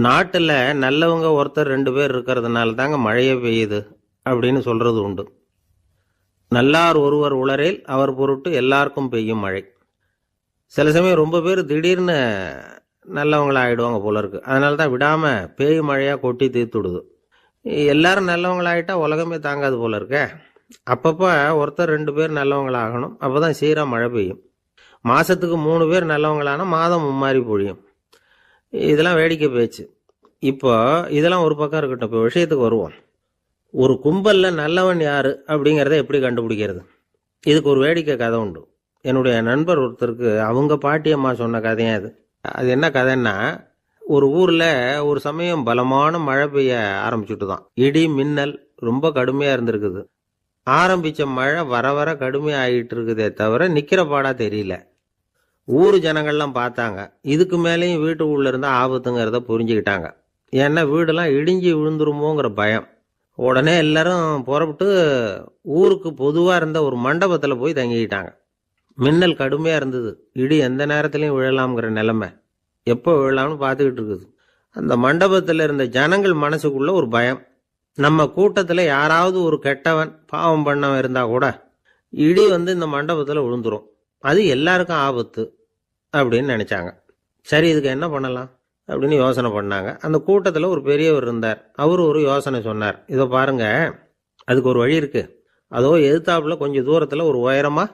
நாட்டில் நல்லவங்க ஒருத்தர் 2 பேர் இருக்கிறதுனால தாங்க மழையே பெய்யுது அப்படின்னு சொல்றது உண்டு. நல்லார் ஒருவர் உளரேல் அவர் பொருட்டு எல்லாருக்கும் பெய்யும் மழை. சில சமயம் ரொம்ப பேர் திடீர்னு நல்லவங்களா ஆயிடுவாங்க போல இருக்கு. அதனால தான் விடாம பேய் மழையா கொட்டி தீர்த்துடுது. எல்லாரும் நல்லவங்களாயிட்டா உலகமே தாங்காது போல இருக்க. அப்பப்போ ஒருத்தர் 2 பேர் நல்லவங்களாகணும். அப்போதான் சீரா மழை பெய்யும். மாசத்துக்கு 3 பேர் நல்லவங்களானா மாதம் மும்மாரி பொழியும். இதெல்லாம் வேடிக்கை பேச்சு. இப்போ இதெல்லாம் ஒரு பக்கம் இருக்கட்டும். இப்போ விஷயத்துக்கு வருவோம். ஒரு கும்பல்ல நல்லவன் யாரு அப்படிங்கிறத எப்படி கண்டுபிடிக்கிறது? இதுக்கு ஒரு வேடிக்கை கதை உண்டு. என்னுடைய நண்பர் ஒருத்தருக்கு அவங்க பாட்டியம்மா சொன்ன கதையா அது. அது என்ன கதைன்னா, ஒரு ஊர்ல ஒரு சமயம் பலமான மழை பெய்ய ஆரம்பிச்சுட்டு தான். இடி மின்னல் ரொம்ப கடுமையா இருந்திருக்குது. ஆரம்பிச்ச மழை வர வர கடுமையா ஆகிட்டு இருக்குதே தவிர நிக்கிற பாடா தெரியல. ஊர் ஜனங்கள்லாம் பார்த்தாங்க. இதுக்கு மேலேயும் வீட்டு உள்ள இருந்தா ஆபத்துங்கிறத புரிஞ்சுக்கிட்டாங்க. ஏன்னா வீடெல்லாம் இடிஞ்சு விழுந்துருமோங்கிற பயம். உடனே எல்லாரும் புறப்பட்டு ஊருக்கு பொதுவா இருந்த ஒரு மண்டபத்துல போய் தங்கிக்கிட்டாங்க. மின்னல் கடுமையா இருந்தது. இடி எந்த நேரத்திலையும் விழலாம்ங்கிற நிலைமை. எப்போ விழலாம்னு பார்த்துக்கிட்டு இருக்குது. அந்த மண்டபத்தில் இருந்த ஜனங்கள் மனசுக்குள்ள ஒரு பயம். நம்ம கூட்டத்தில் யாராவது ஒரு கெட்டவன் பாவம் பண்ணவன் இருந்தா கூட இடி வந்து இந்த மண்டபத்தில் விழுந்துரும். அது எல்லாருக்கும் ஆபத்து அப்படின்னு நினைச்சாங்க. சரி, இதுக்கு என்ன பண்ணலாம் அப்படின்னு யோசனை பண்ணாங்க. அந்த கூட்டத்தில் ஒரு பெரியவர் இருந்தார். அவரு ஒரு யோசனை சொன்னார். இதோ பாருங்க, அதுக்கு ஒரு வழி இருக்கு. அதோ எதிர்த்தாப்புல கொஞ்சம் தூரத்தில் ஒரு உயரமா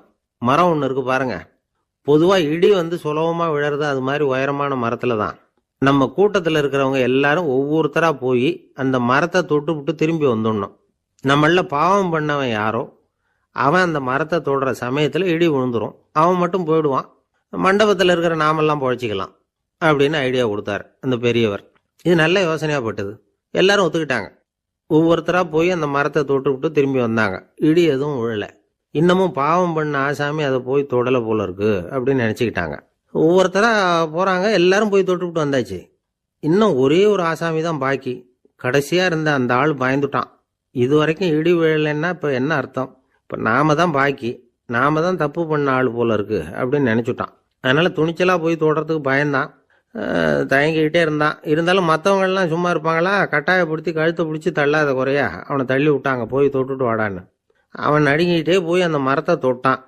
மரம் ஒன்று இருக்கு பாருங்க. பொதுவாக இடி வந்து சுலபமாக விழறது அது மாதிரி உயரமான மரத்துல தான். நம்ம கூட்டத்தில் இருக்கிறவங்க எல்லாரும் ஒவ்வொருத்தரா போய் அந்த மரத்தை தொட்டு விட்டு திரும்பி வந்துடணும். நம்மள பாவம் பண்ணவன் யாரோ அவன் அந்த மரத்தை தொடுற சமயத்தில் இடி விழுந்துரும். அவன் மட்டும் போயிடுவான். மண்டபத்தில் இருக்கிற நாமெல்லாம் பொழைச்சிக்கலாம் அப்படின்னு ஐடியா கொடுத்தாரு அந்த பெரியவர். இது நல்ல யோசனையாகப்பட்டது. எல்லாரும் ஒத்துக்கிட்டாங்க. ஒவ்வொருத்தராக போய் அந்த மரத்தை தொட்டு விட்டு திரும்பி வந்தாங்க. இடி எதுவும் விழலை. இன்னமும் பாவம் பண்ண ஆசாமி அதை போய் தொடலை போல இருக்கு அப்படின்னு நினச்சிக்கிட்டாங்க. ஒவ்வொருத்தராக போகிறாங்க. எல்லாரும் போய் தொட்டு விட்டு வந்தாச்சு. இன்னும் ஒரே ஒரு ஆசாமி தான் பாக்கி. கடைசியாக இருந்த அந்த ஆள் பயந்துட்டான். இது வரைக்கும் இடி விழலைன்னா இப்போ என்ன அர்த்தம்? இப்போ நாம தான் பாக்கி, நாம தான் தப்பு பண்ண ஆள் போல இருக்கு அப்படின்னு நினச்சிட்டான். அதனால் துணிச்சலாக போய் தொடுறதுக்கு பயந்தான். தயங்கிக்கிட்டே இருந்தான். இருந்தாலும் மற்றவங்கள்லாம் சும்மா இருப்பாங்களா? கட்டாயப்படுத்தி கழுத்தை பிடிச்சி தள்ளாத குறையா அவனை தள்ளி விட்டாங்க. போய் தொட்டுட்டு வாடான்னு. அவன் நடுங்கிட்டே போய் அந்த மரத்தை தொட்டான்.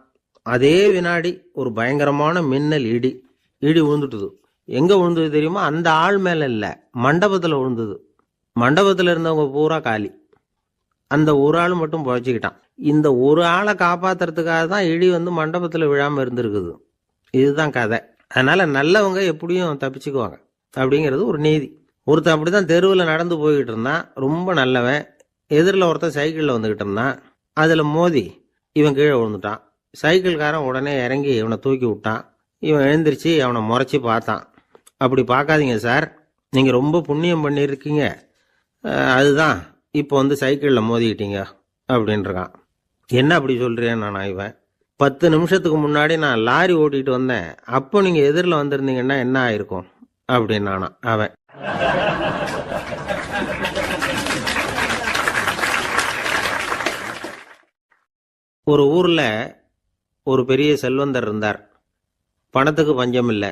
அதே வினாடி ஒரு பயங்கரமான மின்னல் இடி விழுந்துட்டுது. எங்க விழுந்தது தெரியுமா? அந்த ஆள் மேல இல்ல, மண்டபத்துல விழுந்தது. மண்டபத்துல இருந்தவங்க பூரா காலி. அந்த ஒரு ஆள் மட்டும் பொழைச்சிக்கிட்டான். இந்த ஒரு ஆளை காப்பாத்துறதுக்காக தான் இடி வந்து மண்டபத்துல விழாம இருந்திருக்குது. இதுதான் கதை. அதனால நல்லவங்க எப்படியும் தப்பிச்சுக்குவாங்க அப்படிங்கிறது ஒரு நீதி. ஒருத்தன் அப்படிதான் தெருவில் நடந்து போய்கிட்டு இருந்தான். ரொம்ப நல்லவன். எதிரில் ஒருத்தன் சைக்கிளில் வந்துகிட்டு இருந்தான். அதில் மோதி இவன் கீழே விழுந்துட்டான். சைக்கிள்காரன் உடனே இறங்கி இவனை தூக்கி விட்டான். இவன் எழுந்திரிச்சு அவனை முறைச்சி பார்த்தான். அப்படி பார்க்காதீங்க சார், நீங்கள் ரொம்ப புண்ணியம் பண்ணியிருக்கீங்க, அதுதான் இப்போ வந்து சைக்கிளில் மோதிக்கிட்டீங்க அப்படின்றான். என்ன அப்படி சொல்கிறேன் நான்? இவன் 10 நிமிஷத்துக்கு முன்னாடி நான் லாரி ஓட்டிகிட்டு வந்தேன், அப்போ நீங்கள் எதிரில் வந்திருந்தீங்கன்னா என்ன ஆயிருக்கும் அப்படின்னானா அவன். ஒரு ஊர்ல ஒரு பெரிய செல்வந்தர் இருந்தார். பணத்துக்கு பஞ்சம் இல்லை.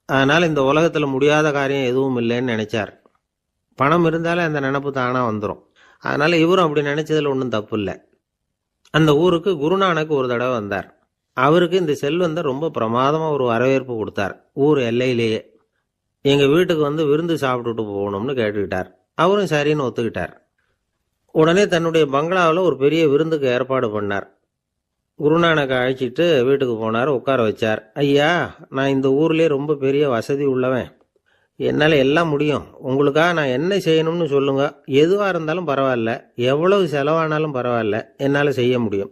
அதனால இந்த உலகத்துல முடியாத காரியம் எதுவும் இல்லைன்னு நினைச்சார். பணம் இருந்தாலே அந்த நினப்பு தானா வந்துடும். அதனால இவரும் அப்படி நினைச்சதுல ஒன்றும் தப்பு இல்லை. அந்த ஊருக்கு குருநானக் ஒரு தடவை வந்தார். அவருக்கு இந்த செல்வந்தர் ரொம்ப பிரமாதமா ஒரு வரவேற்பு கொடுத்தார். ஊர் எல்லையிலேயே எங்க வீட்டுக்கு வந்து விருந்து சாப்பிட்டுட்டு போகணும்னு கேட்டுக்கிட்டார். அவரும் சரின்னு ஒத்துக்கிட்டார். உடனே தன்னுடைய பங்களாவில் ஒரு பெரிய விருந்துக்கு ஏற்பாடு பண்ணார். குருநானக்கை அழைச்சிட்டு வீட்டுக்கு போனார். உட்கார வச்சார். ஐயா, நான் இந்த ஊர்லேயே ரொம்ப பெரிய வசதி உள்ளவன். என்னால் எல்லாம் முடியும். உங்களுக்காக நான் என்ன செய்யணும்னு சொல்லுங்க. எதுவாக இருந்தாலும் பரவாயில்ல, எவ்வளவு செலவானாலும் பரவாயில்ல, என்னால் செய்ய முடியும்.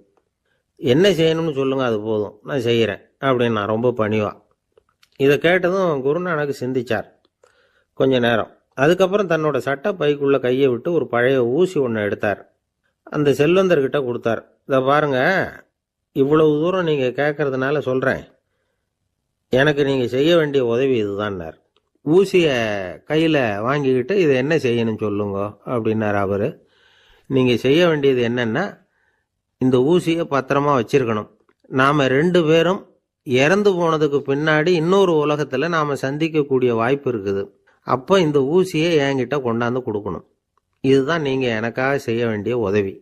என்ன செய்யணும்னு சொல்லுங்க, அது போதும், நான் செய்கிறேன் அப்படின்னு நான் ரொம்ப பணிவா. இதை கேட்டதும் குருநானக் சிந்திச்சார் கொஞ்ச நேரம். அதுக்கப்புறம் தன்னோட சட்ட பைக்குள்ள கையை விட்டு ஒரு பழைய ஊசி ஒன்று எடுத்தார். அந்த செல்வந்தர்கிட்ட கொடுத்தார். இதை பாருங்க, இவ்வளவு தூரம் நீங்கள் கேட்கறதுனால சொல்கிறேன். எனக்கு நீங்கள் செய்ய வேண்டிய உதவி இதுதான்னார். ஊசியை கையில் வாங்கிக்கிட்டு இதை என்ன செய்யணும்னு சொல்லுங்க அப்படின்னார் அவர். நீங்கள் செய்ய வேண்டியது என்னன்னா, இந்த ஊசியை பத்திரமா வச்சிருக்கணும். நாம் 2 பேரும் இறந்து போனதுக்கு பின்னாடி இன்னொரு உலகத்தில் நாம் சந்திக்கக்கூடிய வாய்ப்பு இருக்குது. அப்போ இந்த ஊசியை என்கிட்ட கொண்டாந்து கொடுக்கணும். இதுதான் நீங்கள் எனக்காக செய்ய வேண்டிய உதவி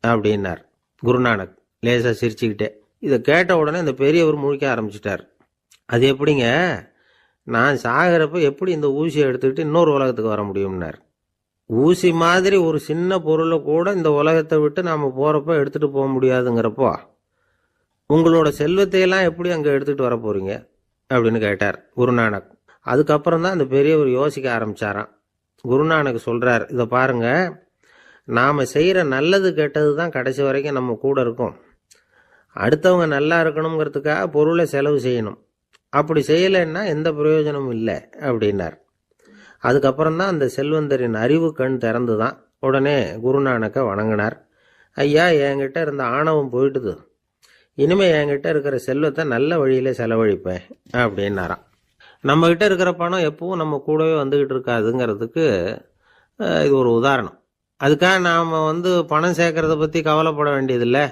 அப்படின்னார் குருநானக் லேசாக சிரிச்சுக்கிட்டே. இதை கேட்ட உடனே இந்த பெரியவர் முழிக்க ஆரம்பிச்சிட்டார். அது எப்படிங்க, நான் சாகிறப்ப எப்படி இந்த ஊசியை எடுத்துக்கிட்டு இன்னொரு உலகத்துக்கு வர முடியும்னார். ஊசி மாதிரி ஒரு சின்ன பொருளை கூட இந்த உலகத்தை விட்டு நாம் போகிறப்ப எடுத்துகிட்டு போக முடியாதுங்கிறப்போ உங்களோட செல்வத்தையெல்லாம் எப்படி அங்கே எடுத்துகிட்டு வர போகிறீங்க அப்படின்னு கேட்டார் குருநானக். அதுக்கப்புறம் தான் அந்த பெரியவர் யோசிக்க ஆரம்பித்தாராம். குருநானக் சொல்கிறார், இதை பாருங்க, நாம் செய்கிற நல்லது கெட்டது தான் கடைசி வரைக்கும் நம்ம கூட இருக்கும். அடுத்தவங்க நல்லா இருக்கணுங்கிறதுக்காக பொருளை செலவு செய்யணும். அப்படி செய்யலைன்னா எந்த பிரயோஜனமும் இல்லை அப்படின்னார். அதுக்கப்புறம் தான் அந்த செல்வந்தரின் அறிவு கண் திறந்து தான் உடனே குருநானக்கை வணங்கினார். ஐயா, என்கிட்ட இருந்த ஆணவம் போயிட்டுது, இனிமேல் என்கிட்ட இருக்கிற செல்வத்தை நல்ல வழியில் செலவழிப்பேன் அப்படின்னாராம். நம்மக்கிட்ட இருக்கிற பணம் எப்பவும் நம்ம கூடவே வந்துக்கிட்டு இருக்காதுங்கிறதுக்கு இது ஒரு உதாரணம். அதுக்காக நாம் பணம் சேர்க்கறத பற்றி கவலைப்பட வேண்டியதில்லை,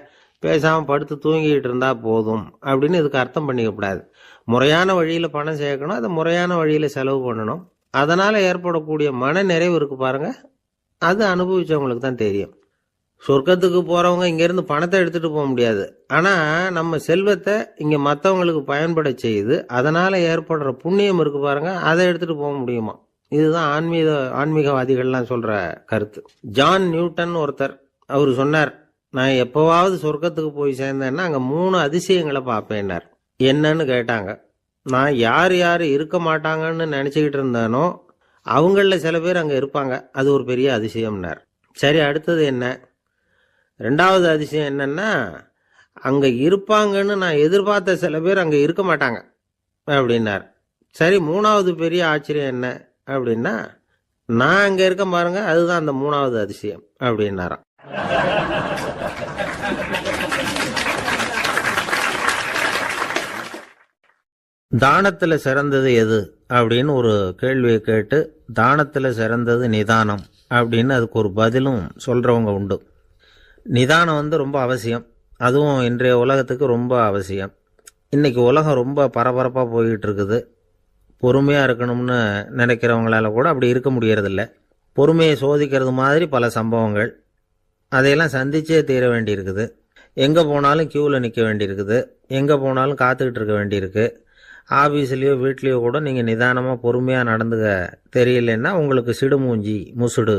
பேசாமல் படுத்து தூங்கிக்கிட்டு இருந்தால் போதும் அப்படின்னு இதுக்கு அர்த்தம் பண்ணிக்கப்படாது. முறையான வழியில் பணம் சேர்க்கணும், அதை முறையான வழியில் செலவு பண்ணணும். அதனால் ஏற்படக்கூடிய மன நிறைவு இருக்கு பாருங்க, அது அனுபவிச்சவங்களுக்கு தான் தெரியும். சொர்க்கத்துக்கு போகிறவங்க இங்கேருந்து பணத்தை எடுத்துகிட்டு போக முடியாது. ஆனால் நம்ம செல்வத்தை இங்கே மற்றவங்களுக்கு பயன்பட செய்து அதனால் ஏற்படுற புண்ணியம் இருக்கு பாருங்க, அதை எடுத்துகிட்டு போக முடியுமா. இதுதான் ஆன்மீகவாதிகள்லாம் சொல்கிற கருத்து. ஜான் நியூட்டன் ஒருத்தர், அவர் சொன்னார், நான் எப்போவாவது சொர்க்கத்துக்கு போய் சேர்ந்தேன்னா அங்கே 3 அதிசயங்களை பார்ப்பேன்னார். என்னன்னு கேட்டாங்க. நான் யார் யார் இருக்க மாட்டாங்கன்னு நினச்சிக்கிட்டு இருந்தானோ அவங்களில் சில பேர் அங்கே இருப்பாங்க, அது ஒரு பெரிய அதிசயம்னார். சரி, அடுத்தது என்ன? 2வது அதிசயம் என்னன்னா, அங்கே இருப்பாங்கன்னு நான் எதிர்பார்த்த சில பேர் அங்கே இருக்க மாட்டாங்க அப்படின்னார். சரி, 3வது பெரிய ஆச்சரியம் என்ன அப்படின்னா, நான் அங்கே இருக்க பாருங்க, அதுதான் அந்த 3வது அதிசயம் அப்படின்னாராம். தானத்தில் சிறந்தது எது அப்படின்னு ஒரு கேள்வியை கேட்டு, தானத்தில் சிறந்தது நிதானம் அப்படின்னு அதுக்கு ஒரு பதிலும் சொல்கிறவங்க உண்டு. நிதானம் ரொம்ப அவசியம், அதுவும் இன்றைய உலகத்துக்கு ரொம்ப அவசியம். இன்றைக்கி உலகம் ரொம்ப பரபரப்பாக போய்கிட்டு இருக்குது. பொறுமையாக இருக்கணும்னு நினைக்கிறவங்களால கூட அப்படி இருக்க முடியறதில்ல. பொறுமையை சோதிக்கிறது மாதிரி பல சம்பவங்கள், அதையெல்லாம் சந்திச்சே தீர வேண்டியிருக்குது. எங்கே போனாலும் க்யூவில் நிற்க வேண்டியிருக்குது, எங்கே போனாலும் காத்துக்கிட்டு இருக்க வேண்டியிருக்கு. ஆஃபீஸ்லேயோ வீட்லேயோ கூட நீங்கள் நிதானமாக பொறுமையாக நடந்துக்க தெரியலன்னா உங்களுக்கு சிடுமூஞ்சி, முசுடு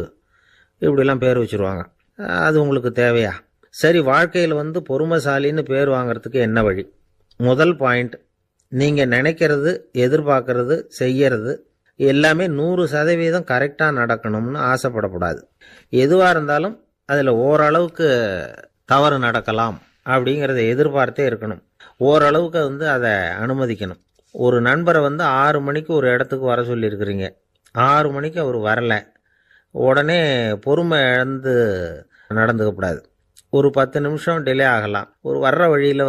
இப்படிலாம் பேர் வச்சுருவாங்க. அது உங்களுக்கு தேவையா? சரி, வாழ்க்கையில் பொறுமைசாலின்னு பேர் வாங்கிறதுக்கு என்ன வழி? முதல் பாயிண்ட், நீங்கள் நினைக்கிறது, எதிர்பார்க்கறது, செய்யறது எல்லாமே 100% கரெக்டாக நடக்கணும்னு ஆசைப்படக்கூடாது. எதுவாக இருந்தாலும் அதில் ஓரளவுக்கு தவறு நடக்கலாம் அப்படிங்கிறத எதிர்பார்த்தே இருக்கணும். ஓரளவுக்கு அதை அனுமதிக்கணும். ஒரு நண்பரை 6 மணிக்கு ஒரு இடத்துக்கு வர சொல்லியிருக்கிறீங்க, 6 மணிக்கு அவர் வரலை, உடனே பொறுமை இழந்து நடந்துக்கப்படாது. ஒரு 10 நிமிஷம் டிலே ஆகலாம். ஒரு வர்ற வழியில்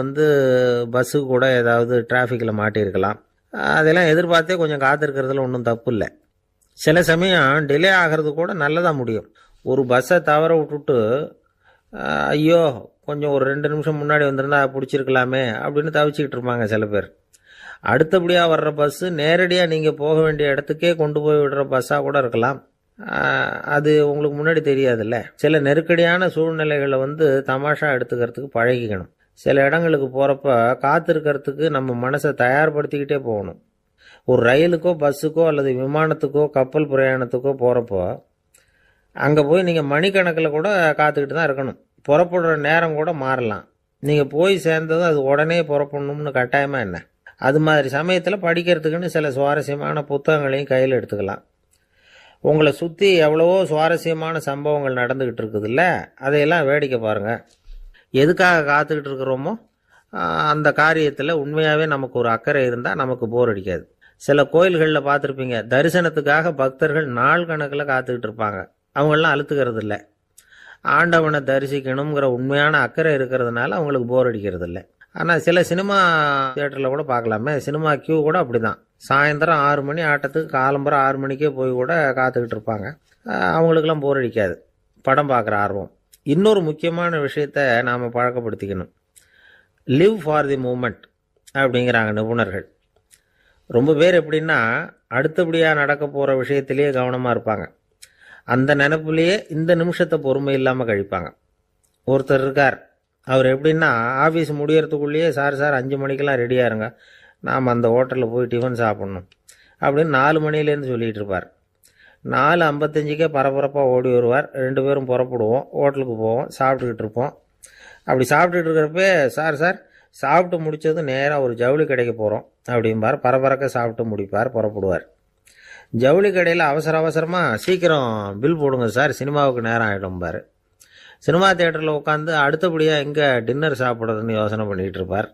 பஸ்ஸு கூட ஏதாவது டிராஃபிக்கில் மாட்டியிருக்கலாம். அதெல்லாம் எதிர்பார்த்தே கொஞ்சம் காத்திருக்கிறதுல ஒன்றும் தப்பு இல்லை. சில சமயம் டிலே ஆகிறது கூட நல்லதாக முடியும். ஒரு பஸ்ஸை தவற விட்டுட்டு, ஐயோ கொஞ்சம் ஒரு 2 நிமிஷம் முன்னாடி வந்திருந்தா பிடிச்சிருக்கலாமே அப்படின்னு தவிச்சிக்கிட்டு இருப்பாங்க சில பேர். அடுத்தபடியாக வர்ற பஸ்ஸு நேரடியாக நீங்கள் போக வேண்டிய இடத்துக்கே கொண்டு போய் விடுற பஸ்ஸாக கூட இருக்கலாம். அது உங்களுக்கு முன்னாடி தெரியாதுல்ல. சில நெருக்கடியான சூழ்நிலைகளை தமாஷா எடுத்துக்கிறதுக்கு பழகிக்கணும். சில இடங்களுக்கு போகிறப்ப காத்திருக்கிறதுக்கு நம்ம மனசை தயார்படுத்திக்கிட்டே போகணும். ஒரு ரயிலுக்கோ பஸ்ஸுக்கோ அல்லது விமானத்துக்கோ கப்பல் பிரயாணத்துக்கோ போகிறப்போ அங்கே போய் நீங்கள் மணிக்கணக்கில் கூட காத்துக்கிட்டு தான் இருக்கணும். புறப்படுற நேரம் கூட மாறலாம். நீங்கள் போய் சேர்ந்ததும் அது உடனே புறப்படணும்னு கட்டாயமாக என்ன? அது மாதிரி சமயத்தில் படிக்கிறதுக்குன்னு சில சுவாரஸ்யமான புத்தகங்களையும் கையில் எடுத்துக்கலாம். உங்களை சுற்றி எவ்வளவோ சுவாரஸ்யமான சம்பவங்கள் நடந்துக்கிட்டு இருக்குதுல்ல, அதையெல்லாம் வேடிக்கை பாருங்கள். எதுக்காக காத்துக்கிட்டு இருக்கிறோமோ அந்த காரியத்தில் உண்மையாகவே நமக்கு ஒரு அக்கறை இருந்தால் நமக்கு போர் அடிக்காது. சில கோயில்களில் பார்த்துருப்பீங்க, தரிசனத்துக்காக பக்தர்கள் நாள் கணக்கில் காத்துக்கிட்டு இருப்பாங்க. அவங்களெலாம் அழுத்துக்கிறது இல்லை. ஆண்டவனை தரிசிக்கணுங்கிற உண்மையான அக்கறை இருக்கிறதுனால அவங்களுக்கு போர் அடிக்கிறது இல்லை. ஆனால் சில சினிமா தியேட்டரில் கூட பார்க்கலாமே, சினிமா கியூ கூட அப்படி தான். சாயந்தரம் 6 மணி ஆட்டத்துக்கு காலம்பரம் 6 மணிக்கே போய் கூட காத்துக்கிட்டு இருப்பாங்க. அவங்களுக்கெல்லாம் போர் அடிக்காது, படம் பார்க்குற ஆர்வம். இன்னொரு முக்கியமான விஷயத்த நாம் பழக்கப்படுத்திக்கணும். லிவ் ஃபார் தி மூமெண்ட் அப்படிங்கிறாங்க நிபுணர்கள். ரொம்ப பேர் எப்படின்னா அடுத்தபடியாக நடக்க போகிற விஷயத்திலேயே கவனமாக இருப்பாங்க. அந்த நினைப்புலேயே இந்த நிமிஷத்தை பொறுமை இல்லாமல் கழிப்பாங்க. ஒருத்தர் இருக்கார், அவர் எப்படின்னா ஆஃபீஸ் முடியறதுக்குள்ளேயே சார் 5 மணிக்கெல்லாம் ரெடியாக இருங்க, நாம் அந்த ஹோட்டலில் போய் டிஃபன் சாப்பிட்ணும் அப்படின்னு 4 மணிலேருந்து சொல்லிகிட்டு இருப்பார். 4:55 பரபரப்பாக ஓடி வருவார். 2 பேரும் புறப்படுவோம், ஹோட்டலுக்கு போவோம், சாப்பிட்டுக்கிட்டு இருப்போம். அப்படி சாப்பிட்டுட்டு இருக்கிறப்ப சார் சாப்பிட்டு முடித்ததும் நேராக ஒரு ஜவுளி கடைக்கு போகிறோம் அப்படிம்பார். பரபரக்க சாப்பிட்டு முடிப்பார், புறப்படுவார். ஜவுளி கடையில் அவசரமாக சீக்கிரம் பில் போடுங்க சார், சினிமாவுக்கு நேரம் ஆகிடும்பார். சினிமா தியேட்டரில் உட்காந்து அடுத்தபடியாக எங்கே டின்னர் சாப்பிட்றதுன்னு யோசனை பண்ணிகிட்டு இருப்பார்.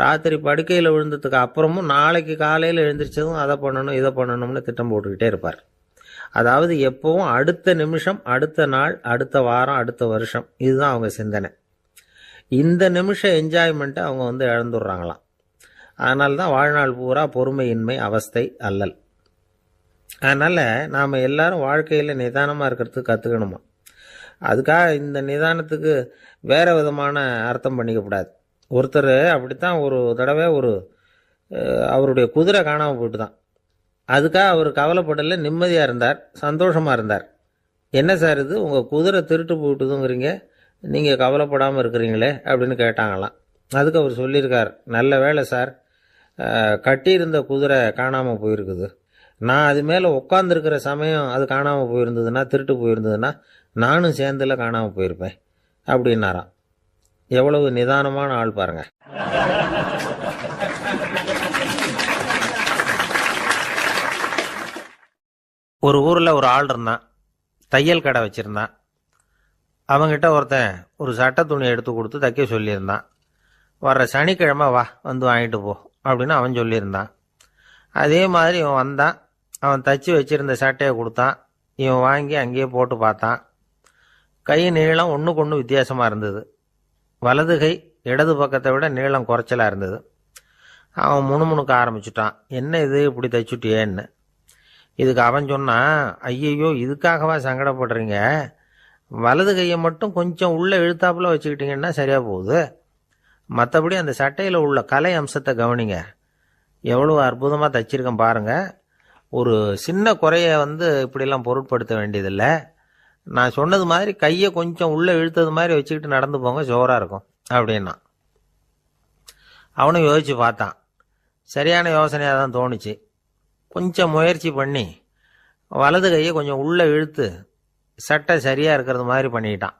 ராத்திரி படுக்கையில் விழுந்ததுக்கு அப்புறமும் நாளைக்கு காலையில் எழுந்திரிச்சதும் அதை பண்ணணும் இதை பண்ணணும்னு திட்டம் போட்டுக்கிட்டே இருப்பார். அதாவது எப்பவும் அடுத்த நிமிஷம், அடுத்த நாள், அடுத்த வாரம், அடுத்த வருஷம், இதுதான் அவங்க சிந்தனை. இந்த நிமிஷம் என்ஜாய்மெண்ட்டை அவங்க இழந்துடுறாங்களாம். அதனால தான் வாழ்நாள் பூரா பொறுமையின்மை, அவஸ்தை, அல்லல். அதனால் நாம் எல்லாரும் வாழ்க்கையில் நிதானமாக இருக்கிறதுக்கு கற்றுக்கணுமா. அதுக்காக இந்த நிதானத்துக்கு வேறு விதமான அர்த்தம் பண்ணிக்கக்கூடாது. ஒருத்தர் அப்படித்தான் ஒரு தடவை அவருடைய குதிரை காணாமல் போயிட்டு தான். அதுக்காக அவர் கவலைப்படலை, நிம்மதியாக இருந்தார், சந்தோஷமாக இருந்தார். என்ன சார் இது, உங்கள் குதிரை திருட்டு போயிட்டுதுங்கிறீங்க, நீங்கள் கவலைப்படாமல் இருக்கிறீங்களே அப்படின்னு கேட்டாங்களாம். அதுக்கு அவர் சொல்லியிருக்கார், நல்ல வேலை சார், கட்டியிருந்த குதிரை காணாமல் போயிருக்குது, நான் அது மேலே உட்காந்துருக்கிற சமயம் அது காணாமல் போயிருந்ததுன்னா, திருட்டு போயிருந்ததுன்னா நானும் சேர்ந்தில் காணாமல் போயிருப்பேன் அப்படின்னாராம். எவ்வளவு நிதானமான ஆள் பாருங்க. ஒரு ஊரில் ஒரு ஆள் இருந்தான், தையல் கடை வச்சுருந்தான். அவங்கிட்ட ஒருத்தன் ஒரு சட்டை துணி எடுத்து கொடுத்து தைக்க சொல்லியிருந்தான். வர்ற சனிக்கிழமை வா, வந்து வாங்கிட்டு போ அப்படின்னு அவன் சொல்லியிருந்தான். அதே மாதிரி இவன் வந்தான். அவன் தச்சு வச்சுருந்த சட்டையை கொடுத்தான். இவன் வாங்கி அங்கேயே போட்டு பார்த்தான். கை நீளம் ஒன்றுக்கு ஒன்று வித்தியாசமாக இருந்தது. வலது கை இடது பக்கத்தை விட நீளம் குறைச்சலாக இருந்தது. அவன் முணுமுணுக்க ஆரம்பிச்சுட்டான், என்ன இது இப்படி தைச்சுட்டியேன்னு. இதுக்கு அவன் சொன்னான், ஐயையோ இதுக்காகவா சங்கடப்படுறீங்க, வலது கையை மட்டும் கொஞ்சம் உள்ளே இழுத்தாப்புல வச்சுக்கிட்டிங்கன்னா சரியாக போகுது, மற்றபடி அந்த சட்டையில் உள்ள கலை அம்சத்தை கவனிங்க, எவ்வளோ அற்புதமாக தைச்சிருக்கேன் பாருங்கள், ஒரு சின்ன குறையை இப்படிலாம் பொருட்படுத்த வேண்டியதில்லை, நான் சொன்னது மாதிரி கையை கொஞ்சம் உள்ளே இழுத்தது மாதிரி வச்சுக்கிட்டு நடந்து போங்க, ஜோராக இருக்கும் அப்படின்னா. அவனும் யோசித்து பார்த்தான். சரியான யோசனையாக தான் தோணுச்சு. கொஞ்சம் முயற்சி பண்ணி வலது கையை கொஞ்சம் உள்ளே இழுத்து சட்டை சரியாக இருக்கிறது மாதிரி பண்ணிக்கிட்டான்.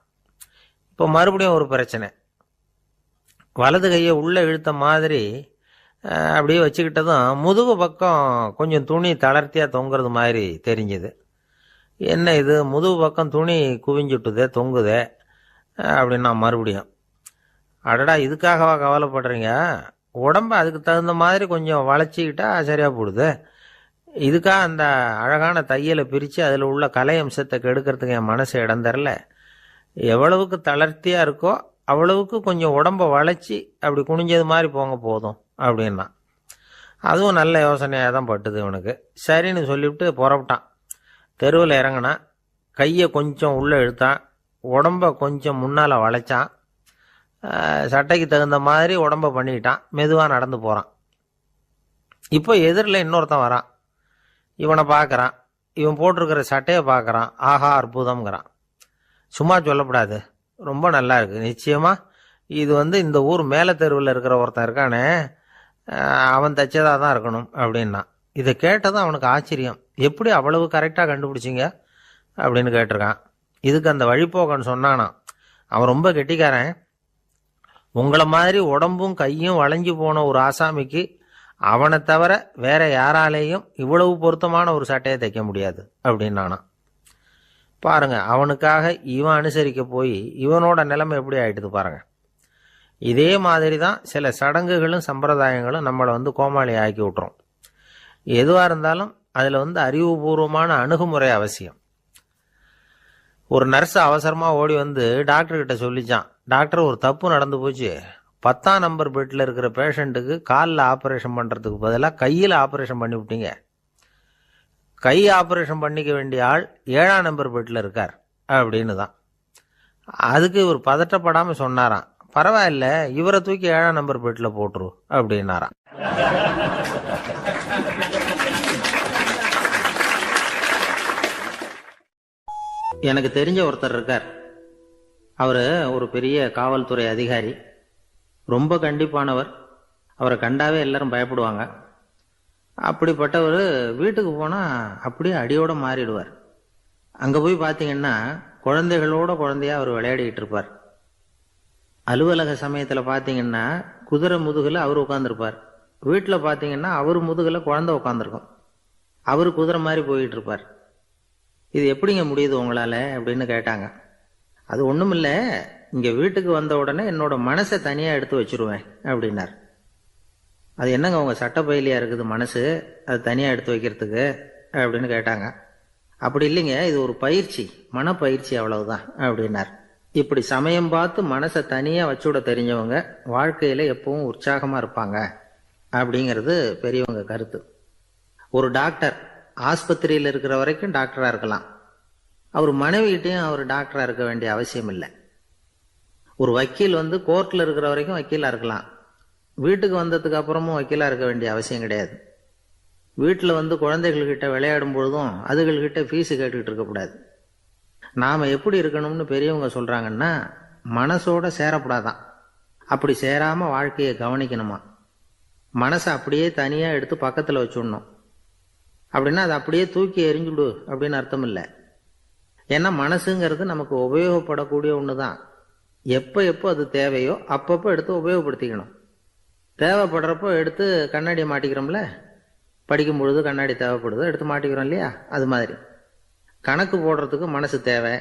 இப்போ மறுபடியும் ஒரு பிரச்சனை. வலது கையை உள்ளே இழுத்த மாதிரி அப்படியே வச்சுக்கிட்டதும் முதுகு பக்கம் கொஞ்சம் துணி தளர்த்தியாக தொங்குறது மாதிரி தெரிஞ்சுது. என்ன இது, முதுகு பக்கம் துணி குவிஞ்சுட்டுதே, தொங்குதே அப்படின்னா மறுபடியும், அடடா இதுக்காகவா கவலைப்படுறீங்க, உடம்பு அதுக்கு தகுந்த மாதிரி கொஞ்சம் வளைச்சிக்கிட்டா சரியாக போடுது, இதுக்காக அந்த அழகான தையலை பிரித்து அதில் உள்ள கலை அம்சத்தை கெடுக்கிறதுக்கு என் மனசு இடம் தரல, எவ்வளவுக்கு தளர்த்தியாக இருக்கோ அவ்வளவுக்கு கொஞ்சம் உடம்பை வளைச்சி அப்படி குனிஞ்சது மாதிரி போங்க போதும் அப்படின்னா. அதுவும் நல்ல யோசனையாக தான் பட்டுது இவனுக்கு. சரின்னு சொல்லிவிட்டு புறப்பட்டான். தெருவில் இறங்கினான். கையை கொஞ்சம் உள்ளே இழுத்தான், உடம்பை கொஞ்சம் முன்னால் வளைச்சான், சட்டைக்கு தகுந்த மாதிரி உடம்பை பண்ணிக்கிட்டான், மெதுவாக நடந்து போகிறான். இப்போ எதிரில் இன்னொருத்தன் வரான். இவனை பார்க்குறான், இவன் போட்டிருக்கிற சட்டையை பார்க்குறான், ஆஹா அற்புதம்ங்கிறான். சும்மா சொல்லக்கூடாது, ரொம்ப நல்லா இருக்குது, நிச்சயமாக இது இந்த ஊர் மேலே தெருவில் இருக்கிற ஒருத்தன் இருக்கானே அவன் தைச்சதாக தான் இருக்கணும் அப்படின்னா. இதை கேட்டதும் அவனுக்கு ஆச்சரியம், எப்படி அவ்வளவு கரெக்டாக கண்டுபிடிச்சிங்க அப்படின்னு கேட்டிருக்கான். இதுக்கு அந்த வழிபோக்கன்னு சொன்னானான், அவன் ரொம்ப கெட்டிக்காரன், உங்களை மாதிரி உடம்பும் கையும் வளைஞ்சு போன ஒரு ஆசாமிக்கு அவனை தவிர வேற யாராலேயும் இவ்வளவு பொருத்தமான ஒரு சட்டையை தைக்க முடியாது அப்படின்னானா. பாருங்க, அவனுக்காக இவன் அனுசரிக்க போய் இவனோட நிலைமை எப்படி ஆயிட்டுது பாருங்க. இதே மாதிரி தான் சில சடங்குகளும் சம்பிரதாயங்களும் நம்மளை கோமாளி ஆக்கி விட்டுரும். எதுவாக இருந்தாலும் அதில் அறிவுபூர்வமான அணுகுமுறை அவசியம். ஒரு நர்ஸ் அவசரமாக ஓடி டாக்டர்கிட்ட சொல்லிச்சான், டாக்டர் ஒரு தப்பு நடந்து போச்சு, 10ஆம் நம்பர் பெட்டில் இருக்கிற பேஷண்ட்டுக்கு காலில் ஆப்ரேஷன் பண்ணுறதுக்கு பதிலாக கையில் ஆப்ரேஷன் பண்ணி விட்டீங்க, கை ஆப்ரேஷன் பண்ணிக்க வேண்டிய ஆள் 7ஆம் நம்பர் பெட்டில் இருக்கார் அப்படின்னு தான். அதுக்கு இவர் பதட்டப்படாமல் சொன்னாராம், பரவாயில்ல இவரை தூக்கி 7ஆம் நம்பர் பெட்டில் போட்டுரு அப்படின்னாராம். எனக்கு தெரிஞ்ச ஒருத்தர் இருக்கார். அவரு ஒரு பெரிய காவல்துறை அதிகாரி, ரொம்ப கண்டிப்பானவர். அவரை கண்டாவே எல்லாரும் பயப்படுவாங்க. அப்படிப்பட்டவர் வீட்டுக்கு போனா அப்படியே அடியோட மாறிடுவார். அங்க போய் பாத்தீங்கன்னா குழந்தைகளோட குழந்தையா அவர் விளையாடிட்டு இருப்பார். அலுவலக சமயத்துல பாத்தீங்கன்னா குதிரை முதுகுல அவர் உட்கார்ந்துருப்பார். வீட்டுல பாத்தீங்கன்னா அவர் முதுகுல குழந்தை உட்காந்துருக்கும். அவரு குதிரை மாதிரி போயிட்டு இருப்பார். இது எப்படிங்க முடியுது உங்களால அப்படின்னு கேட்டாங்க. அது ஒண்ணுமில்ல, இங்க வீட்டுக்கு வந்த உடனே என்னோட மனசை தனியா எடுத்து வச்சிருவேன் அப்படின்னார். அது என்னங்க உங்க சட்டப்பையிலையா இருக்குது மனசு, அது தனியா எடுத்து வைக்கிறதுக்கு அப்படின்னு கேட்டாங்க. அப்படி இல்லைங்க, இது ஒரு பயிற்சி, மனப்பயிற்சி, அவ்வளவுதான் அப்படின்னார். இப்படி சமயம் பார்த்து மனசை தனியா வச்சுவிட தெரிஞ்சவங்க வாழ்க்கையில எப்பவும் உற்சாகமா இருப்பாங்க அப்படிங்கிறது பெரியவங்க கருத்து. ஒரு டாக்டர் ஆஸ்பத்திரியில் இருக்கிற வரைக்கும் டாக்டரா இருக்கலாம். அவர் மனைவிகிட்டையும் அவர் டாக்டரா இருக்க வேண்டிய அவசியம் இல்லை. ஒரு வக்கீல் கோர்ட்ல இருக்கிற வரைக்கும் வக்கீலா இருக்கலாம். வீட்டுக்கு வந்ததுக்கு அப்புறமும் வக்கீலா இருக்க வேண்டிய அவசியம் கிடையாது. வீட்டுல குழந்தைகள்கிட்ட விளையாடும் பொழுதும் அதுகள்கிட்ட ஃபீஸ் கேட்டுக்கிட்டு இருக்கக்கூடாது. நாம எப்படி இருக்கணும்னு பெரியவங்க சொல்றாங்கன்னா, மனசோட சேரப்படாதான். அப்படி சேராம வாழ்க்கையை கவனிக்கணுமா. மனசை அப்படியே தனியா எடுத்து பக்கத்துல வச்சுடணும். அப்படின்னா அதை அப்படியே தூக்கி எறிஞ்சுடு அப்படின்னு அர்த்தம் இல்லை. ஏன்னா மனசுங்கிறது நமக்கு உபயோகப்படக்கூடிய ஒண்ணுதான். எப்போ எப்போ அது தேவையோ அப்பப்போ எடுத்து உபயோகப்படுத்திக்கணும். தேவைப்படுறப்போ எடுத்து கண்ணாடியை மாட்டிக்கிறோம்ல, படிக்கும் பொழுது கண்ணாடி தேவைப்படுது, எடுத்து மாட்டிக்கிறோம் இல்லையா? அது மாதிரி கணக்கு போடுறதுக்கு மனசு தேவை.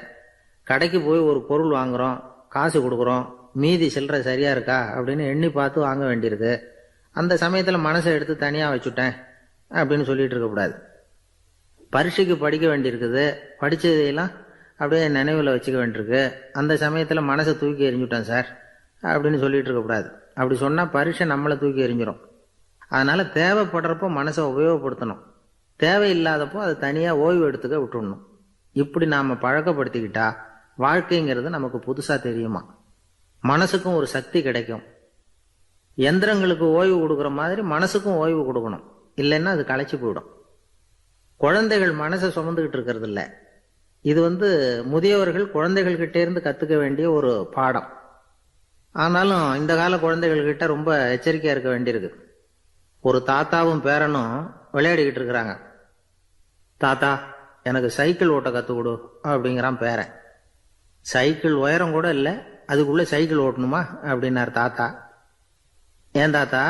கடைக்கு போய் ஒரு பொருள் வாங்குறோம், காசு கொடுக்குறோம், மீதி சில்லறை சரியா இருக்கா அப்படின்னு எண்ணி பார்த்து வாங்க வேண்டியிருக்கு. அந்த சமயத்தில் மனசை எடுத்து தனியாக வச்சுட்டேன் அப்படின்னு சொல்லிட்டு இருக்கக்கூடாது. பரீட்சைக்கு படிக்க வேண்டியிருக்குது, படித்ததையெல்லாம் அப்படியே நினைவில் வச்சுக்க வேண்டியிருக்கு. அந்த சமயத்தில் மனசை தூக்கி எறிஞ்சுட்டேன் சார் அப்படின்னு சொல்லிட்டு இருக்கக்கூடாது. அப்படி சொன்னால் பரீட்சை நம்மளை தூக்கி எறிஞ்சிடும். அதனால தேவைப்படுறப்போ மனசை உபயோகப்படுத்தணும், தேவையில்லாதப்போ அதை தனியாக ஓய்வு எடுத்துக்க விட்டுடணும். இப்படி நாம் பழக்கப்படுத்திக்கிட்டா வாழ்க்கைங்கிறது நமக்கு புதுசாக தெரியுமா. மனசுக்கும் ஒரு சக்தி கிடைக்கும். எந்திரங்களுக்கு ஓய்வு கொடுக்குற மாதிரி மனசுக்கும் ஓய்வு கொடுக்கணும், இல்லைன்னா அது களைச்சி போயிடும். குழந்தைகள் மனசை சுமந்துக்கிட்டு இருக்கிறது இல்லை. இது முதியவர்கள் குழந்தைகள் கிட்டே இருந்து கற்றுக்க வேண்டிய ஒரு பாடம். ஆனாலும் இந்த கால குழந்தைகள் கிட்ட ரொம்ப எச்சரிக்கையா இருக்க வேண்டியிருக்கு. ஒரு தாத்தாவும் பேரனும் விளையாடிக்கிட்டு இருக்கிறாங்க. தாத்தா, எனக்கு சைக்கிள் ஓட்ட கற்றுக் கொடு அப்படிங்கிறான் பேரன். சைக்கிள் உயரம் கூட இல்லை, அதுக்குள்ள சைக்கிள் ஓட்டணுமா அப்படின்னார் தாத்தா. ஏன் தாத்தா,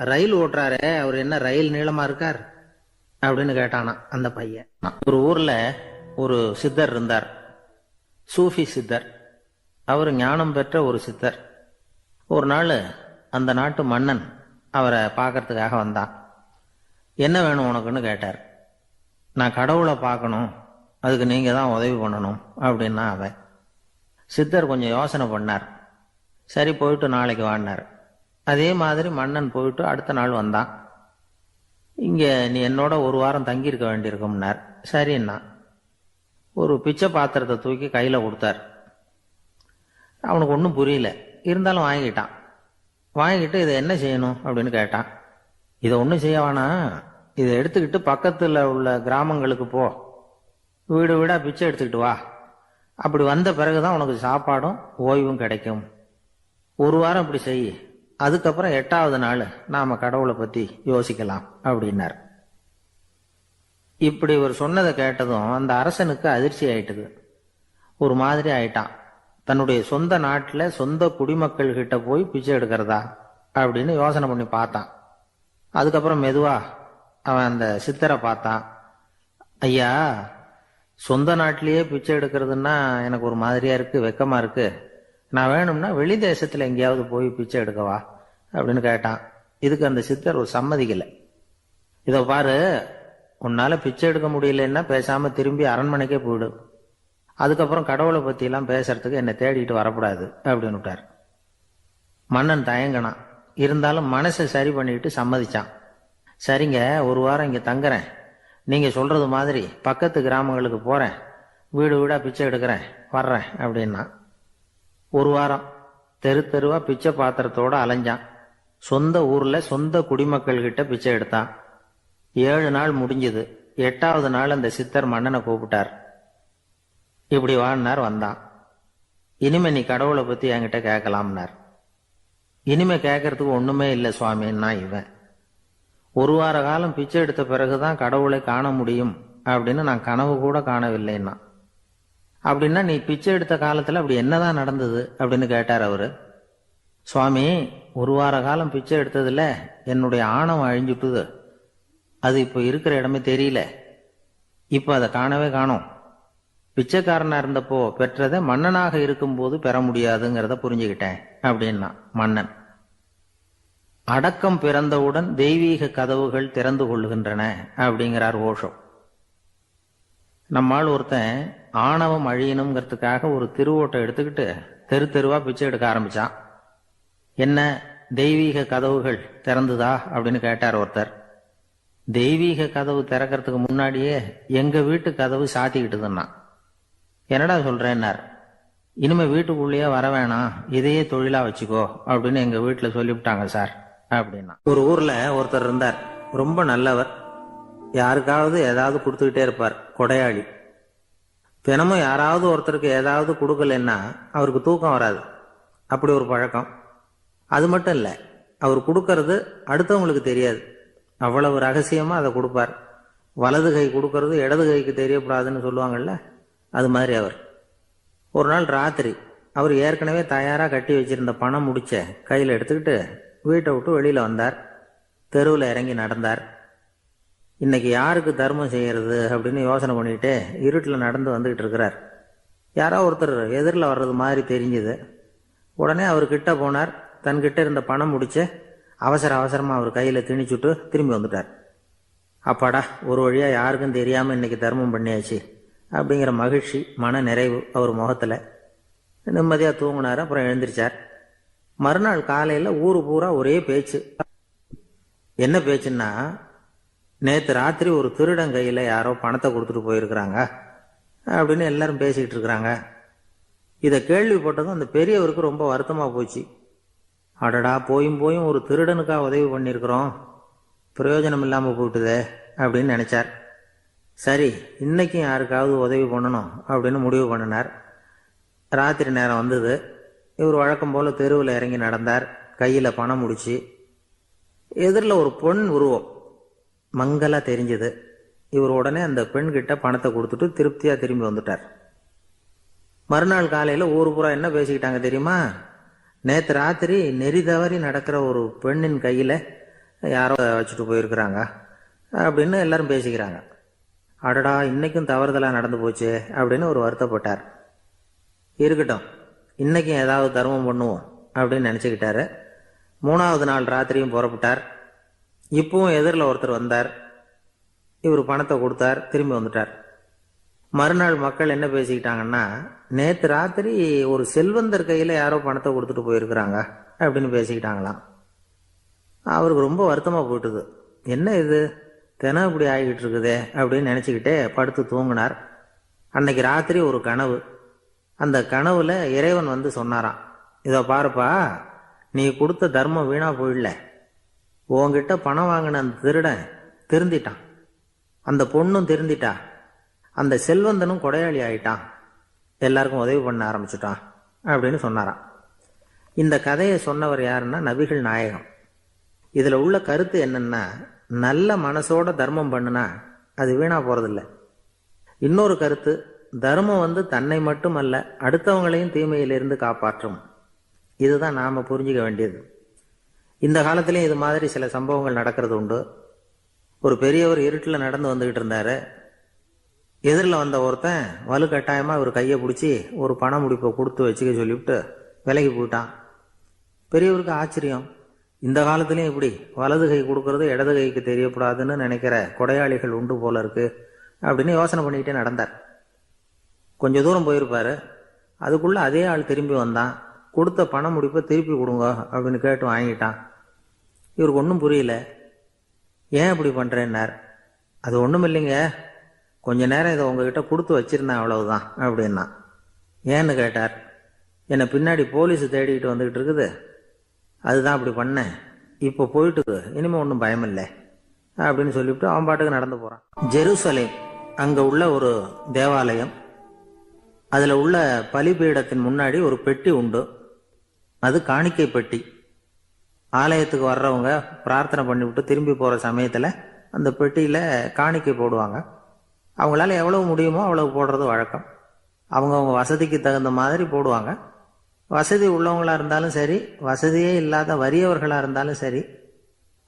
ரயில் ஓட்டுறாரே, அவர் என்ன ரயில் நீளமா இருக்கார் அப்படின்னு கேட்டானா அந்த பையன். ஒரு ஊர்ல ஒரு சித்தர் இருந்தார், சூஃபி சித்தர். அவர் ஞானம் பெற்ற ஒரு சித்தர். ஒரு நாள் அந்த நாட்டு மன்னன் அவரை பார்க்கறதுக்காக வந்தான். என்ன வேணும் உனக்குன்னு கேட்டார். நான் கடவுளை பார்க்கணும், அதுக்கு நீங்க தான் உதவி பண்ணணும் அப்படின்னா அவன். சித்தர் கொஞ்சம் யோசனை பண்ணார். சரி, போயிட்டு நாளைக்கு வாடினார். அதே மாதிரி மன்னன் போயிட்டு அடுத்த நாள் வந்தான். இங்க நீ என்னோட ஒரு வாரம் தங்கியிருக்க வேண்டியிருக்கும்னார். சரின்னா ஒரு பிச்சை பாத்திரத்தை தூக்கி கையில கொடுத்தார். அவனுக்கு ஒன்றும் புரியல, இருந்தாலும் வாங்கிட்டான். வாங்கிட்டு இதை என்ன செய்யணும் அப்படின்னு கேட்டான். இதை ஒன்றும் செய்ய வேணாம், இதை எடுத்துக்கிட்டு பக்கத்தில் உள்ள கிராமங்களுக்கு போ, வீடு வீடா பிச்சை எடுத்துக்கிட்டு வா. அப்படி வந்த பிறகுதான் உனக்கு சாப்பாடும் ஓய்வும் கிடைக்கும். ஒரு வாரம் இப்படி செய், அதுக்கப்புறம் 8வது நாள் நாம கடவுளை பத்தி யோசிக்கலாம் அப்படின்னார். இப்படி இவர் சொன்னதை கேட்டதும் அந்த அரசனுக்கு அதிர்ச்சி ஆயிட்டுது. ஒரு மாதிரி ஆயிட்டான். தன்னுடைய சொந்த நாட்டில் சொந்த குடிமக்கள் கிட்ட போய் பிச்சை எடுக்கிறதா அப்படின்னு யோசனை பண்ணி பார்த்தான். அதுக்கப்புறம் மெதுவா அவன் அந்த சித்தரை பார்த்தான். ஐயா, சொந்த நாட்டிலேயே பிச்சை எடுக்கிறதுன்னா எனக்கு ஒரு மாதிரியா இருக்கு, வெக்கமா இருக்கு. நான் வேணும்னா வெளி தேசத்துல எங்கேயாவது போய் பிச்சை எடுக்கவா அப்படின்னு கேட்டான். இதுக்கு அந்த சித்தர் ஒரு சம்மதிக்கலை. இதை பாரு, உன்னால பிச்சை எடுக்க முடியலன்னா பேசாம திரும்பி அரண்மனைக்கே போயிடு. அதுக்கப்புறம் கடவுளை பத்தி எல்லாம் பேசுறதுக்கு என்னை தேடிட்டு வரக்கூடாது அப்படின்னு விட்டார். மன்னன் தயங்கினான், இருந்தாலும் மனசை சரி பண்ணிட்டு சம்மதிச்சான். சரிங்க, ஒரு வாரம் இங்க தங்குறேன், நீங்க சொல்றது மாதிரி பக்கத்து கிராமங்களுக்கு போறேன், வீடு வீடா பிச்சை எடுக்கிறேன், வர்றேன் அப்படின்னா. ஒரு வாரம் தெரு தெருவா பிச்சை பாத்திரத்தோட அலைஞ்சான். சொந்த ஊர்ல சொந்த குடிமக்கள் கிட்ட பிச்சை எடுத்தான். 7 நாள் முடிஞ்சது. 8வது நாள் அந்த சித்தர் மன்னனை கூப்பிட்டார். இப்படி வாழ்னார். வந்தான். இனிமே நீ கடவுளை பத்தி என்கிட்ட கேட்கலாம்னார். இனிமே கேட்கறதுக்கு ஒண்ணுமே இல்லை சுவாமின்னா இவன். ஒரு வார காலம் பிச்சை எடுத்த பிறகுதான் கடவுளை காண முடியும் அப்படின்னு நான் கனவு கூட காணவில்லைன்னா. அப்படின்னா நீ பிச்சை எடுத்த காலத்துல அப்படி என்னதான் நடந்தது அப்படின்னு கேட்டார் அவரு. சுவாமி, ஒரு வார காலம் பிச்சை எடுத்ததுல என்னுடைய ஆணவம் அழிஞ்சுட்டுது. அது இப்போ இருக்கிற இடமே தெரியல. இப்ப அதை காணவே காணோம். பிச்சைக்காரனா இருந்தப்போ பெற்றதை மன்னனாக இருக்கும்போது பெற முடியாதுங்கிறத புரிஞ்சுக்கிட்டேன் அப்படின்னா மன்னன். அடக்கம் பிறந்தவுடன் தெய்வீக கதவுகள் திறந்து கொள்ளுகின்றன அப்படிங்கிறார் ஓஷோ. நம்மால் ஒருத்தன் ஆணவம் அழியணுங்கிறதுக்காக ஒரு திருவோட்டை எடுத்துக்கிட்டு தெரு தெருவா பிச்சை எடுக்க ஆரம்பிச்சான். என்ன, தெய்வீக கதவுகள் திறந்துதா அப்படின்னு கேட்டார் ஒருத்தர். தெய்வீக கதவு திறக்கிறதுக்கு முன்னாடியே எங்க வீட்டு கதவு சாத்திக்கிட்டுதுன்னா. என்னடா சொல்றேன்னார். இனிமே வீட்டுக்குள்ளேயே வர வேணாம், இதையே தொழிலா வச்சுக்கோ அப்படின்னு எங்க வீட்டுல சொல்லிவிட்டாங்க சார் அப்படின்னா. ஒரு ஊர்ல ஒருத்தர் இருந்தார். ரொம்ப நல்லவர். யாருக்காவது ஏதாவது கொடுத்துக்கிட்டே இருப்பார். கொடையாளி. தினமும் யாராவது ஒருத்தருக்கு ஏதாவது கொடுக்கலன்னா அவருக்கு தூக்கம் வராது. அப்படி ஒரு பழக்கம். அது மட்டும் இல்லை, அவர் கொடுக்கறது அடுத்தவங்களுக்கு தெரியாது. அவ்வளவு ரகசியமா அதை கொடுப்பார். வலது கை கொடுக்கறது இடது கைக்கு தெரியக்கூடாதுன்னு சொல்லுவாங்கல்ல, அது மாதிரி அவர். ஒரு நாள் ராத்திரி அவர் ஏற்கனவே தயாரா கட்டி வச்சிருந்த பணம் முடிச்ச கையில் எடுத்துக்கிட்டு வீட்டை விட்டு வெளியில வந்தார். தெருவில் இறங்கி நடந்தார். இன்னைக்கு யாருக்கு தர்மம் செய்யறது அப்படின்னு யோசனை பண்ணிட்டு இருட்டில் நடந்து வந்துகிட்டு இருக்கிறார். யாரோ ஒருத்தர் எதிரில் வர்றது மாதிரி தெரிஞ்சுது. உடனே அவர் கிட்ட போனார். தன்கிட்ட இருந்த பணம் முடிச்ச அவசரமா அவர் கையில திணிச்சுட்டு திரும்பி வந்துட்டார். அப்பாடா, ஒரு வழியா யாருக்கும் தெரியாம இன்னைக்கு தர்மம் பண்ணியாச்சு அப்படிங்கிற மகிழ்ச்சி, மன நிறைவு அவர் முகத்துல. நிம்மதியா தூங்கினார். அப்புறம் எழுந்திரிச்சார். மறுநாள் காலையில ஊரு பூரா ஒரே பேச்சு. என்ன பேச்சுன்னா, நேத்து ராத்திரி ஒரு திருடன் கையில யாரோ பணத்தை கொடுத்துட்டு போயிருக்கிறாங்க அப்படின்னு எல்லாரும் பேசிக்கிட்டு இருக்கிறாங்க. இதை கேள்விப்பட்டதும் அந்த பெரியவருக்கு ரொம்ப வருத்தமா போச்சு. அடடா, போயும் ஒரு திருடனுக்கா உதவி பண்ணியிருக்கிறோம், பிரயோஜனம் இல்லாம போயிட்டுதே அப்படின்னு நினைச்சார். சரி, இன்னைக்கும் யாருக்காவது உதவி பண்ணணும் அப்படின்னு முடிவு பண்ணினார். ராத்திரி நேரம் வந்தது. இவர் வழக்கம் போல தெருவில் இறங்கி நடந்தார். கையில பணம் முடிச்சு. எதிரில் ஒரு பொன் உருவம் மங்கலா தெரிஞ்சது. இவர் உடனே அந்த பெண் கிட்ட பணத்தை கொடுத்துட்டு திருப்தியா திரும்பி வந்துட்டார். மறுநாள் காலையில ஊரு பூரா என்ன பேசிக்கிட்டாங்க தெரியுமா? நேற்று ராத்திரி நெறி தவறி நடக்கிற ஒரு பெண்ணின் கையில யாரோ வச்சுட்டு போயிருக்கிறாங்க அப்படின்னு எல்லாரும் பேசிக்கிறாங்க. அடடா, இன்னைக்கும் தவறுதலா நடந்து போச்சு அப்படின்னு ஒரு வருத்தப்பட்டார். இருக்கட்டும், இன்னைக்கும் ஏதாவது தர்மம் பண்ணுவோம் அப்படின்னு நினைச்சுக்கிட்டாரு. 3வது நாள் ராத்திரியும் புறப்பட்டார். இப்பவும் எதிரில் ஒருத்தர் வந்தார். இவர் பணத்தை கொடுத்தார், திரும்பி வந்துட்டார். மறுநாள் மக்கள் என்ன பேசிக்கிட்டாங்கன்னா, நேற்று ராத்திரி ஒரு செல்வந்தர் கையில யாரோ பணத்தை கொடுத்துட்டு போயிருக்கிறாங்க அப்படின்னு பேசிக்கிட்டாங்களாம். அவருக்கு ரொம்ப வருத்தமா போயிட்டுது. என்ன இது, தினம் இப்படி ஆகிக்கிட்டு இருக்குதே அப்படின்னு நினைச்சுக்கிட்டே படுத்து தூங்கினார். அன்னைக்கு ராத்திரி ஒரு கனவு. அந்த கனவுல இறைவன் வந்து சொன்னாராம், இதோ பாருப்பா, நீ கொடுத்த தர்மம் வீணா போயிடல. உன்கிட்ட பணம் வாங்கின அந்த திருடன் திருந்திட்டான், அந்த பொண்ணும் திருந்திட்டா, அந்த செல்வந்தனும் கொடையாளி ஆயிட்டான், எல்லாருக்கும் உதவி பண்ண ஆரம்பிச்சுட்டான் அப்படின்னு சொன்னாராம். இந்த கதையை சொன்னவர் யாருன்னா நபிகள் நாயகம். இதுல உள்ள கருத்து என்னன்னா, நல்ல மனசோட தர்மம் பண்ணுனா அது வீணா போறதில்லை. இன்னொரு கருத்து, தர்மம் வந்து தன்னை மட்டுமல்ல அடுத்தவங்களையும் தீமையிலிருந்து காப்பாற்றும். இதுதான் நாம புரிஞ்சுக்க வேண்டியது. இந்த காலத்திலயும் இது மாதிரி சில சம்பவங்கள் நடக்கிறது உண்டு. ஒரு பெரியவர் இருட்டில் நடந்து வந்துகிட்டு இருந்தாரு. எதிரில் வந்த ஒருத்தன் வலுக்கட்டாயமா இவர் கையை பிடிச்சி ஒரு பண முடிப்பை கொடுத்து வச்சுக்க சொல்லிவிட்டு விலகி போயிட்டான். பெரியவருக்கு ஆச்சரியம். இந்த காலத்திலயும் இப்படி வலது கை கொடுக்கறது இடது கைக்கு தெரியக்கூடாதுன்னு நினைக்கிற கொடையாளிகள் உண்டு போல இருக்கு அப்படின்னு யோசனை பண்ணிக்கிட்டே நடந்தார். கொஞ்சம் தூரம் போயிருப்பாரு. அதுக்குள்ள அதே ஆள் திரும்பி வந்தான். கொடுத்த பண முடிப்பை திருப்பி கொடுங்க அப்படின்னு கேட்டு வாங்கிட்டான். இவருக்கு ஒன்றும் புரியல. ஏன் இப்படி பண்றேன்னார். அது ஒன்றும் இல்லைங்க, கொஞ்ச நேரம் இதை உங்ககிட்ட கொடுத்து வச்சிருந்தேன், அவ்வளவுதான் அப்படின்னா. ஏன்னு கேட்டார். என்னை பின்னாடி போலீஸ் தேடிக்கிட்டு வந்துகிட்டு இருக்குது, அதுதான் அப்படி பண்ணேன், இப்போ போயிட்டு இனிமே ஒன்றும் பயமில்லை அப்படின்னு சொல்லிவிட்டு அவன் பாட்டுக்கு நடந்து போறான். ஜெருசலேம், அங்க உள்ள ஒரு தேவாலயம். அதில் உள்ள பலிபீடத்தின் முன்னாடி ஒரு பெட்டி உண்டு. அது காணிக்கை பெட்டி. ஆலயத்துக்கு வர்றவங்க பிரார்த்தனை பண்ணிவிட்டு திரும்பி போகிற சமயத்தில் அந்த பெட்டியில் காணிக்கை போடுவாங்க. அவங்களால எவ்வளவு முடியுமோ அவ்வளவு போடுறது வழக்கம். அவங்கவுங்க வசதிக்கு தகுந்த மாதிரி போடுவாங்க. வசதி உள்ளவங்களாக இருந்தாலும் சரி, வசதியே இல்லாத வறியவர்களாக இருந்தாலும் சரி,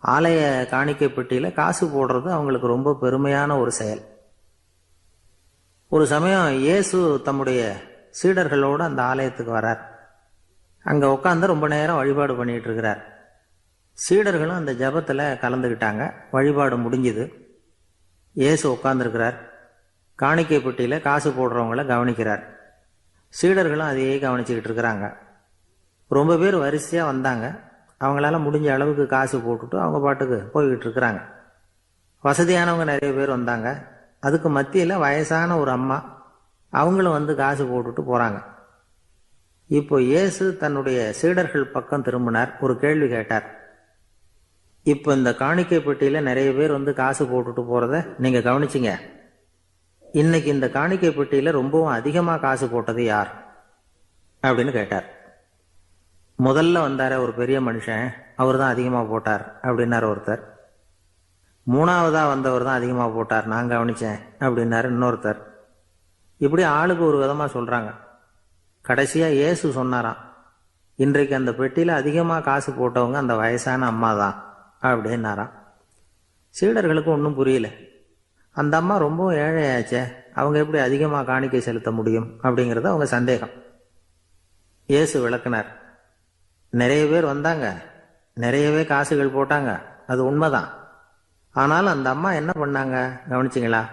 ஆலய காணிக்கை பெட்டியில் காசு போடுறது அவங்களுக்கு ரொம்ப பெருமையான ஒரு செயல். ஒரு சமயம் இயேசு தம்முடைய சீடர்களோடு அந்த ஆலயத்துக்கு வரார். அங்கே உட்காந்து ரொம்ப நேரம் வழிபாடு பண்ணிட்டு இருக்கிறார். சீடர்களும் அந்த ஜபத்தில் கலந்துக்கிட்டாங்க. வழிபாடு முடிஞ்சுது. இயேசு உட்காந்துருக்கிறார். காணிக்கை பெட்டியில் காசு போடுறவங்கள கவனிக்கிறார். சீடர்களும் அதையே கவனிச்சுக்கிட்டு இருக்கிறாங்க. ரொம்ப பேர் வரிசையாக வந்தாங்க. அவங்களால முடிஞ்ச அளவுக்கு காசு போட்டுட்டு அவங்க பாட்டுக்கு போய்கிட்டு இருக்கிறாங்க. வசதியானவங்க நிறைய பேர் வந்தாங்க. அதுக்கு மத்தியில் வயசான ஒரு அம்மா, அவங்களும் வந்து காசு போட்டுட்டு போகிறாங்க. இப்போ இயேசு தன்னுடைய சீடர்கள் பக்கம் திரும்பினார். ஒரு கேள்வி கேட்டார். இப்போ இந்த காணிக்கை பெட்டியில் நிறைய பேர் வந்து காசு போட்டுட்டு போகிறத நீங்கள் கவனிச்சிங்க. இன்னைக்கு இந்த காணிக்கை பெட்டியில் ரொம்பவும் அதிகமாக காசு போட்டது யார் அப்படின்னு கேட்டார். முதல்ல வந்தார ஒரு பெரிய மனுஷன், அவர் தான் அதிகமாக போட்டார் அப்படின்னார் ஒருத்தர். மூணாவதாக வந்தவர் தான் அதிகமாக போட்டார், நான் கவனித்தேன் அப்படின்னாரு இன்னொருத்தர். இப்படி ஆளுக்கு ஒரு விதமாக சொல்கிறாங்க. கடைசியாக இயேசு சொன்னாராம், இன்றைக்கு அந்த பெட்டியில் அதிகமாக காசு போட்டவங்க அந்த வயசான அம்மா தான் அப்படின்னாராம். சீடர்களுக்கு ஒன்றும் புரியல. அந்த அம்மா ரொம்பவும் ஏழையாச்சே, அவங்க எப்படி அதிகமாக காணிக்கை செலுத்த முடியும் அப்படிங்கிறது அவங்க சந்தேகம். இயேசு விளக்குனார். நிறைய பேர் வந்தாங்க, நிறையவே காசுகள் போட்டாங்க, அது உண்மைதான். ஆனாலும் அந்த அம்மா என்ன பண்ணாங்க கவனிச்சிங்களா?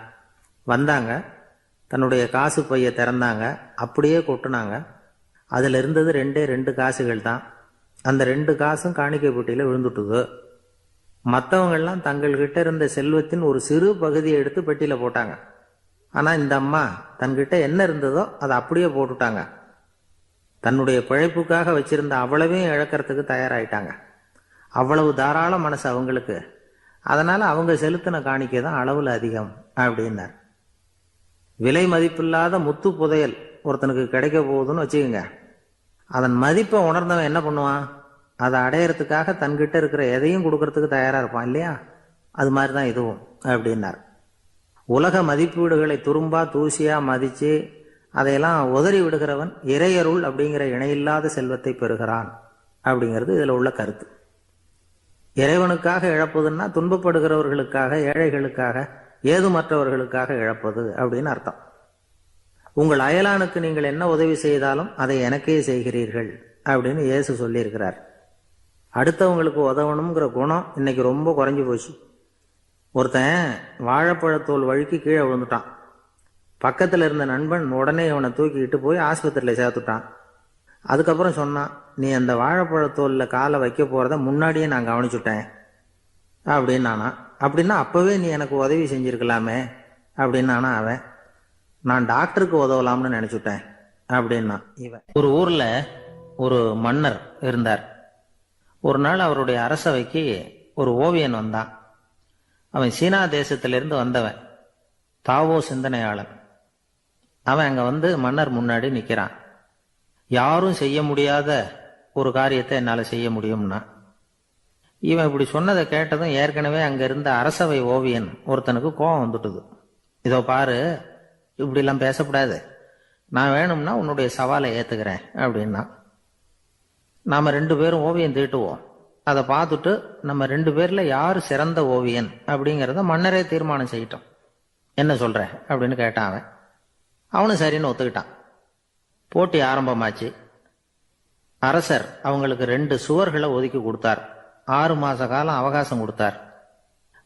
வந்தாங்க, தன்னுடைய காசு பையை திறந்தாங்க, அப்படியே கொட்டுனாங்க. அதில் இருந்தது ரெண்டு காசுகள் தான். அந்த 2 காசும் காணிக்கை பெட்டியில் விழுந்துட்டுது. மற்றவங்கள்லாம் தங்கள்கிட்ட இருந்த செல்வத்தின் ஒரு சிறு பகுதியை எடுத்து பெட்டியில் போட்டாங்க. ஆனால் இந்த அம்மா தன்கிட்ட என்ன இருந்ததோ அதை அப்படியே போட்டுட்டாங்க. தன்னுடைய பிழைப்புக்காக வச்சிருந்த அவ்வளவையும் இழக்கிறதுக்கு தயாராயிட்டாங்க. அவ்வளவு தாராள மனசு அவங்களுக்கு. அதனால அவங்க செலுத்தின காணிக்கை தான் அளவில் அதிகம் அப்படின்னார். விலை மதிப்பில்லாத முத்து புதையல் ஒருத்தனுக்கு கிடைக்க போகுதுன்னு வச்சுக்கோங்க. அதன் மதிப்பை உணர்ந்தவன் என்ன பண்ணுவான்? அதை அடையறதுக்காக தன்கிட்ட இருக்கிற எதையும் கொடுக்கறதுக்கு தயாரா இருப்பான் இல்லையா? அது மாதிரி தான் இதுவும் அப்படின்னார். உலக மதிப்பீடுகளை துரும்பா தூசியா மதிச்சு அதையெல்லாம் உதறி விடுகிறவன் இறையருள் அப்படிங்கிற இணையில்லாத செல்வத்தை பெறுகிறான் அப்படிங்கிறது இதில் உள்ள கருத்து. இறைவனுக்காக இழப்பதுன்னா துன்பப்படுகிறவர்களுக்காக, ஏழைகளுக்காக, ஏதுமற்றவர்களுக்காக இழப்பது அப்படின்னு அர்த்தம். உங்கள் அயலானுக்கு நீங்கள் என்ன உதவி செய்தாலும் அதை எனக்கே செய்கிறீர்கள் அப்படின்னு இயேசு சொல்லியிருக்கிறார். அடுத்தவங்களுக்கு உதவணுங்கிற குணம் இன்னைக்கு ரொம்ப குறைஞ்சி போச்சு. ஒருத்தன் வாழைப்பழத்தோல் வழுக்கி கீழே விழுந்துட்டான். பக்கத்தில் இருந்த நண்பன் உடனே இவனை தூக்கிக்கிட்டு போய் ஆஸ்பத்திரியில் சேர்த்துட்டான். அதுக்கப்புறம் சொன்னான், நீ அந்த வாழைப்பழத்தோலில் காலை வைக்க போகிறத முன்னாடியே நான் கவனிச்சுட்டேன் அப்படின்னானா. அப்படின்னா அப்போவே நீ எனக்கு உதவி செஞ்சுருக்கலாமே அப்படின்னானா அவன். நான் டாக்டருக்கு உதவலாம்னு நினச்சிட்டேன் அப்படின்னா இவன். ஒரு ஊரில் ஒரு மன்னர் இருந்தார். ஒரு நாள் அவருடைய அரசவைக்கு ஒரு ஓவியன் வந்தான். அவன் சீனா தேசத்திலிருந்து வந்தவன், தாவோ சிந்தனையாளன். அவன் அங்கே வந்து மன்னர் முன்னாடி நிற்கிறான். யாரும் செய்ய முடியாத ஒரு காரியத்தை என்னால் செய்ய முடியும்னா. இவன் இப்படி சொன்னதை கேட்டதும் ஏற்கனவே அங்கே இருந்த அரசவை ஓவியன் ஒருத்தனுக்கு கோபம் வந்துட்டுது. இதோ பாரு, இப்படிலாம் பேசக்கூடாது, நான் வேணும்னா உன்னுடைய சவாலை ஏற்றுக்கிறேன் அப்படின்னா. நாம் 2 பேரும் ஓவியம் தீட்டுவோம், அதை பார்த்துட்டு நம்ம 2 பேரில் யார் சிறந்த ஓவியன் அப்படிங்கிறத மன்னரே தீர்மானம் செய்யட்டும், என்ன சொல்ற அப்படின்னு கேட்டான் அவன். அவனும் சரின்னு ஒத்துக்கிட்டான். போட்டி ஆரம்பமாச்சு. அரசர் அவங்களுக்கு 2 சுவர்களை ஒதுக்கி கொடுத்தார். 6 மாச காலம் அவகாசம் கொடுத்தார்.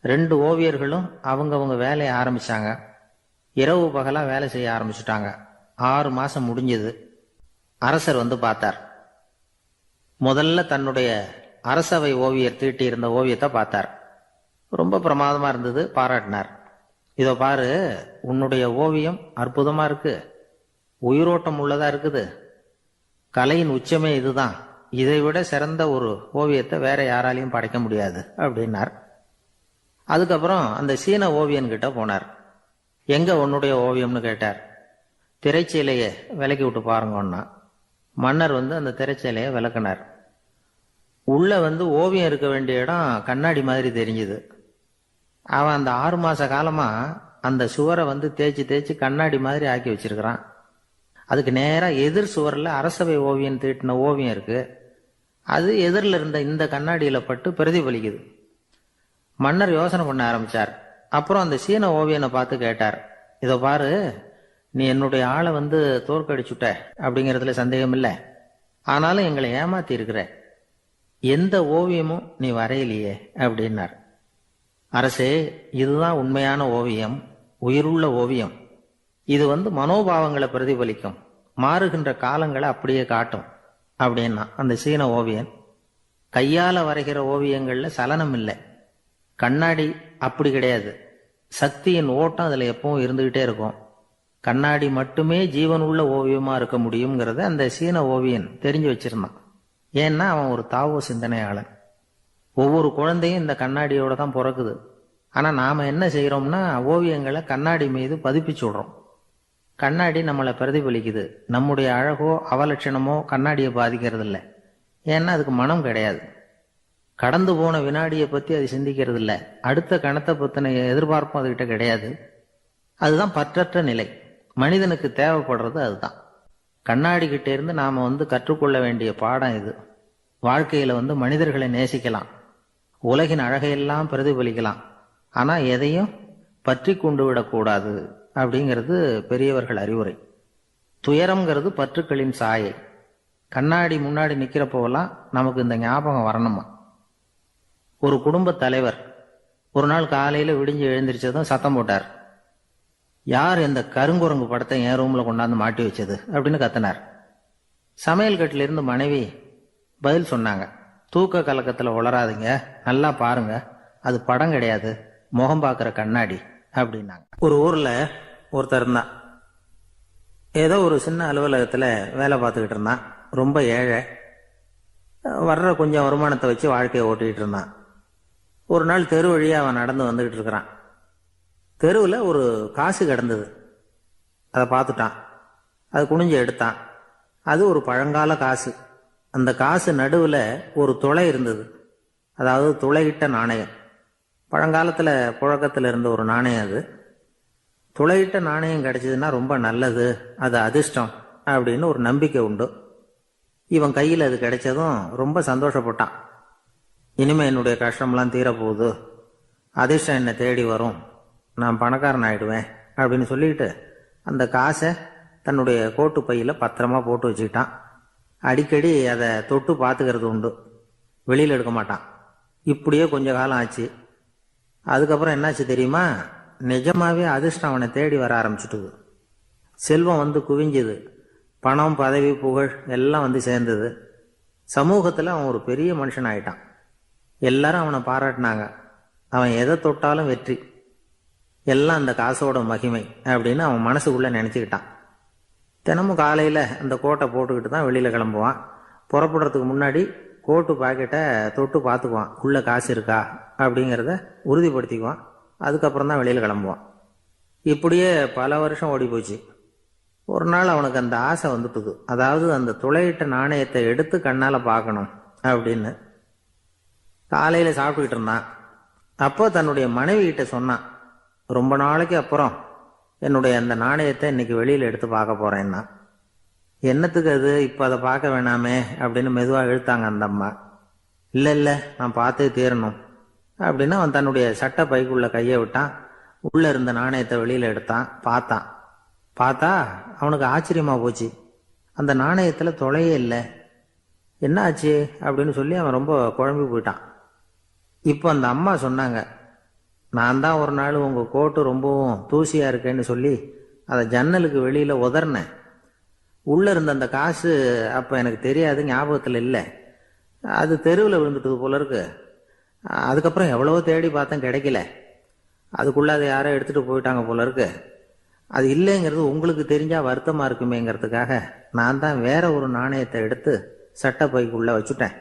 2 ஓவியர்களும் அவங்கவுங்க வேலையை ஆரம்பிச்சாங்க. இரவு பகலா வேலை செய்ய ஆரம்பிச்சுட்டாங்க. 6 மாசம் முடிஞ்சது. அரசர் வந்து பார்த்தார். முதல்ல தன்னுடைய அரசவை ஓவியர் தீட்டி இருந்த ஓவியத்தை பார்த்தார். ரொம்ப பிரமாதமா இருந்தது, பாராட்டினார். இதோ பாரு, உன்னுடைய ஓவியம் அற்புதமா இருக்கு, உயிரோட்டம் உள்ளதா இருக்குது, கலையின் உச்சமே இதுதான், இதை விட சிறந்த ஒரு ஓவியத்தை வேற யாராலையும் படைக்க முடியாது அப்படின்னார். அதுக்கப்புறம் அந்த சீன ஓவியன் கிட்ட போனார். எங்க உன்னுடைய ஓவியம்னு கேட்டார். திரைச்சீலையை விலக்கி விட்டு பாருங்கன்னா மன்னர் அந்த திரைச்சீலையை விளக்குனார். உள்ள ஓவியம் இருக்க வேண்டிய இடம் கண்ணாடி மாதிரி தெரிஞ்சுது. அவன் அந்த 6 மாச காலமா அந்த சுவரை தேய்ச்சி தேய்ச்சி கண்ணாடி மாதிரி ஆக்கி வச்சிருக்கிறான். அதுக்கு நேரா எதிர் சுவரில் அரசவை ஓவியம் தீட்டின ஓவியம் இருக்கு. அது எதிரில் இருந்த இந்த கண்ணாடியில பட்டு பிரதிபலிக்குது. மன்னர் யோசனை பண்ண ஆரம்பிச்சார். அப்புறம் அந்த சீன ஓவியனை பார்த்து கேட்டார், இதோ பாரு, நீ என்னுடைய ஆளை தோற்கடிச்சுட்ட அப்படிங்கிறதுல சந்தேகம் இல்லை. ஆனாலும் எங்களை ஏமாத்தி இருக்கிற, எந்த ஓவியமும் நீ வரையிலையே அப்படின்னார். அரசே, இதுதான் உண்மையான ஓவியம், உயிருள்ள ஓவியம். இது மனோபாவங்களை பிரதிபலிக்கும், மாறுகின்ற காலங்களை அப்படியே காட்டும் அப்படின்னா அந்த சீன ஓவியன். கையால வரைகிற ஓவியங்கள்ல சலனம் இல்லை, கண்ணாடி அப்படி கிடையாது. சக்தியின் ஓட்டம் அதுல எப்பவும் இருந்துகிட்டே இருக்கும். கண்ணாடி மட்டுமே ஜீவன் உள்ள ஓவியமா இருக்க முடியுங்கிறத அந்த சீன ஓவியன் தெரிஞ்சு வச்சிருந்தான். ஏன்னா அவன் ஒரு தாவோ சிந்தனையாளன். ஒவ்வொரு குழந்தையும் இந்த கண்ணாடியோட தான் பிறக்குது. ஆனா நாம என்ன செய்யறோம்னா ஓவியங்களை கண்ணாடி மீது பதிப்பிச்சு விடுறோம். கண்ணாடி நம்மளை பிரதிபலிக்குது. நம்முடைய அழகோ அவலட்சணமோ கண்ணாடியை பாதிக்கிறது இல்லை. ஏன்னா அதுக்கு மனம் கிடையாது. கடந்து போன வினாடியை பத்தி அது சிந்திக்கிறது இல்லை. அடுத்த கணத்தை பத்தின எதிர்பார்ப்பும் அதுகிட்ட கிடையாது. அதுதான் பற்றற்ற நிலை. மனிதனுக்கு தேவைப்படுறது அதுதான். கண்ணாடி கிட்ட இருந்து நாம கற்றுக்கொள்ள வேண்டிய பாடம் இது. வாழ்க்கையில மனிதர்களை நேசிக்கலாம், உலகின் அழகையெல்லாம் பிரதிபலிக்கலாம், ஆனா எதையும் பற்றி கொண்டு விடக்கூடாது அப்படிங்கிறது பெரியவர்கள் அறிவுரை. துயரம்ங்கிறது பற்றுக்களின் சாயை. கண்ணாடி முன்னாடி நிக்கிறப்போவெல்லாம் நமக்கு இந்த ஞாபகம் வரணுமா. ஒரு குடும்ப தலைவர் ஒரு நாள் காலையில விடிஞ்சு எழுந்திரிச்சதும் சத்தம் போட்டார். யார் இந்த கருங்குரங்கு படத்தை என் ரூம்ல கொண்டாந்து மாட்டி வச்சது அப்படின்னு கத்தினார். சமையல் கட்டில இருந்து மனைவி பதில் சொன்னாங்க, தூக்க கலக்கத்துல உளராதுங்க, நல்லா பாருங்க, அது படம் கிடையாது, முகம் பார்க்கிற கண்ணாடி அப்படின்னாங்க. ஒரு ஊர்ல ஒருத்தர் இருந்தான். ஏதோ ஒரு சின்ன அலுவலகத்துல வேலை பார்த்துக்கிட்டு இருந்தான். ரொம்ப ஏழை. வர்ற கொஞ்சம் வருமானத்தை வச்சு வாழ்க்கையை ஓட்டிகிட்டு இருந்தான். ஒரு நாள் தெரு வழியா அவன் நடந்து வந்துகிட்டு இருக்கிறான். தெருவில் ஒரு காசு கிடந்தது. அதை பார்த்துட்டான். அது குனிஞ்சு எடுத்தான். அது ஒரு பழங்கால காசு. அந்த காசு நடுவில் ஒரு துளை இருந்தது. அதாவது துளையிட்ட நாணயம். பழங்காலத்தில் புழக்கத்தில் இருந்த ஒரு நாணயம் அது. துளையிட்ட நாணயம் கிடைச்சதுன்னா ரொம்ப நல்லது, அது அதிர்ஷ்டம் அப்படின்னு ஒரு நம்பிக்கை உண்டு. இவன் கையில் அது கிடைச்சதும் ரொம்ப சந்தோஷப்பட்டான். இனிமே என்னுடைய கஷ்டம்லாம் தீரப்போகுது, அதிர்ஷ்டம் என்னை தேடி வரும், நான் பணக்காரன் ஆயிடுவேன் அப்படின்னு சொல்லிட்டு அந்த காசை தன்னுடைய கோட்டு பையில் பத்திரமா போட்டு வச்சுக்கிட்டான். அடிக்கடி அதை தொட்டு பார்த்துக்கிறது உண்டு, வெளியில் எடுக்க மாட்டான். இப்படியே கொஞ்ச காலம் ஆச்சு. அதுக்கப்புறம் என்னாச்சு தெரியுமா? நிஜமாவே அதிர்ஷ்டம் அவனை தேடி வர ஆரம்பிச்சுட்டுது. செல்வம் குவிஞ்சுது. பணம், பதவி, புகழ் எல்லாம் சேர்ந்தது. சமூகத்தில் அவன் ஒரு பெரிய மனுஷன் ஆயிட்டான். எல்லாரும் அவனை பாராட்டினாங்க. அவன் எதை தொட்டாலும் வெற்றி, எல்லாம் அந்த காசோட மகிமை அப்படின்னு அவன் மனசுக்குள்ள நினைச்சுக்கிட்டான். தினமும் காலையில் அந்த கோட்டை போட்டுக்கிட்டு தான் வெளியில் கிளம்புவான். புறப்படுறதுக்கு முன்னாடி கோட்டு பாக்கெட்டை தொட்டு பார்த்துக்குவான், உள்ள காசு இருக்கா அப்படிங்கிறத உறுதிப்படுத்திக்குவான். அதுக்கப்புறம் தான் வெளியில் கிளம்புவான். இப்படியே பல வருஷம் ஓடி போச்சு. ஒரு நாள் அவனுக்கு அந்த ஆசை வந்துட்டுது. அதாவது அந்த துளையிட்ட நாணயத்தை எடுத்து கண்ணால் பார்க்கணும் அப்படின்னு. காலையில் சாப்பிட்டுக்கிட்டு இருந்தான். அப்போ தன்னுடைய மனைவி கிட்ட சொன்னான், ரொம்ப நாளைக்கு அப்புறம் என்னுடைய அந்த நாணயத்தை இன்னைக்கு வெளியில் எடுத்து பார்க்க போறேன்னா. என்னத்துக்கு அது, இப்போ அதை பார்க்க வேணாமே அப்படின்னு மெதுவாக இழுத்தாங்க அந்த அம்மா. இல்லை இல்லை, நான் பார்த்தே தீரணும் அப்படின்னு அவன் தன்னுடைய சட்டை பைக்குள்ள கையை விட்டான். உள்ள இருந்த நாணயத்தை வெளியில் எடுத்தான். பார்த்தா அவனுக்கு ஆச்சரியமா போச்சு. அந்த நாணயத்தில் தொலையே இல்லை. என்ன ஆச்சு அப்படின்னு சொல்லி அவன் ரொம்ப குழம்பி போயிட்டான். இப்போ அந்த அம்மா சொன்னாங்க, நான் தான் ஒரு நாள் உங்கள் கோட்டு ரொம்பவும் தூசியாக இருக்கேன்னு சொல்லி அதை ஜன்னலுக்கு வெளியில் உதறினேன். உள்ளே இருந்த அந்த காசு அப்போ எனக்கு தெரியாது, ஞாபகத்தில் இல்லை. அது தெருவில் விழுந்துட்டது போல இருக்கு. அதுக்கப்புறம் எவ்வளவோ தேடி பார்த்தேன், கிடைக்கல. அதுக்குள்ளே அதை யாரோ எடுத்துகிட்டு போயிட்டாங்க போல இருக்கு. அது இல்லைங்கிறது உங்களுக்கு தெரிஞ்சால் வருத்தமாக இருக்குமேங்கிறதுக்காக நான் தான் வேற ஒரு நாணயத்தை எடுத்து சட்டை பைக்குள்ளே வச்சுட்டேன்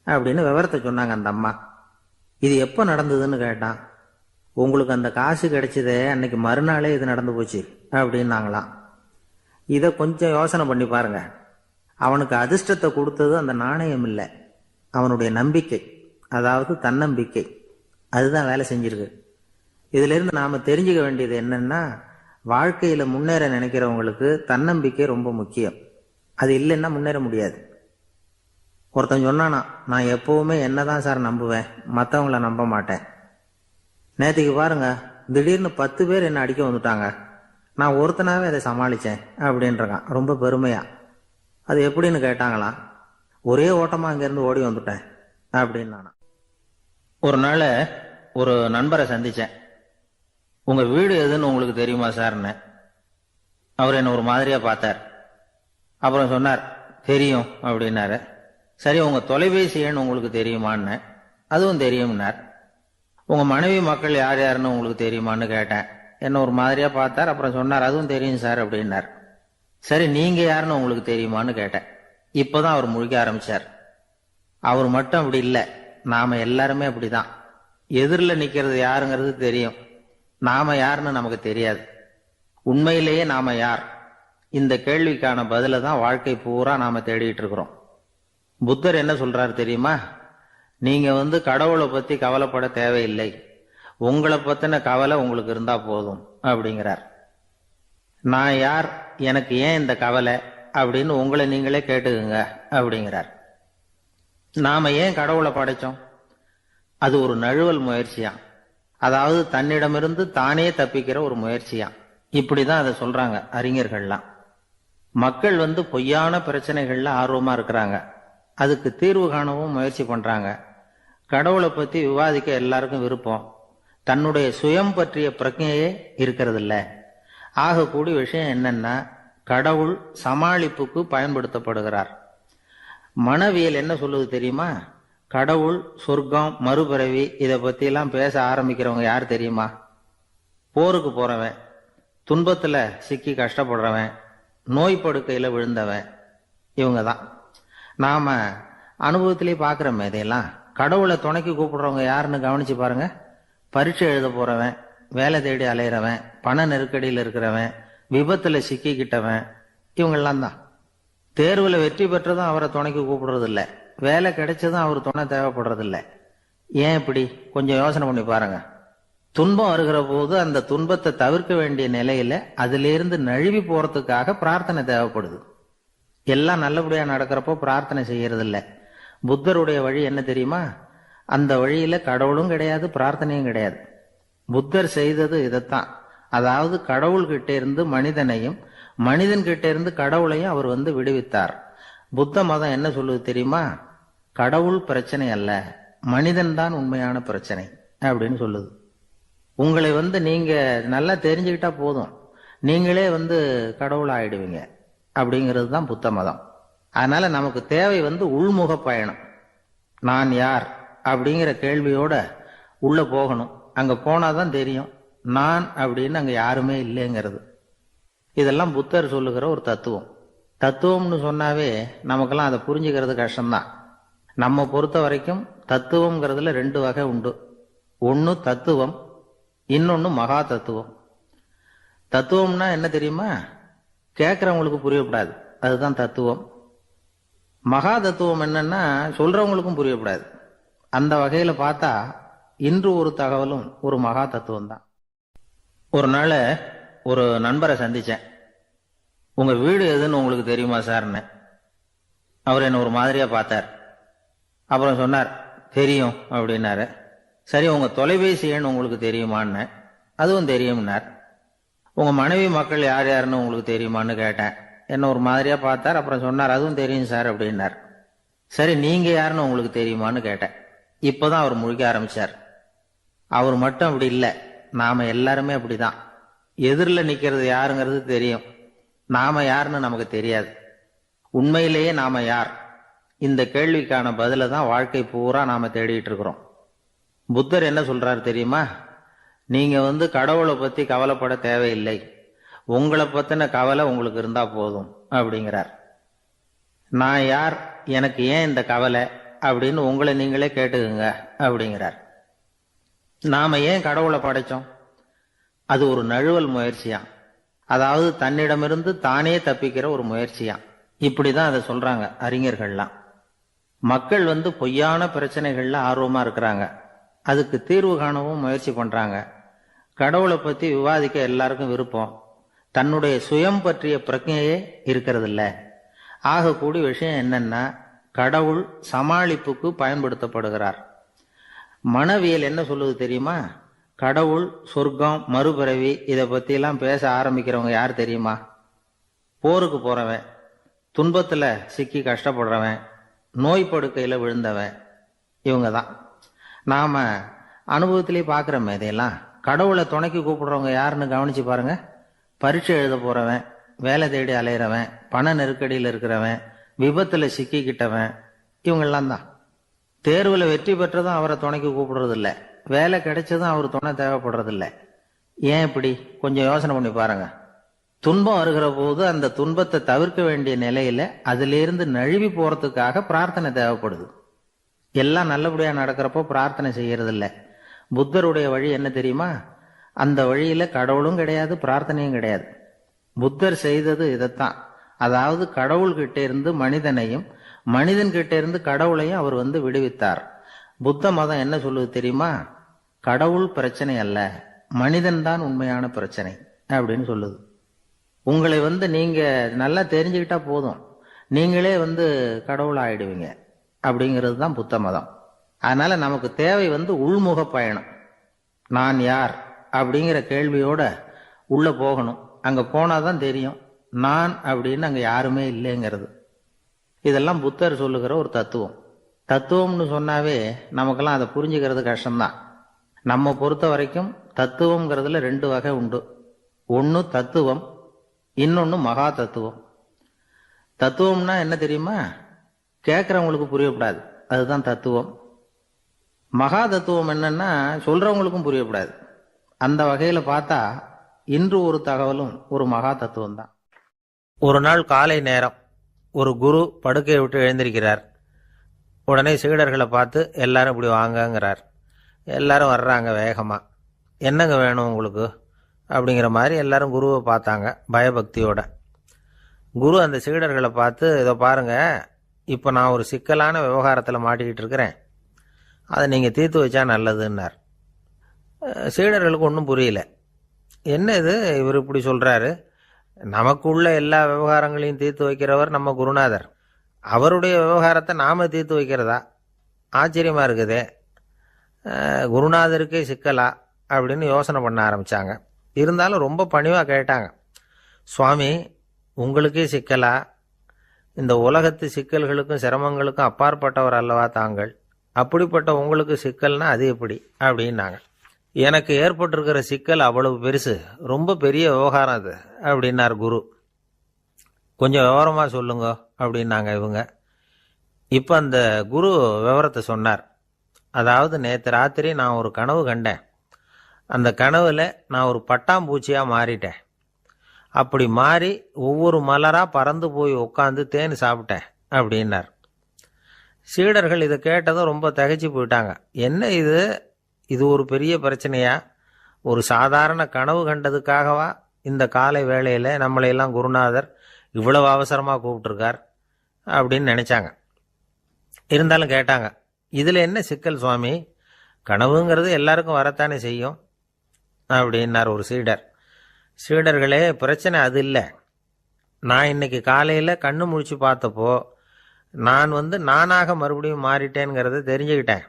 அப்படின்னு விவரத்தை சொன்னாங்க அந்த அம்மா. இது எப்போ நடந்ததுன்னு கேட்டான். உங்களுக்கு அந்த காசு கிடைச்சதே அன்னைக்கு மறுநாளே இது நடந்து போச்சு அப்படின்னாங்களாம். இதை கொஞ்சம் யோசனை பண்ணி பாருங்க. அவனுக்கு அதிர்ஷ்டத்தை கொடுத்தது அந்த நாணயம் இல்லை, அவனுடைய நம்பிக்கை, அதாவது தன்னம்பிக்கை. அதுதான் வேலை செஞ்சிருக்கு. இதிலிருந்து நாம் தெரிஞ்சுக்க வேண்டியது என்னன்னா, வாழ்க்கையில் முன்னேற நினைக்கிறவங்களுக்கு தன்னம்பிக்கை ரொம்ப முக்கியம். அது இல்லைன்னா முன்னேற முடியாது. ஒருத்தன் சொன்னானா, நான் எப்பவுமே என்னதான் சார் நம்புவேன், மற்றவங்கள நம்ப மாட்டேன். நேற்றுக்கு பாருங்க, திடீர்னு 10 பேர் என்ன அடிக்க வந்துட்டாங்க, நான் ஒருத்தனாவே அதை சமாளித்தேன் அப்படின்றான் ரொம்ப பெருமையா. அது எப்படின்னு கேட்டாங்களாம். ஒரே ஓட்டமாக அங்கேருந்து ஓடி வந்துட்டேன் அப்படின்னு நானா. ஒரு நாள் ஒரு நண்பரை சந்தித்தேன். உங்கள் வீடு எதுன்னு உங்களுக்கு தெரியுமா சார்ன்னு. அவர் என்ன ஒரு மாதிரியாக பார்த்தார். அப்புறம் சொன்னார், தெரியும் அப்படின்னாரு. சரி, உங்கள் தொலைபேசி எண் உங்களுக்கு தெரியுமான்னு. அதுவும் தெரியும்னார். உங்கள் மனைவி மக்கள் யார் யாருன்னு உங்களுக்கு தெரியுமான்னு கேட்டேன். என்ன ஒரு மாதிரியாக பார்த்தார். அப்புறம் சொன்னார், அதுவும் தெரியும் சார் அப்படின்னார். சரி, நீங்கள் யாருன்னு உங்களுக்கு தெரியுமான்னு கேட்டேன். இப்போ தான் அவர் முழிக்க ஆரம்பித்தார். அவர் மட்டும் அப்படி இல்லை, நாம் எல்லாருமே அப்படி தான். எதிரில் நிற்கிறது யாருங்கிறது தெரியும், நாம் யாருன்னு நமக்கு தெரியாது. உண்மையிலேயே நாம் யார்? இந்த கேள்விக்கான பதிலை தான் வாழ்க்கை பூரா நாம் தேடிட்டு இருக்கிறோம். புத்தர் என்ன சொல்றாரு தெரியுமா? நீங்க கடவுளை பத்தி கவலைப்பட தேவையில்லை, உங்களை பத்தின கவலை உங்களுக்கு இருந்தா போதும் அப்படிங்கிறார். நான் யார், எனக்கு ஏன் இந்த கவலை அப்படின்னு உங்களை நீங்களே கேட்டுக்குங்க அப்படிங்கிறார். நாம ஏன் கடவுளை படைச்சோம்? அது ஒரு நழுவல் முயற்சியாம், அதாவது தன்னிடமிருந்து தானே தப்பிக்கிற ஒரு முயற்சியாம். இப்படிதான் அதை சொல்றாங்க அறிஞர்கள்லாம். மக்கள் பொய்யான பிரச்சனைகள்ல ஆர்வமா இருக்கிறாங்க, அதுக்கு தீர்வு காணவும் முயற்சி பண்றாங்க. கடவுளை பத்தி விவாதிக்க எல்லாருக்கும் விருப்பம், தன்னுடைய சுயம் பற்றிய பிரஜையே இருக்கிறது இல்ல. ஆகக்கூடிய விஷயம் என்னன்னா, கடவுள் சமாளிப்புக்கு பயன்படுத்தப்படுகிறார். மனவியல் என்ன சொல்லுது தெரியுமா? கடவுள், சொர்க்கம், மறுபிறவி இதை பத்தி எல்லாம் பேச ஆரம்பிக்கிறவங்க யார் தெரியுமா? போருக்கு போறவன், துன்பத்துல சிக்கி கஷ்டப்படுறவன், நோய் படுக்கையில விழுந்தவன், இவங்க தான். நாம அனுபவத்திலே பார்க்கிறோமே இதையெல்லாம். கடவுளை துணைக்கு கூப்பிடுறவங்க யாருன்னு கவனிச்சு பாருங்க. பரீட்சை எழுத போறவன், வேலை தேடி அலையிறவன், பண நெருக்கடியில் இருக்கிறவன், விபத்துல சிக்கிக்கிட்டவன், இவங்கெல்லாம் தான். தேர்வுல வெற்றி பெற்றதும் அவரை துணைக்கு கூப்பிடுறது இல்லை, வேலை கிடைச்சதும் அவர் துணை தேவைப்படுறது இல்லை. ஏன் இப்படி? கொஞ்சம் யோசனை பண்ணி பாருங்க. துன்பம் வருகிற போது அந்த துன்பத்தை தவிர்க்க வேண்டிய நிலையில அதிலிருந்து நழுவி போறதுக்காக பிரார்த்தனை தேவைப்படுது. எல்லாம் நல்லபடியா நடக்கிறப்போ பிரார்த்தனை செய்யறது இல்லை. புத்தருடைய வழி என்ன தெரியுமா? அந்த வழியில கடவுளும் கிடையாது, பிரார்த்தனையும் கிடையாது. புத்தர் செய்தது இதைத்தான். அதாவது கடவுள்கிட்ட இருந்து மனிதனையும், மனிதன் கிட்ட இருந்து கடவுளையும் அவர் விடுவித்தார். புத்த மதம் என்ன சொல்லுது தெரியுமா? கடவுள் பிரச்சனை அல்ல, மனிதன் தான் உண்மையான பிரச்சனை அப்படின்னு சொல்லுது. உங்களை நீங்க நல்லா தெரிஞ்சுக்கிட்டா போதும், நீங்களே கடவுள் ஆயிடுவீங்க அப்படிங்கிறது தான் புத்த மதம். அதனால நமக்கு தேவை உள்முக பயணம். நான் யார் அப்படிங்கிற கேள்வியோட உள்ள போகணும். அங்க போனாதான் தெரியும் நான் அப்படின்னு அங்க யாருமே இல்லைங்கிறது. இதெல்லாம் புத்தர் சொல்லுகிற ஒரு தத்துவம். தத்துவம்னு சொன்னாவே நமக்கெல்லாம் அதை புரிஞ்சுக்கிறது கஷ்டம்தான். நம்ம பொறுத்த வரைக்கும் தத்துவம்ங்கிறதுல 2 வகை உண்டு. ஒன்னு தத்துவம், இன்னொன்னு மகா தத்துவம். தத்துவம்னா என்ன தெரியுமா? கேட்கறவங்களுக்கு புரியப்படாது, அதுதான் தத்துவம். மகா தத்துவம் என்னன்னா சொல்றவங்களுக்கும் புரியப்படாது. அந்த வகையில பார்த்தா இன்று ஒரு தகவலும் ஒரு மகா தத்துவம் தான். ஒரு நாள் ஒரு நண்பரை சந்திச்சேன். உங்க வீடு எதுன்னு உங்களுக்கு தெரியுமா சார்ன்னு. அவர் என்ன ஒரு மாதிரியா பார்த்தார். அப்புறம் சொன்னார், தெரியும் அப்படின்னாரு. சரி, உங்க தொலைபேசி எண் உங்களுக்கு தெரியுமான்னு. அதுவும் தெரியும்னார். உங்க மனைவி மக்கள் யார் யாருன்னு உங்களுக்கு தெரியுமான்னு கேட்டேன். என்ன ஒரு மாதிரியா பார்த்தார். அப்புறம் சொன்னார், அதுவும் தெரியும் சார் அப்படின்னார். சரி, நீங்க யாருன்னு உங்களுக்கு தெரியுமான்னு கேட்டேன். இப்போதான் அவர் முழிக்க ஆரம்பிச்சார். அவர் மட்டும் அப்படி இல்லை, நாம எல்லாருமே அப்படிதான். எதிரில் நிற்கிறது யாருங்கிறது தெரியும், நாம யாருன்னு நமக்கு தெரியாது. உண்மையிலேயே நாம யார்? இந்த கேள்விக்கான பதிலை தான் வாழ்க்கை பூரா நாம தேடிட்டு இருக்கிறோம். புத்தர் என்ன சொல்றாரு தெரியுமா? நீங்க கடவுளை பத்தி கவலைப்பட தேவையில்லை, உங்களை பத்தின கவலை உங்களுக்கு இருந்தா போதும் அப்படிங்கிறார். நான் யார், எனக்கு ஏன் இந்த கவலை அப்படின்னு உங்களை நீங்களே கேட்டுக்குங்க அப்படிங்கிறார். நாம ஏன் கடவுளை படைச்சோம்? அது ஒரு நழுவல் முயற்சியாம், அதாவது தன்னிடமிருந்து தானே தப்பிக்கிற ஒரு முயற்சியாம். இப்படிதான் அதை சொல்றாங்க அறிஞர்கள்லாம். மக்கள் பொய்யான பிரச்சனைகள்ல ஆர்வமா இருக்கிறாங்க, அதுக்கு தீர்வு காணவும் முயற்சி பண்றாங்க. கடவுளை பத்தி விவாதிக்க எல்லாருக்கும் விருப்பம். தன்னுடைய சுயம் பற்றிய பிரஜையே இருக்கிறது இல்ல. ஆகக்கூடிய விஷயம் என்னன்னா, கடவுள் சமாளிப்புக்கு பயன்படுத்தப்படுகிறார். மனவியல் என்ன சொல்லுது தெரியுமா? கடவுள், சொர்க்கம், மறுபிறவி இதை பத்தி எல்லாம் பேச ஆரம்பிக்கிறவங்க யார் தெரியுமா? போருக்கு போறவன், துன்பத்துல சிக்கி கஷ்டப்படுறவன், நோய் படுக்கையில விழுந்தவன், இவங்க தான். நாம அனுபவத்திலேயே பார்க்குறோமே இதையெல்லாம். கடவுளை துணைக்கு கூப்பிடுறவங்க யாருன்னு கவனிச்சு பாருங்க. பரீட்சை எழுத போறவன், வேலை தேடி அலையிறவன், பண நெருக்கடியில் இருக்கிறவன், விபத்துல சிக்கிக்கிட்டவன், இவங்கெல்லாம் தான். தேர்வுல வெற்றி பெற்றதும் அவரை துணைக்கு கூப்பிடுறது இல்லை, வேலை கிடைச்சதும் அவர் துணை தேவைப்படுறது இல்லை. ஏன் இப்படி? கொஞ்சம் யோசனை பண்ணி பாருங்க. துன்பம் வருகிற போது அந்த துன்பத்தை தவிர்க்க வேண்டிய நிலையில அதிலிருந்து நழுவி போறதுக்காக பிரார்த்தனை தேவைப்படுது. எல்லாம் நல்லபடியா நடக்கிறப்போ பிரார்த்தனை செய்யறது இல்லை. புத்தருடைய வழி என்ன தெரியுமா? அந்த வழியில கடவுளும் கிடையாது, பிரார்த்தனையும் கிடையாது. புத்தர் செய்தது இதைத்தான். அதாவது கடவுள்கிட்ட இருந்து மனிதனையும், மனிதன் கிட்ட இருந்து கடவுளையும் அவர் விடுவித்தார். புத்த மதம் என்ன சொல்லுது தெரியுமா? கடவுள் பிரச்சனை அல்ல, மனிதன் தான் உண்மையான பிரச்சனை அப்படின்னு சொல்லுது. உங்களை நீங்க நல்லா தெரிஞ்சுக்கிட்டா போதும், நீங்களே கடவுள் ஆயிடுவீங்க அப்படிங்கிறது தான் புத்த மதம். அதனால நமக்கு தேவை உள்முக பயணம். நான் யார் அப்படிங்கிற கேள்வியோட உள்ள போகணும். அங்க போனாதான் தெரியும் நான் அப்படின்னு அங்க யாருமே இல்லைங்கிறது. இதெல்லாம் புத்தர் சொல்லுகிற ஒரு தத்துவம். தத்துவம்னு சொன்னாவே நமக்கெல்லாம் அதை புரிஞ்சுக்கிறது கஷ்டம்தான். நம்ம பொறுத்த வரைக்கும் தத்துவம்ங்கிறதுல 2 வகை உண்டு. ஒன்று தத்துவம், இன்னொன்று மகா தத்துவம். தத்துவம்னா என்ன தெரியுமா? கேட்கறவங்களுக்கு புரியப்படாது, அதுதான் தத்துவம். மகா தத்துவம் என்னன்னா சொல்றவங்களுக்கும் புரியப்படாது. அந்த வகையில பார்த்தா இன்று ஒரு தகவலும் ஒரு மகா தத்துவம் தான். ஒரு நாள் காலை நேரம் ஒரு குரு படுக்கையை விட்டு எழுந்திருக்கிறார். உடனே சீடர்களை பார்த்து எல்லாரும் இப்படி வாங்கங்கிறார். எல்லாரும் வர்றாங்க வேகமா. என்னங்க வேணும் உங்களுக்கு அப்படிங்கிற மாதிரி எல்லாரும் குருவை பார்த்தாங்க பயபக்தியோட. குரு அந்த சீடர்களை பார்த்து, இதை பாருங்க, இப்போ நான் ஒரு சிக்கலான விவகாரத்தில் மாட்டிக்கிட்டு இருக்கிறேன், அதை நீங்கள் தீர்த்து வச்சா நல்லதுன்னார். சீடர்களுக்கு ஒன்றும் புரியல. என்ன இது இவர் இப்படி சொல்கிறாரு? நமக்குள்ள எல்லா விவகாரங்களையும் தீர்த்து வைக்கிறவர் நம்ம குருநாதர், அவருடைய விவகாரத்தை நாம் தீர்த்து வைக்கிறதா? ஆச்சரியமாக இருக்குதே, குருநாதருக்கே சிக்கலா அப்படின்னு யோசனை பண்ண ஆரம்பித்தாங்க. இருந்தாலும் ரொம்ப பணிவாக கேட்டாங்க, சுவாமி உங்களுக்கே சிக்கலா? இந்த உலகத்து சிக்கல்களுக்கும் சிரமங்களுக்கும் அப்பாற்பட்டவர் அல்லவா தாங்கள்? அப்படிப்பட்ட உங்களுக்கு சிக்கல்னா அது எப்படி அப்படின்னாங்க. எனக்கு ஏற்பட்டிருக்கிற சிக்கல் அவ்வளவு பெருசு, ரொம்ப பெரிய விவகாரம் அது அப்படின்னார் குரு. கொஞ்சம் விவரமாக சொல்லுங்க அப்படின்னாங்க இவங்க. இப்போ அந்த குரு விவரத்தை சொன்னார். அதாவது நேற்று ராத்திரி நான் ஒரு கனவு கண்டேன். அந்த கனவுல நான் ஒரு பட்டாம்பூச்சியாக மாறிட்டேன். அப்படி மாறி ஒவ்வொரு மலராக பறந்து போய் உட்காந்து தேன் சாப்பிட்டேன் அப்படின்னார். சீடர்கள் இதை கேட்டதும் ரொம்ப திகைச்சு போயிட்டாங்க. என்ன இது, இது ஒரு பெரிய பிரச்சனையா? ஒரு சாதாரண கனவு கண்டதுக்காகவா இந்த காலை வேளையில் நம்மளையெல்லாம் குருநாதர் இவ்வளவு அவசரமாக கூப்பிட்டுருக்கார் அப்படின்னு நினச்சாங்க. இருந்தாலும் கேட்டாங்க, இதில் என்ன சிக்கல் சுவாமி? கனவுங்கிறது எல்லாருக்கும் வரத்தானே செய்யும் அப்படின்னார் ஒரு சீடர். சீடர்களே, பிரச்சனை அது இல்லை. நான் இன்னைக்கு காலையில் கண்ணு முழிச்சு பார்த்தப்போ நான் நானாக மறுபடியும் மாறிட்டேங்கிறத தெரிஞ்சுக்கிட்டேன்.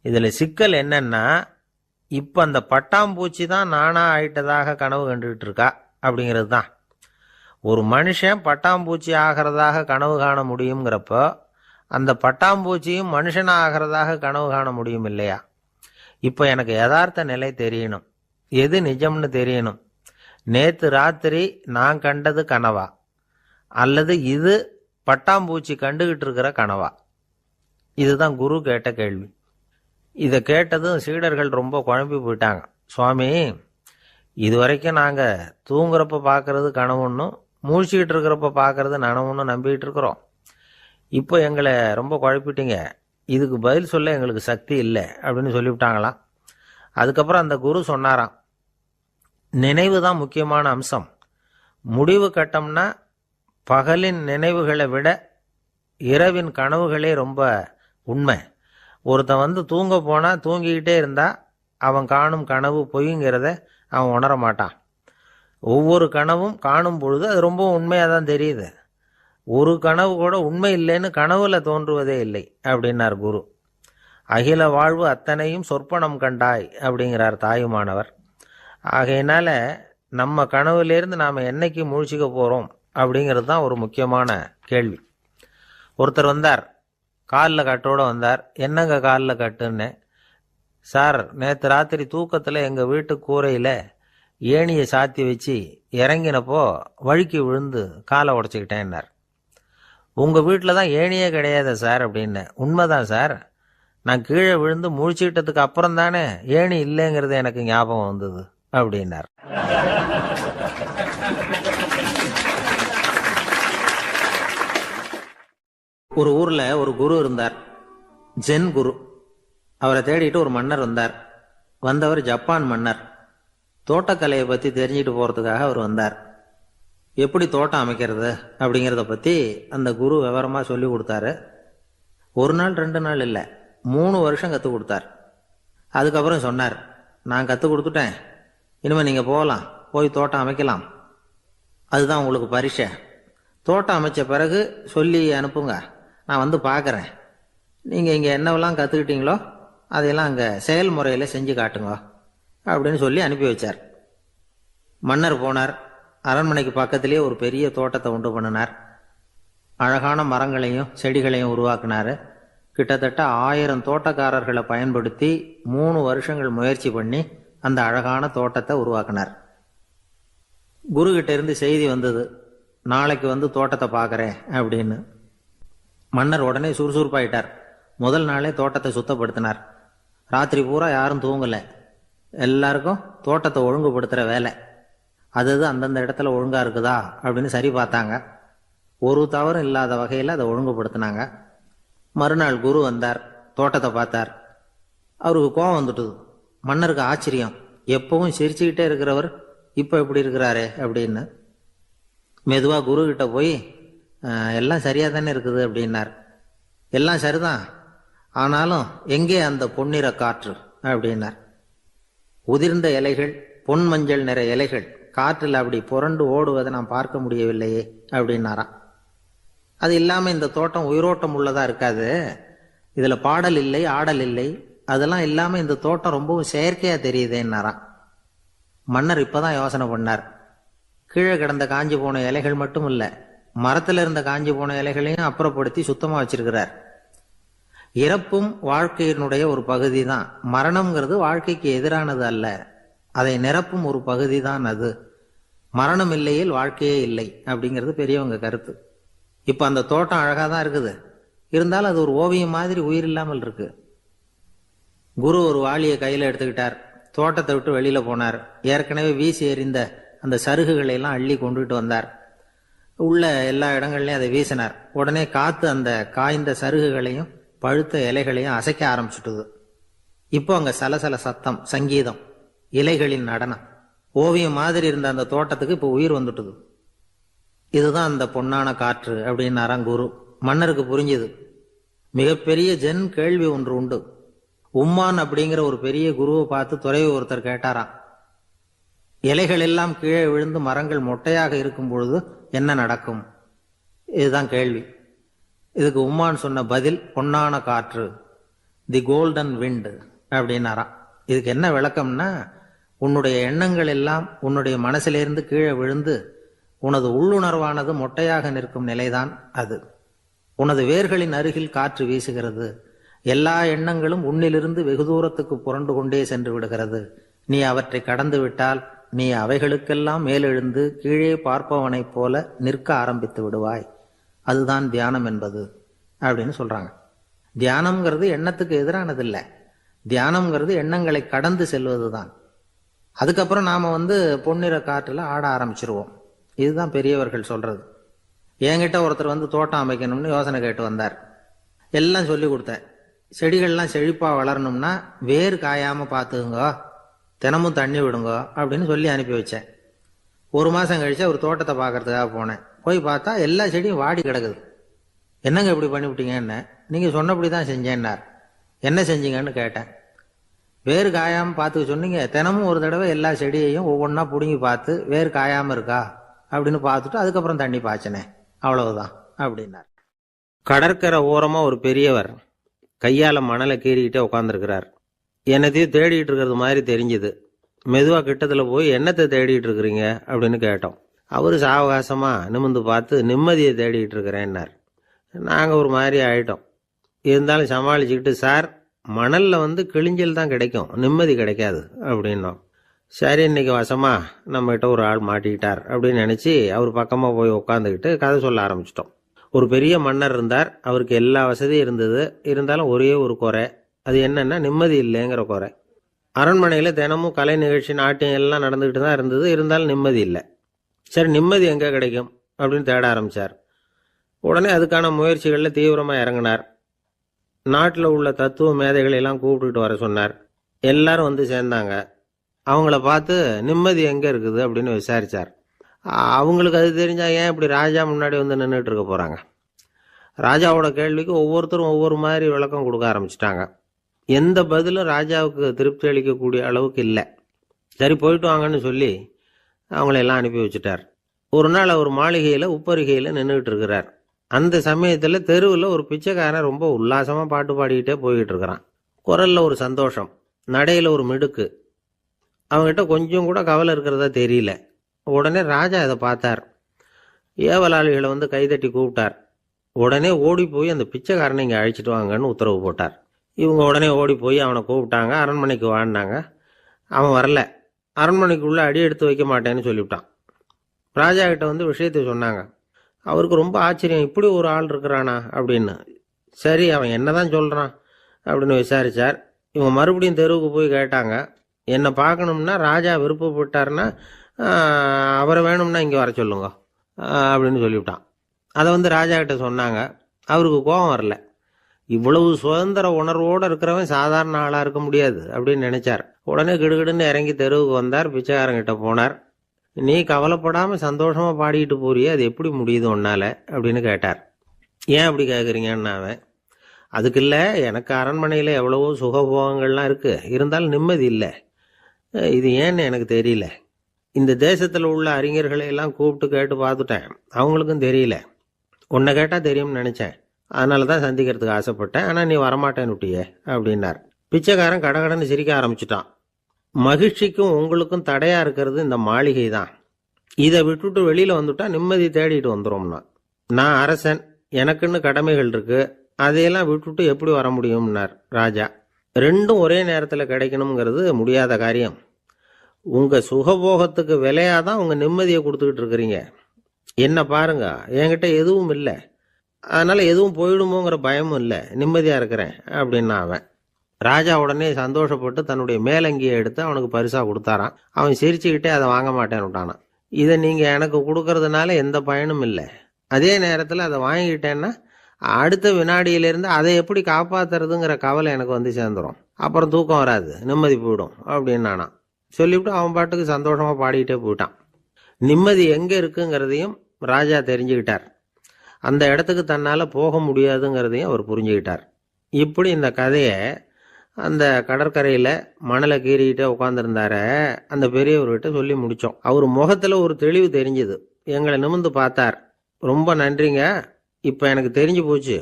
இதில் சிக்கல் என்னன்னா, இப்போ அந்த பட்டாம்பூச்சி தான் நானாக ஆயிட்டதாக கனவு கண்டுகிட்டு இருக்கா அப்படிங்கிறது தான். ஒரு மனுஷன் பட்டாம்பூச்சி ஆகிறதாக கனவு காண முடியுங்கிறப்போ அந்த பட்டாம்பூச்சியும் மனுஷனாக ஆகிறதாக கனவு காண முடியும் இல்லையா? இப்போ எனக்கு யதார்த்த நிலை தெரியணும், எது நிஜம்னு தெரியணும். நேற்று ராத்திரி நான் கண்டது கனவா, அல்லது இது பட்டாம்பூச்சி கண்டுகிட்டு இருக்கிற கனவா? இதுதான் குரு கேட்ட கேள்வி. இதை கேட்டதும் சீடர்கள் ரொம்ப குழம்பி போயிட்டாங்க. சுவாமி, இது வரைக்கும் நாங்கள் தூங்குறப்ப பார்க்கறது கனவுன்னும் மூழ்கிக்கிட்டு இருக்கிறப்ப பார்க்கறது நனவுன்னு நம்பிக்கிட்டு இருக்கிறோம். இப்போ எங்களை ரொம்ப குழப்பிட்டீங்க, இதுக்கு பதில் சொல்ல எங்களுக்கு சக்தி இல்லை அப்படின்னு சொல்லிவிட்டாங்களாம். அதுக்கப்புறம் அந்த குரு சொன்னாராம், நினைவு தான் முக்கியமான அம்சம். முடிவு கட்டம்னா பகலின் நினைவுகளை விட இரவின் கனவுகளே ரொம்ப உண்மை. ஒருத்தன் தூங்க போனால் தூங்கிக்கிட்டே இருந்தால் அவன் காணும் கனவு பொய்ங்கிறத அவன் உணர மாட்டான். ஒவ்வொரு கனவும் காணும் பொழுது அது ரொம்ப உண்மையாக தான் தெரியுது. ஒரு கனவு கூட உண்மை இல்லைன்னு கனவுல தோன்றுவதே இல்லை அப்படின்னார் குரு. அகில வாழ்வு அத்தனையும் சொற்பனம் கண்டாய் அப்படிங்கிறார் தாயுமானவர். ஆகையினால நம்ம கனவுலேருந்து நாம் என்னைக்கு முழிச்சிக்க போகிறோம் அப்படிங்கிறது தான் ஒரு முக்கியமான கேள்வி. ஒருத்தர் வந்தார், காலில் கட்டோடு வந்தார். என்னங்க காலில் கட்டுன்னு? சார், நேற்று ராத்திரி தூக்கத்தில் எங்கள் வீட்டு கூரையில் ஏணியை சாத்தி வச்சு இறங்கினப்போ வழுக்கி விழுந்து காலை உடச்சிக்கிட்டேன்னார். உங்கள் வீட்டில் தான் ஏணியே கிடையாது சார் அப்படின்னு. உண்மைதான் சார், நான் கீழே விழுந்து முழிச்சுக்கிட்டதுக்கு அப்புறம் தானே ஏணி இல்லைங்கிறது எனக்கு ஞாபகம் வந்தது அப்படின்னார். ஒரு ஊரில் ஒரு குரு இருந்தார், ஜென் குரு. அவரை தேடிட்டு ஒரு மன்னர் வந்தார். வந்தவர் ஜப்பான் மன்னர். தோட்டக்கலையை பற்றி தெரிஞ்சுட்டு போகிறதுக்காக அவர் வந்தார். எப்படி தோட்டம் அமைக்கிறது அப்படிங்கிறத பற்றி அந்த குரு விவரமாக சொல்லி கொடுத்தாரு. ஒரு நாள் 2 நாள் இல்லை, 3 வருஷம் கற்றுக் கொடுத்தார். அதுக்கப்புறம் சொன்னார், நான் கற்றுக் கொடுத்துட்டேன், இனிமேல் நீங்கள் போகலாம், போய் தோட்டம் அமைக்கலாம். அதுதான் உங்களுக்கு பரிசை. தோட்டம் அமைச்ச பிறகு சொல்லி அனுப்புங்க, நான் பார்க்குறேன். நீங்கள் இங்கே என்னவெல்லாம் கற்றுக்கிட்டீங்களோ அதையெல்லாம் அங்கே செயல்முறையில் செஞ்சு காட்டுங்க அப்படின்னு சொல்லி அனுப்பி வச்சார். மன்னர் போனார். அரண்மனைக்கு பக்கத்திலே ஒரு பெரிய தோட்டத்தை உண்டு பண்ணினார். அழகான மரங்களையும் செடிகளையும் உருவாக்கினார். கிட்டத்தட்ட 1000 தோட்டக்காரர்களை பயன்படுத்தி 3 வருஷங்கள் முயற்சி பண்ணி அந்த அழகான தோட்டத்தை உருவாக்கினார். குருகிட்ட இருந்து செய்தி வந்தது, நாளைக்கு தோட்டத்தை பார்க்குறேன் அப்படின்னு. மன்னர் உடனே சுறுசுறுப்பாயிட்டார். முதல் நாளே தோட்டத்தை சுத்தப்படுத்தினார். ராத்திரி பூரா யாரும் தூங்கலை. எல்லாருக்கும் தோட்டத்தை ஒழுங்குபடுத்துகிற வேலை. அது அந்தந்த இடத்துல ஒழுங்காக இருக்குதா அப்படின்னு சரி பார்த்தாங்க. ஒரு தவறும் இல்லாத வகையில் அதை ஒழுங்குபடுத்தினாங்க. மறுநாள் குரு வந்தார், தோட்டத்தை பார்த்தார். அவருக்கு கோபம் வந்துட்டுது. மன்னருக்கு ஆச்சரியம், எப்பவும் சிரிச்சுக்கிட்டே இருக்கிறவர் இப்போ எப்படி இருக்கிறாரே அப்படின்னு. மெதுவாக குரு கிட்ட போய், எல்லாம் சரியாக தானே இருக்குது அப்படின்னார். எல்லாம் சரிதான், ஆனாலும் எங்கே அந்த பொன்னிற காற்று அப்படின்னார். உதிர்ந்த இலைகள், பொன் மஞ்சள் நிற இலைகள் காற்றில் அப்படி புரண்டு ஓடுவதை நான் பார்க்க முடியவில்லையே அப்படின்னாராம். அது இல்லாமல் இந்த தோட்டம் உயிரோட்டம் உள்ளதா இருக்காது, இதில் பாடல் இல்லை, ஆடல் இல்லை, அதெல்லாம் இல்லாமல் இந்த தோட்டம் ரொம்பவும் செயற்கையாக தெரியுதேன்னாராம். மன்னர் இப்போதான் யோசனை பண்ணார். கீழே கிடந்த காஞ்சி போன இலைகள் மட்டும் இல்லை, மரத்தில் இருந்த காஞ்சி போன இலைகளையும் அப்புறப்படுத்தி சுத்தமாக வச்சிருக்கிறார். இறப்பும் வாழ்க்கையினுடைய ஒரு பகுதி தான். மரணம்ங்கிறது வாழ்க்கைக்கு எதிரானது அல்ல, அதை நிரப்பும் ஒரு பகுதி தான் அது. மரணம் இல்லையில் வாழ்க்கையே இல்லை அப்படிங்கிறது பெரியவங்க கருத்து. இப்போ அந்த தோட்டம் அழகாக தான் இருக்குது, இருந்தாலும் அது ஒரு ஓவியம் மாதிரி உயிர் இல்லாமல் இருக்கு. குரு ஒரு வாளியை கையில் எடுத்துக்கிட்டார். தோட்டத்தை விட்டு வெளியில் போனார். ஏற்கனவே வீசி எறிந்த அந்த சருகுகளை எல்லாம் அள்ளி கொண்டுகிட்டு வந்தார். உள்ள எல்லா இடங்கள்லையும் அதை வீசினார். உடனே காற்று அந்த காய்ந்த சருகுகளையும் பழுத்த இலைகளையும் அசைக்க ஆரம்பிச்சுட்டுது. இப்போ அங்கே சலசல சத்தம், சங்கீதம், இலைகளின் நடனம். ஓவியம் மாதிரி இருந்த அந்த தோட்டத்துக்கு இப்போ உயிர் வந்துட்டுது. இதுதான் அந்த பொன்னான காற்று அப்படின்னாராம் குரு. மன்னருக்கு புரிஞ்சுது. மிகப்பெரிய ஜென் கேள்வி ஒன்று உண்டு. உம்மான் அப்படிங்கிற ஒரு பெரிய குருவை பார்த்து துறவி ஒருத்தர் கேட்டாராம், இலைகள் எல்லாம் கீழே விழுந்து மரங்கள் மொட்டையாக இருக்கும் பொழுது என்ன நடக்கும்? இதுதான் கேள்வி. இதுக்கு உம்மான் சொன்ன பதில் பொன்னான காற்று, தி கோல்டன் விண்ட் அப்படின்னாராம். இதுக்கு என்ன விளக்கம்னா, உன்னுடைய எண்ணங்கள் எல்லாம் உன்னுடைய மனசிலிருந்து கீழே விழுந்து உனது உள்ளுணர்வானது மொட்டையாக நிற்கும் நிலைதான் அது. உனது வேர்களின் அருகில் காற்று வீசுகிறது. எல்லா எண்ணங்களும் உன்னிலிருந்து வெகு தூரத்துக்கு புரண்டு கொண்டே சென்று விடுகிறது. நீ அவற்றை கடந்து விட்டால் நீ அவைகளுக்கெல்லாம் மேலெழுந்து கீழே பார்ப்பவனைப் போல நிற்க ஆரம்பித்து விடுவாய். அதுதான் தியானம் என்பது அப்படின்னு சொல்றாங்க. தியானம்ங்கிறது எண்ணத்துக்கு எதிரானதில்லை. தியானம்ங்கிறது எண்ணங்களை கடந்து செல்வது தான். அதுக்கப்புறம் நாம பொன்னிற காற்றுல ஆட ஆரம்பிச்சிருவோம். இதுதான் பெரியவர்கள் சொல்றது. என்கிட்ட ஒருத்தர் தோட்டம் அமைக்கணும்னு யோசனை கேட்டு வந்தார். எல்லாம் சொல்லி கொடுத்தேன். செடிகள்லாம் செழிப்பா வளரணும்னா வேர் காயாம பார்த்துக்குங்க, தினமும் தண்ணி விடுங்க அப்படின்னு சொல்லி அனுப்பி வச்சேன். 1 மாதம் கழிச்சு அவர் தோட்டத்தை பார்க்கறதுக்காக போனேன். போய் பார்த்தா எல்லா செடியும் வாடி கிடக்குது. என்னங்க இப்படி பண்ணிவிட்டீங்க? என்ன நீங்கள் சொன்னபடி தான் செஞ்சேன்னார். என்ன செஞ்சீங்கன்னு கேட்டேன். வேறு காயாமல் பார்த்துக்க சொன்னீங்க, தினமும் ஒரு தடவை எல்லா செடியையும் ஒவ்வொன்றா பிடுங்கி பார்த்து வேறு காயாமல் இருக்கா அப்படின்னு பார்த்துட்டு அதுக்கப்புறம் தண்ணி பாய்ச்சினேன், அவ்வளவுதான் அப்படின்னார். கடற்கரை ஓரமாக ஒரு பெரியவர் கையால் மணலை கீறிக்கிட்டே உட்காந்துருக்கிறார். என்னத்தையும் தேடிட்டு இருக்கிறது மாதிரி தெரிஞ்சுது. மெதுவாக கிட்டத்தில் போய் என்னத்தை தேடிட்டு இருக்கிறீங்க அப்படின்னு கேட்டோம். அவர் சாவகாசமாக நிமிந்து பார்த்து நிம்மதியை தேடிட்டு இருக்கிறேன்னார். நாங்கள் ஒரு மாதிரி ஆகிட்டோம். இருந்தாலும் சமாளிச்சுக்கிட்டு, சார் மணலில் கிழிஞ்சல் தான் கிடைக்கும், நிம்மதி கிடைக்காது அப்படின்னோம். சரி, இன்னைக்கு வசமா நம்மகிட்ட ஒரு ஆள் மாட்டிக்கிட்டார் அப்படின்னு நினச்சி அவர் பக்கமாக போய் உட்காந்துக்கிட்டு கதை சொல்ல ஆரம்பிச்சிட்டோம். ஒரு பெரிய மன்னர் இருந்தார். அவருக்கு எல்லா வசதியும் இருந்தது. இருந்தாலும் ஒரே ஒரு குறை. அது என்னன்னா நிம்மதி இல்லைங்கிற குறை. அரண்மனையில் தினமும் கலை நிகழ்ச்சி, நாட்டியம் எல்லாம் நடந்துக்கிட்டு தான் இருந்தது. இருந்தாலும் நிம்மதி இல்லை. சரி, நிம்மதி எங்கே கிடைக்கும் அப்படின்னு தேட ஆரம்பித்தார். உடனே அதுக்கான முயற்சிகளில் தீவிரமாக இறங்கினார். நாட்டில் உள்ள தத்துவ மேதைகளெல்லாம் கூப்பிட்டுட்டு வர சொன்னார். எல்லாரும் வந்து சேர்ந்தாங்க. அவங்கள பார்த்து நிம்மதி எங்கே இருக்குது அப்படின்னு விசாரித்தார். அவங்களுக்கு அது தெரிஞ்சால் ஏன் இப்படி ராஜா முன்னாடி வந்து நின்றுட்டு இருக்க போகிறாங்க? ராஜாவோட கேள்விக்கு ஒவ்வொருத்தரும் ஒவ்வொரு மாதிரி விளக்கம் கொடுக்க ஆரம்பிச்சிட்டாங்க. எந்த பதிலும் ராஜாவுக்கு திருப்தி அளிக்கக்கூடிய அளவுக்கு இல்லை. சரி, போயிட்டு வாங்கன்னு சொல்லி அவங்களெல்லாம் அனுப்பி வச்சுட்டார். ஒரு நாள் அவர் மாளிகையில் உப்பருகையில் நின்றுக்கிட்டு இருக்கிறார். அந்த சமயத்தில் தெருவில் ஒரு பிச்சைக்காரன் ரொம்ப உல்லாசமாக பாட்டு பாடிக்கிட்டே போய்கிட்டு இருக்கிறான். குரலில் ஒரு சந்தோஷம், நடையில் ஒரு மிடுக்கு. அவங்ககிட்ட கொஞ்சம் கூட கவலை இருக்கிறதா தெரியல. உடனே ராஜா இதை பார்த்தார். ஏவலாளிகளை கைதட்டி கூப்பிட்டார். உடனே ஓடி போய் அந்த பிச்சைக்காரனை இங்கே அழைச்சிட்டு வாங்கன்னு உத்தரவு போட்டார். இவங்க உடனே ஓடி போய் அவனை கூப்பிட்டாங்க. அரண்மனைக்கு வாழ்ந்தாங்க. அவன் வரல. அரண்மனைக்குள்ளே அடி எடுத்து வைக்க மாட்டேன்னு சொல்லிவிட்டான். ராஜா கிட்ட விஷயத்தை சொன்னாங்க. அவருக்கு ரொம்ப ஆச்சரியம், இப்படி ஒரு ஆள் இருக்கிறானா அப்படின்னு. சரி, அவன் என்னதான் சொல்கிறான் அப்படின்னு விசாரித்தார். இவங்க மறுபடியும் தெருவுக்கு போய் கேட்டாங்க. என்னை பார்க்கணும்னா ராஜா விருப்பப்பட்டார்னா அவரை வேணும்னா இங்கே வர சொல்லுங்க அப்படின்னு சொல்லிவிட்டான். அதை ராஜா கிட்ட சொன்னாங்க. அவருக்கு கோபம் வரல. இவ்வளவு சுதந்திர உணர்வோடு இருக்கிறவன் சாதாரண ஆளாக இருக்க முடியாது அப்படின்னு நினைச்சார். உடனே கிடுகிடுன்னு இறங்கி தெருவுக்கு வந்தார். பிச்சைக்காரங்கிட்ட போனார். நீ கவலைப்படாமல் சந்தோஷமாக பாடிக்கிட்டு போறியே, அது எப்படி முடியுது உன்னால அப்படின்னு கேட்டார். ஏன் அப்படி கேட்குறீங்கன்னு அவன், அதுக்கு இல்லை, எனக்கு அரண்மனையில் எவ்வளவோ சுகபோகங்கள்லாம் இருக்குது, இருந்தாலும் நிம்மதி இல்லை. இது ஏன்னு எனக்கு தெரியல. இந்த தேசத்தில் உள்ள அறிஞர்களை எல்லாம் கூப்பிட்டு கேட்டு பார்த்துட்டேன், அவங்களுக்கும் தெரியல. உன்னை கேட்டால் தெரியும்னு நினச்சேன், அதனால தான் சந்திக்கிறதுக்கு ஆசைப்பட்டேன். ஆனால் நீ வரமாட்டேன்னு விட்டியே அப்படின்னார். பிச்சைக்காரன் கடகடன்னு சிரிக்க ஆரம்பிச்சிட்டான். மகிழ்ச்சிக்கும் உங்களுக்கும் தடையாக இருக்கிறது இந்த மாளிகை தான். இதை விட்டுட்டு வெளியில் வந்துட்டா நிம்மதி தேடிட்டு வந்துடும்னா. நான் அரசன், எனக்குன்னு கடமைகள் இருக்குது, அதையெல்லாம் விட்டுட்டு எப்படி வர முடியும்னார் ராஜா. ரெண்டும் ஒரே நேரத்தில் கிடைக்கணுங்கிறது முடியாத காரியம். உங்கள் சுகபோகத்துக்கு விலையாக தான் உங்கள் நிம்மதியை கொடுத்துக்கிட்டு இருக்கிறீங்க. என்ன பாருங்க, என்கிட்ட எதுவும் இல்லை, அதனால் எதுவும் போயிடுமோங்கிற பயமும் இல்லை, நிம்மதியாக இருக்கிறேன் அப்படின்னா அவன். ராஜா உடனே சந்தோஷப்பட்டு தன்னுடைய மேலங்கியை எடுத்து அவனுக்கு பரிசாக கொடுத்தாரான். அவன் சிரிச்சுக்கிட்டே அதை வாங்க மாட்டேன்னு விட்டானான். இதை நீங்கள் எனக்கு கொடுக்கறதுனால எந்த பயனும் இல்லை, அதே நேரத்தில் அதை வாங்கிக்கிட்டேன்னா அடுத்த வினாடியிலேருந்து அதை எப்படி காப்பாற்றுறதுங்கிற கவலை எனக்கு சேர்ந்துடும், அப்புறம் தூக்கம் வராது, நிம்மதி போயிடும் அப்படின்னானா. சொல்லிவிட்டு அவன் பாட்டுக்கு சந்தோஷமாக பாடிக்கிட்டே போயிட்டான். நிம்மதி எங்கே இருக்குங்கிறதையும் ராஜா தெரிஞ்சுக்கிட்டார். அந்த இடத்துக்கு தன்னால் போக முடியாதுங்கிறதையும் அவர் புரிஞ்சுக்கிட்டார். இப்படி இந்த கதையை அந்த கடற்கரையில் மணலை கீறிக்கிட்டே உட்காந்துருந்தார அந்த பெரியவர்கிட்ட சொல்லி முடித்தோம். அவர் முகத்தில் ஒரு தெளிவு தெரிஞ்சுது. எங்களை நிமிர்ந்து பார்த்தார். ரொம்ப நன்றிங்க, இப்போ எனக்கு தெரிஞ்சு போச்சு,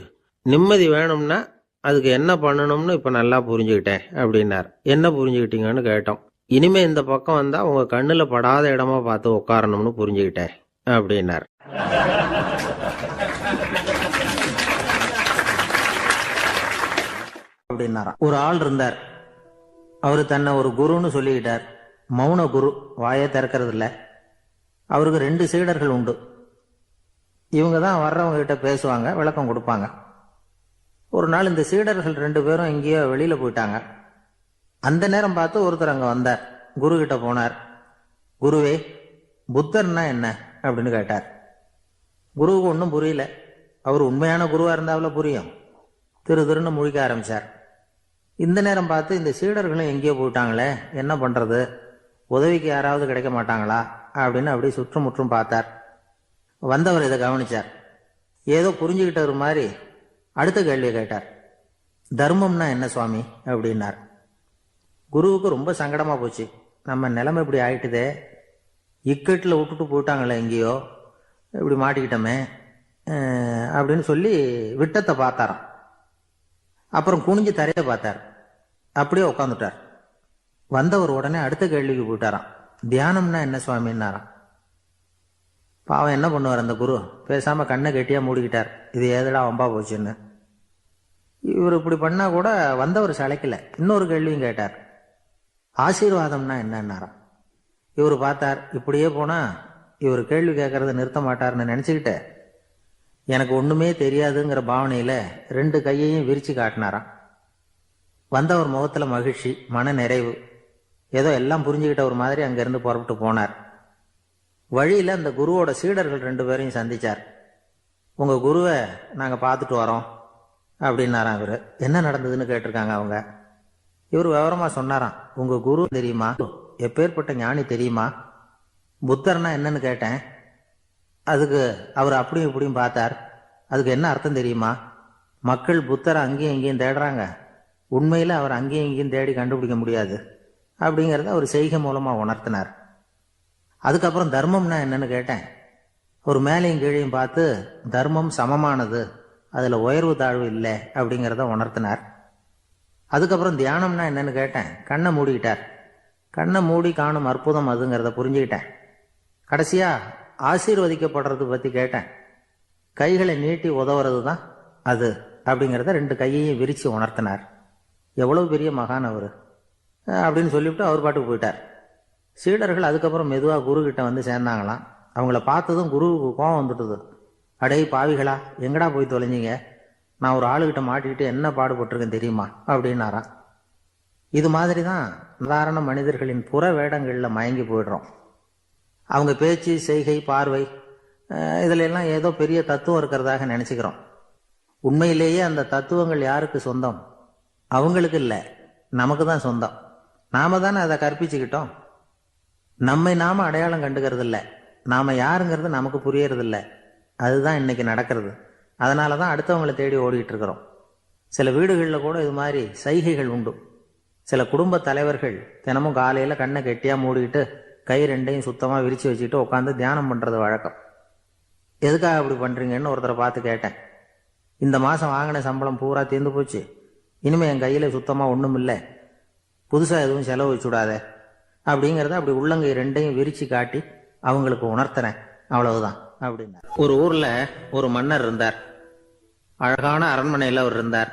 நிம்மதி வேணும்னா அதுக்கு என்ன பண்ணணும்னு இப்போ நல்லா புரிஞ்சுக்கிட்டேன் அப்படின்னார். என்ன புரிஞ்சுக்கிட்டீங்கன்னு கேட்டோம். இனிமே இந்த பக்கம் வந்தால் உங்கள் கண்ணில் படாத இடமா பார்த்து உட்காரணும்னு புரிஞ்சுக்கிட்டேன் அப்படின்னார். அப்படின்னாராம். ஒரு ஆள் இருந்தார். அவரு தன்னை ஒரு குருன்னு சொல்லிக்கிட்டார். மௌன குரு, வாயை திறக்கிறது இல்லை. அவருக்கு 2 சீடர்கள் உண்டு. இவங்க தான் வர்றவங்க கிட்ட பேசுவாங்க, விளக்கம் கொடுப்பாங்க. ஒரு நாள் இந்த சீடர்கள் 2 பேரும் எங்கேயோ வெளியில போயிட்டாங்க. அந்த நேரம் பார்த்து ஒருத்தர் அங்க வந்தார். குரு கிட்ட போனார். குருவே, புத்தர்னா என்ன அப்படின்னு கேட்டார். குருவுக்கு ஒன்றும் புரியல. அவர் உண்மையான குருவா இருந்தாவில் புரியும். திருன்னு முழிக்க ஆரம்பிச்சார். இந்த நேரம் பார்த்து இந்த சீடர்களும் எங்கேயோ போயிட்டாங்களே, என்ன பண்றது, உதவிக்கு யாராவது கிடைக்க மாட்டாங்களா அப்படின்னு அப்படியே சுற்றுமுற்றும் பார்த்தார். வந்தவர் இதை கவனிச்சார். ஏதோ புரிஞ்சுக்கிட்டவர் மாதிரி அடுத்த கேள்வியை கேட்டார். தர்மம்னா என்ன சுவாமி அப்படின்னார். குருவுக்கு ரொம்ப சங்கடமா போச்சு. நம்ம நிலைமை இப்படி ஆயிட்டுதே, இக்கட்டில் விட்டுட்டு போயிட்டாங்களே, எங்கேயோ இப்படி மாட்டிக்கிட்டோமே அப்படின்னு சொல்லி விட்டத்தை பார்த்தாராம். அப்புறம் குனிஞ்சு தரைய பார்த்தார். அப்படியே உட்காந்துட்டார். வந்தவர் உடனே அடுத்த கேள்விக்கு போயிட்டாராம். தியானம்னா என்ன சுவாமின்னாராம். பாவம் என்ன பண்ணுவார் அந்த குரு, பேசாம கண்ணை கெட்டியா மூடிக்கிட்டார். இது ஏதடா வம்பா போச்சுன்னு. இவர் இப்படி பண்ணா கூட வந்தவர் சளைக்கல. இன்னொரு கேள்வியும் கேட்டார். ஆசீர்வாதம்னா என்னன்னாராம். இவர் பார்த்தார், இப்படியே போனா இவர் கேள்வி கேட்கறத நிறுத்த மாட்டார்னு நினைச்சுக்கிட்டு எனக்கு ஒண்ணுமே தெரியாதுங்கிற பாவனையில 2 கையையும் விரிச்சு காட்டினாராம். வந்தவர் முகத்துல மகிழ்ச்சி, மன நிறைவு, ஏதோ எல்லாம் புரிஞ்சுக்கிட்ட ஒரு மாதிரி அங்கிருந்து புறப்பட்டு போனார். வழியில அந்த குருவோட சீடர்கள் 2 பேரையும் சந்திச்சார். உங்க குருவை நாங்க பார்த்துட்டு வரோம் அப்படின்னாராம். இவரு என்ன நடந்ததுன்னு கேட்டிருக்காங்க அவங்க. இவர் விவரமா சொன்னாராம். உங்க குரு தெரியுமா, எப்பேற்பட்ட ஞானி தெரியுமா, புத்தர்னா என்னன்னு கேட்டேன். அதுக்கு அவர் அப்படியும் இப்படியும் பார்த்தார். அதுக்கு என்ன அர்த்தம் தெரியுமா, மக்கள் புத்தரை அங்கேயும் இங்கேயும் தேடுறாங்க, உண்மையில அவர் அங்கேயும் இங்கேயும் தேடி கண்டுபிடிக்க முடியாது அப்படிங்கிறத அவர் செய்கை மூலமா உணர்த்தினார். அதுக்கப்புறம் தர்மம்னா என்னன்னு கேட்டேன். ஒரு மேலையும் கீழையும் பார்த்து தர்மம் சமமானது, அதுல உயர்வு தாழ்வு இல்லை அப்படிங்கிறத உணர்த்தினார். அதுக்கப்புறம் தியானம்னா என்னன்னு கேட்டேன். கண்ணை மூடிக்கிட்டார். கண்ணை மூடி காணும் அற்புதம் அதுங்கிறத புரிஞ்சுக்கிட்டேன். கடைசியா ஆசீர்வதிக்கப்படுறது பத்தி கேட்டேன். கைகளை நீட்டி உதவுறது தான் அது அப்படிங்கிறத 2 கையையும் விரிச்சு உணர்த்தினார். எவ்வளவு பெரிய மகான் அவரு அப்படின்னு சொல்லிவிட்டு அவர் பாட்டுக்கு போயிட்டார். சீடர்கள் அதுக்கப்புறம் மெதுவா குரு கிட்ட வந்து சேர்ந்தாங்களாம். அவங்கள பார்த்ததும் குருவுக்கு கோபம் வந்துட்டுது. அடே பாவிகளா, எங்கடா போய் தொலைஞ்சிங்க, நான் ஒரு ஆளுகிட்ட மாட்டிக்கிட்டு என்ன பாடுபட்டிருக்கேன் தெரியுமா அப்படின்னாராம். இது மாதிரி தான் சாதாரண மனிதர்களின் புற வேடங்களில் மயங்கி போயிடுறோம். அவங்க பேச்சு, செய்கை, பார்வை இதுல எல்லாம் ஏதோ பெரிய தத்துவம் இருக்கிறதாக நினைச்சுக்கிறோம். உண்மையிலேயே அந்த தத்துவங்கள் யாருக்கு சொந்தம்? அவங்களுக்கு இல்லை, நமக்கு தான் சொந்தம். நாம தானே அதை கற்பிச்சுக்கிட்டோம். நம்மை நாம அடையாளம் கண்டுக்கிறது இல்லை, நாம யாருங்கிறது நமக்கு புரியறது இல்லை. அதுதான் இன்னைக்கு நடக்கிறது. அதனாலதான் அடுத்தவங்களை தேடி ஓடிட்டு இருக்கிறோம். சில வீடுகளில் கூட இது மாதிரி சைகைகள் உண்டு. சில குடும்ப தலைவர்கள் தினமும் காலையில கண்ணை கெட்டியா மூடிக்கிட்டு கை 2யும் சுத்தமா விரிச்சு வச்சுக்கிட்டு உட்காந்து தியானம் பண்றது வழக்கம். எதுக்காக அப்படி பண்றீங்கன்னு ஒருத்தரை பார்த்து கேட்டேன். இந்த மாசம் வாங்கின சம்பளம் பூரா தீர்ந்து போச்சு, இனிமே என் கையில சுத்தமா ஒண்ணும் இல்லை, புதுசா எதுவும் செலவு வச்சுடாத அப்படிங்கிறத அப்படி உள்ளங்கை 2யும் விரிச்சு காட்டி அவங்களுக்கு உணர்த்துறேன், அவ்வளவுதான் அப்படின்னா. ஒரு ஊர்ல ஒரு மன்னர் இருந்தார். அழகான அரண்மனையில அவர் இருந்தார்.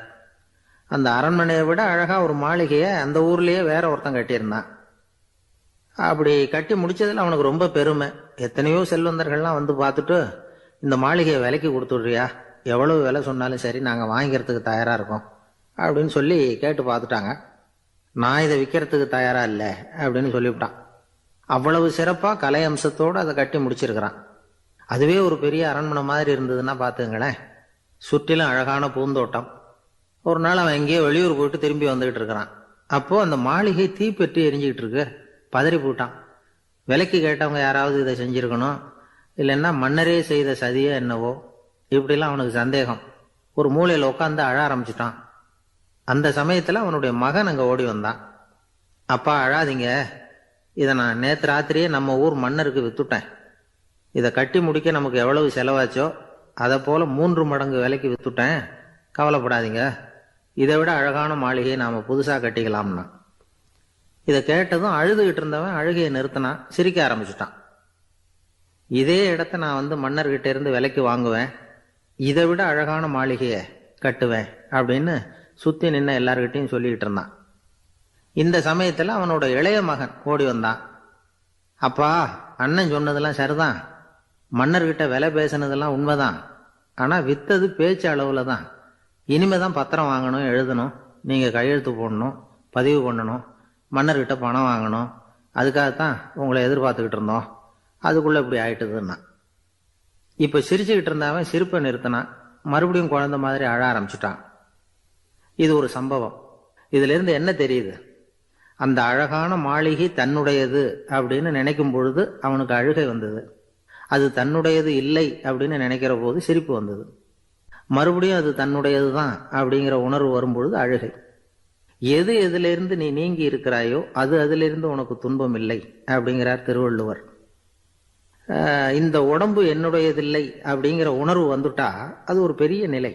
அந்த அரண்மனையை விட அழகா ஒரு மாளிகையை அந்த ஊர்லயே வேற ஒருத்தன் கட்டியிருந்தான். அப்படி கட்டி முடிச்சதுல அவனுக்கு ரொம்ப பெருமை. எத்தனையோ செல்வந்தர்கள்லாம் வந்து பார்த்துட்டு, இந்த மாளிகையை விலைக்கு கொடுத்துடுறியா, எவ்வளவு விலை சொன்னாலும் சரி நாங்க வாங்கிக்கிறதுக்கு தயாரா இருக்கோம் அப்படின்னு சொல்லி கேட்டு பார்த்துட்டாங்க. நான் இதை விற்கிறதுக்கு தயாரா இல்லை அப்படின்னு சொல்லிவிட்டான். அவ்வளவு சிறப்பா கலை அம்சத்தோடு அதை கட்டி முடிச்சிருக்கிறான். அதுவே ஒரு பெரிய அரண்மனை மாதிரி இருந்ததுன்னா பார்த்துங்களேன். சுற்றிலும் அழகான பூந்தோட்டம். ஒரு நாள் அவன் எங்கேயோ வெளியூர் போயிட்டு திரும்பி வந்துகிட்டு இருக்கிறான். அப்போ அந்த மாளிகை தீப்பெட்டி எரிஞ்சுக்கிட்டு இருக்கு. பதறி போட்டான். விலைக்கு கேட்டவங்க யாராவது இதை செஞ்சிருக்கணும், இல்லைன்னா மன்னரே செய்த சதியோ என்னவோ, இப்படிலாம் அவனுக்கு சந்தேகம். ஒரு மூலையில் உட்காந்து அழ ஆரம்பிச்சுட்டான். அந்த சமயத்துல அவனுடைய மகன் அங்க ஓடி வந்தான். அப்பா அழாதீங்க, இதை நான் நேற்று ராத்திரியே நம்ம ஊர் மன்னருக்கு வித்துட்டேன். இதை கட்டி முடிக்க நமக்கு எவ்வளவு செலவாச்சோ அதை போல 3 மடங்கு விலைக்கு வித்துட்டேன், கவலைப்படாதீங்க, இதை விட அழகான மாளிகையை நாம புதுசா கட்டிக்கலாம்னா. இதை கேட்டதும் அழுதுகிட்டு இருந்தவன் அழுகையை நிறுத்தினான், சிரிக்க ஆரம்பிச்சுட்டான். இதே இடத்த நான் வந்து மன்னர்கிட்ட இருந்து விலைக்கு வாங்குவேன், இதை விட அழகான மாளிகையை கட்டுவேன் அப்படின்னு சுத்தி நின்ன எல்லார்கிட்டையும் சொல்லிக்கிட்டு இருந்தான். இந்த சமயத்துல அவனோட இளைய மகன் ஓடி வந்தான். அப்பா, அண்ணன் சொன்னதெல்லாம் சரிதான், மன்னர்கிட்ட விலை பேசினதெல்லாம் உண்மைதான், ஆனா வித்தது பேச்சு அளவுல தான். இனிமேதான் பத்திரம் வாங்கணும், எழுதணும், நீங்க கையெழுத்து போடணும், பதிவு பண்ணணும், மன்னர்கிட்ட பணம் வாங்கணும், அதுக்காகத்தான் உங்களை எதிர்பார்த்துக்கிட்டு இருந்தோம், அதுக்குள்ள இப்படி ஆயிட்டுதுன்னா. இப்ப சிரிச்சுக்கிட்டு இருந்தவன் சிரிப்பை நிறுத்தினான். மறுபடியும் குழந்தை மாதிரி அழ ஆரம்பிச்சுட்டான். இது ஒரு சம்பவம். இதிலிருந்து என்ன தெரியுது? அந்த அழகான மாளிகை தன்னுடையது அப்படின்னு நினைக்கும் பொழுது அவனுக்கு அழுகை வந்தது. அது தன்னுடையது இல்லை அப்படின்னு நினைக்கிற போது சிரிப்பு வந்தது. மறுபடியும் அது தன்னுடையது தான் அப்படிங்கிற உணர்வு வரும்பொழுது அழுகை. எது எதிலிருந்து நீ நீங்கி இருக்கிறாயோ அது அதிலிருந்து உனக்கு துன்பம் இல்லை அப்படிங்கிறார் திருவள்ளுவர். இந்த உடம்பு என்னுடையதில்லை அப்படிங்கிற உணர்வு வந்துட்டா அது ஒரு பெரிய நிலை.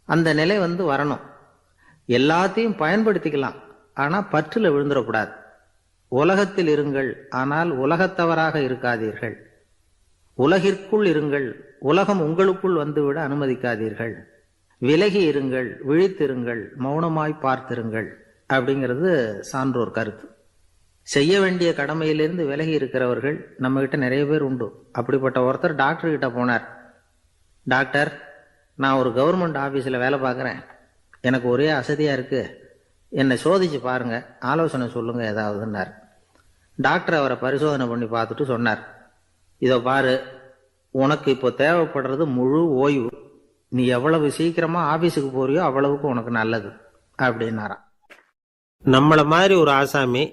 அந்த நிலை வரணும். எல்லாத்தையும் பயன்படுத்திக்கலாம், ஆனா பற்றுல விழுந்துடக்கூடாது. உலகத்தில் இருங்கள், ஆனால் உலகத்தவராக இருக்காதீர்கள். உலகிற்குள் இருங்கள், உலகம் உங்களுக்குள் வந்துவிட அனுமதிக்காதீர்கள். விலகி இருங்கள், விழித்திருங்கள், மௌனமாய் பார்த்திருங்கள் அப்படிங்கிறது சான்றோர் கருத்து. செய்ய வேண்டிய கடமையிலிருந்து விலகி இருக்கிறவர்கள் நம்ம கிட்ட நிறைய பேர் உண்டு. அப்படிப்பட்ட ஒருத்தர் டாக்டர் கிட்ட போனார். டாக்டர், நான் ஒரு கவர்மெண்ட் ஆபீஸ்ல வேலை பார்க்குறேன், எனக்கு ஒரே அசதியா இருக்கு, என்னை சோதிச்சு பாருங்க, ஆலோசனை சொல்லுங்க ஏதாவதுன்னார். டாக்டர் அவரை பரிசோதனை பண்ணி பார்த்துட்டு சொன்னார், இதோ பாரு, உனக்கு இப்போ தேவைப்படுறது முழு ஓய்வு. நீ எவ்வளவு சீக்கிரமா ஆபீஸுக்கு போறியோ அவ்வளவுக்கு உனக்கு நல்லது அப்படின்னாராம். நம்மள மாதிரி ஒரு ஆசாமி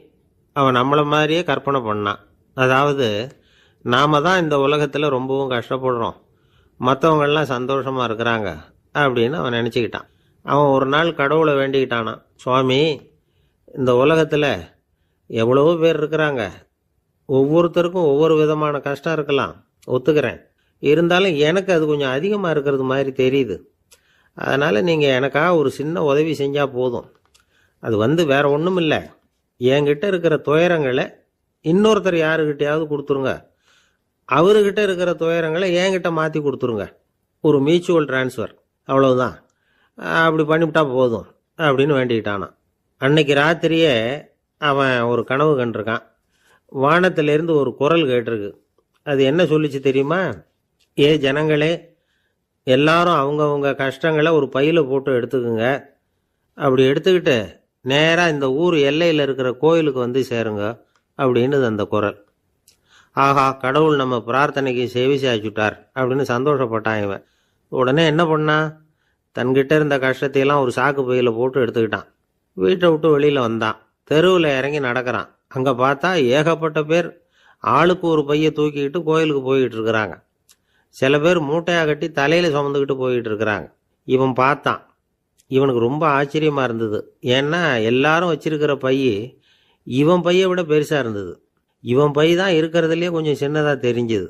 அவன் நம்மள மாதிரியே கற்பனை பண்ணான். அதாவது நாம தான் இந்த உலகத்துல ரொம்பவும் கஷ்டப்படுறோம், மற்றவங்கெல்லாம் சந்தோஷமா இருக்கிறாங்க அப்படின்னு அவன் நினைச்சுக்கிட்டான். அவன் ஒரு நாள் கடவுளை வேண்டிக்கிட்டானா, சுவாமி, இந்த உலகத்துல எவ்வளவோ பேர் இருக்கிறாங்க, ஒவ்வொருத்தருக்கும் ஒவ்வொரு விதமான கஷ்டம் இருக்கலாம், ஒத்துக்கிறேன். இருந்தாலும் எனக்கு அது கொஞ்சம் அதிகமாக இருக்கிறது மாதிரி தெரியுது. அதனால் நீங்கள் எனக்காக ஒரு சின்ன உதவி செஞ்சால் போதும். அது வேற ஒன்றும் இல்லை, என்கிட்ட இருக்கிற துயரங்களை இன்னொருத்தர் யாருக்கிட்டையாவது கொடுத்துருங்க, அவர்கிட்ட இருக்கிற துயரங்களை என்கிட்ட மாற்றி கொடுத்துருங்க. ஒரு மியூச்சுவல் டிரான்ஸ்ஃபர், அவ்வளவுதான். அப்படி பண்ணிவிட்டா போதும் அப்படின்னு வேண்டிக்கிட்டானான். அன்னைக்கு ராத்திரியே அவன் ஒரு கனவு கண்டிருக்கான். வானத்திலிருந்து ஒரு குரல் கேட்டிருக்கு. அது என்ன சொல்லிச்சு தெரியுமா? ஏ ஜனங்களே, எல்லாரும் அவங்கவுங்க கஷ்டங்களை ஒரு பையில போட்டு எடுத்துக்குங்க. அப்படி எடுத்துக்கிட்டு நேராக இந்த ஊர் எல்லையில் இருக்கிற கோயிலுக்கு சேருங்க அப்படின்னு அந்த குரல். ஆஹா, கடவுள் நம்ம பிரார்த்தனைக்கு செவி சாய்ச்சுட்டார் அப்படின்னு சந்தோஷப்பட்டான் இவன். உடனே என்ன பண்ணான்? தன்கிட்ட இருந்த கஷ்டத்தையெல்லாம் ஒரு சாக்கு பையில போட்டு எடுத்துக்கிட்டான். வீட்டை விட்டு வெளியில் வந்தான். தெருவில் இறங்கி நடக்கிறான். அங்கே பார்த்தா ஏகப்பட்ட பேர் ஆளுக்கு ஒரு பையை தூக்கிக்கிட்டு கோயிலுக்கு போய்கிட்டு இருக்கிறாங்க. சில பேர் மூட்டையாக கட்டி தலையில் சுமந்துக்கிட்டு போய்கிட்டு இருக்கிறாங்க. இவன் பார்த்தான். இவனுக்கு ரொம்ப ஆச்சரியமாக இருந்தது. ஏன்னா எல்லாரும் வச்சிருக்கிற பை இவன் பையை விட பெருசாக இருந்தது. இவன் பை தான் இருக்கிறதுலேயே கொஞ்சம் சின்னதாக தெரிஞ்சுது.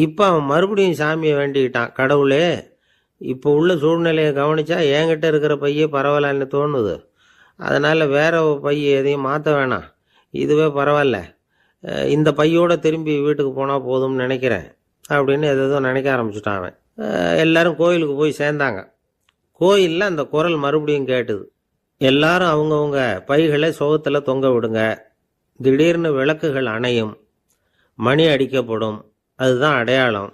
இப்போ அவன் மறுபடியும் சாமியை வேண்டிக்கிட்டான், கடவுளே, இப்போ உள்ள சூழ்நிலையை கவனிச்சா என்கிட்ட இருக்கிற பையே பரவாயில்லன்னு தோணுது. அதனால் வேற பை எதையும் மாற்ற வேணாம், இதுவே பரவாயில்ல, இந்த பையோட திரும்பி வீட்டுக்கு போனால் போதும்னு நினைக்கிறேன் அப்படின்னு எதோ நினைக்க ஆரம்பிச்சுட்டான் அவன். எல்லாரும் கோயிலுக்கு போய் சேர்ந்தாங்க. கோயிலில் அந்த குரல் மறுபடியும் கேட்டுது. எல்லாரும் அவங்கவுங்க பைகளை சோகத்தில் தொங்க விடுங்க, திடீர்னு விளக்குகள் அணையும், மணி அடிக்கப்படும், அதுதான் அடையாளம்.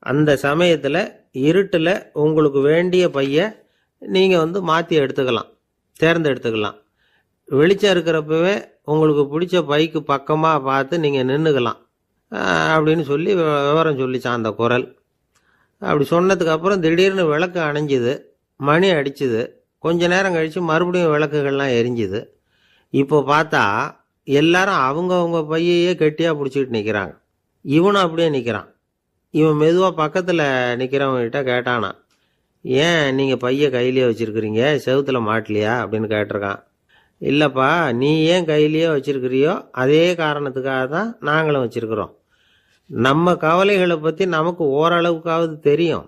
அந்த சமயத்தில் இருட்டில் உங்களுக்கு வேண்டிய பையை நீங்கள் மாற்றி எடுத்துக்கலாம், தேர்ந்தெடுத்துக்கலாம். வெளிச்சம் இருக்கிறப்பவே உங்களுக்கு பிடிச்ச பைக்கு பக்கமாக பார்த்து நீங்கள் நின்றுக்கலாம் அப்படின்னு சொல்லி விவரம் சொல்லிச்சான் அந்த குரல். அப்படி சொன்னதுக்கு அப்புறம் திடீர்னு விளக்கு அணைஞ்சுது, மணி அடிச்சுது. கொஞ்ச நேரம் கழித்து மறுபடியும் விளக்குகள்லாம் எரிஞ்சுது. இப்போ பார்த்தா எல்லாரும் அவங்கவுங்க பையையே கெட்டியாக பிடிச்சிக்கிட்டு நிற்கிறாங்க. இவனும் அப்படியே நிற்கிறான். இவன் மெதுவாக பக்கத்தில் நிற்கிறவங்ககிட்ட கேட்டானா, ஏன் நீங்கள் பையை கையிலேயே வச்சுருக்கிறீங்க, செவுத்தில் மாட்டலையா அப்படின்னு கேட்டிருக்கான். இல்லைப்பா, நீ ஏன் கையிலேயே வச்சிருக்கிறியோ அதே காரணத்துக்காக தான் நாங்களும் வச்சிருக்கிறோம். நம்ம கவலைகளை பற்றி நமக்கு ஓரளவுக்காவது தெரியும்,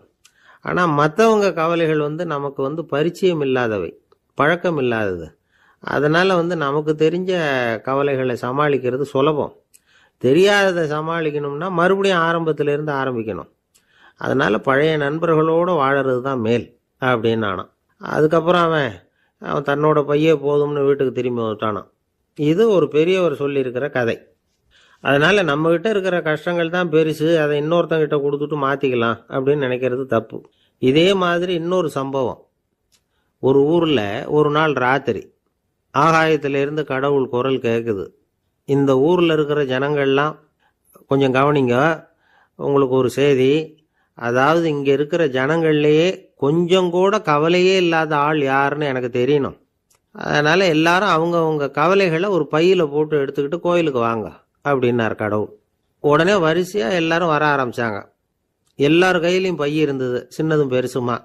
ஆனால் மற்றவங்க கவலைகள் நமக்கு பரிச்சயம் இல்லாதவை, பழக்கம் இல்லாதது. அதனால் நமக்கு தெரிஞ்ச கவலைகளை சமாளிக்கிறது சுலபம். தெரியாததை சமாளிக்கணும்னா மறுபடியும் ஆரம்பத்திலேருந்து ஆரம்பிக்கணும். அதனால் பழைய நண்பர்களோடு வாழறது தான் மேல் அப்படின்னு நானான். அதுக்கப்புறம் அவன் தன்னோட பையே போதும்னு வீட்டுக்கு திரும்பி வந்துட்டானான். இது ஒரு பெரியவர் சொல்லியிருக்கிற கதை. அதனால் நம்மகிட்ட இருக்கிற கஷ்டங்கள் தான் பெருசு, அதை இன்னொருத்தங்கிட்ட கொடுத்துட்டு மாற்றிக்கலாம் அப்படின்னு நினைக்கிறது தப்பு. இதே மாதிரி இன்னொரு சம்பவம். ஒரு ஊரில் ஒரு நாள் ராத்திரி ஆகாயத்திலிருந்து கடவுள் குரல் கேட்குது. இந்த ஊரில் இருக்கிற ஜனங்கள்லாம் கொஞ்சம் கவனிங்க, உங்களுக்கு ஒரு செய்தி. அதாவது இங்கே இருக்கிற ஜனங்கள்லேயே கொஞ்சம் கூட கவலையே இல்லாத ஆள் யாருன்னு எனக்கு தெரியணும். அதனால் எல்லாரும் அவங்கவுங்க கவலைகளை ஒரு பையில் போட்டு எடுத்துக்கிட்டு கோயிலுக்கு வாங்க அப்படின்னார் கடவுள். உடனே வரிசையாக எல்லாரும் வர ஆரம்பித்தாங்க. எல்லார் கையிலையும் பை இருந்தது, சின்னதும் பெருசுமா.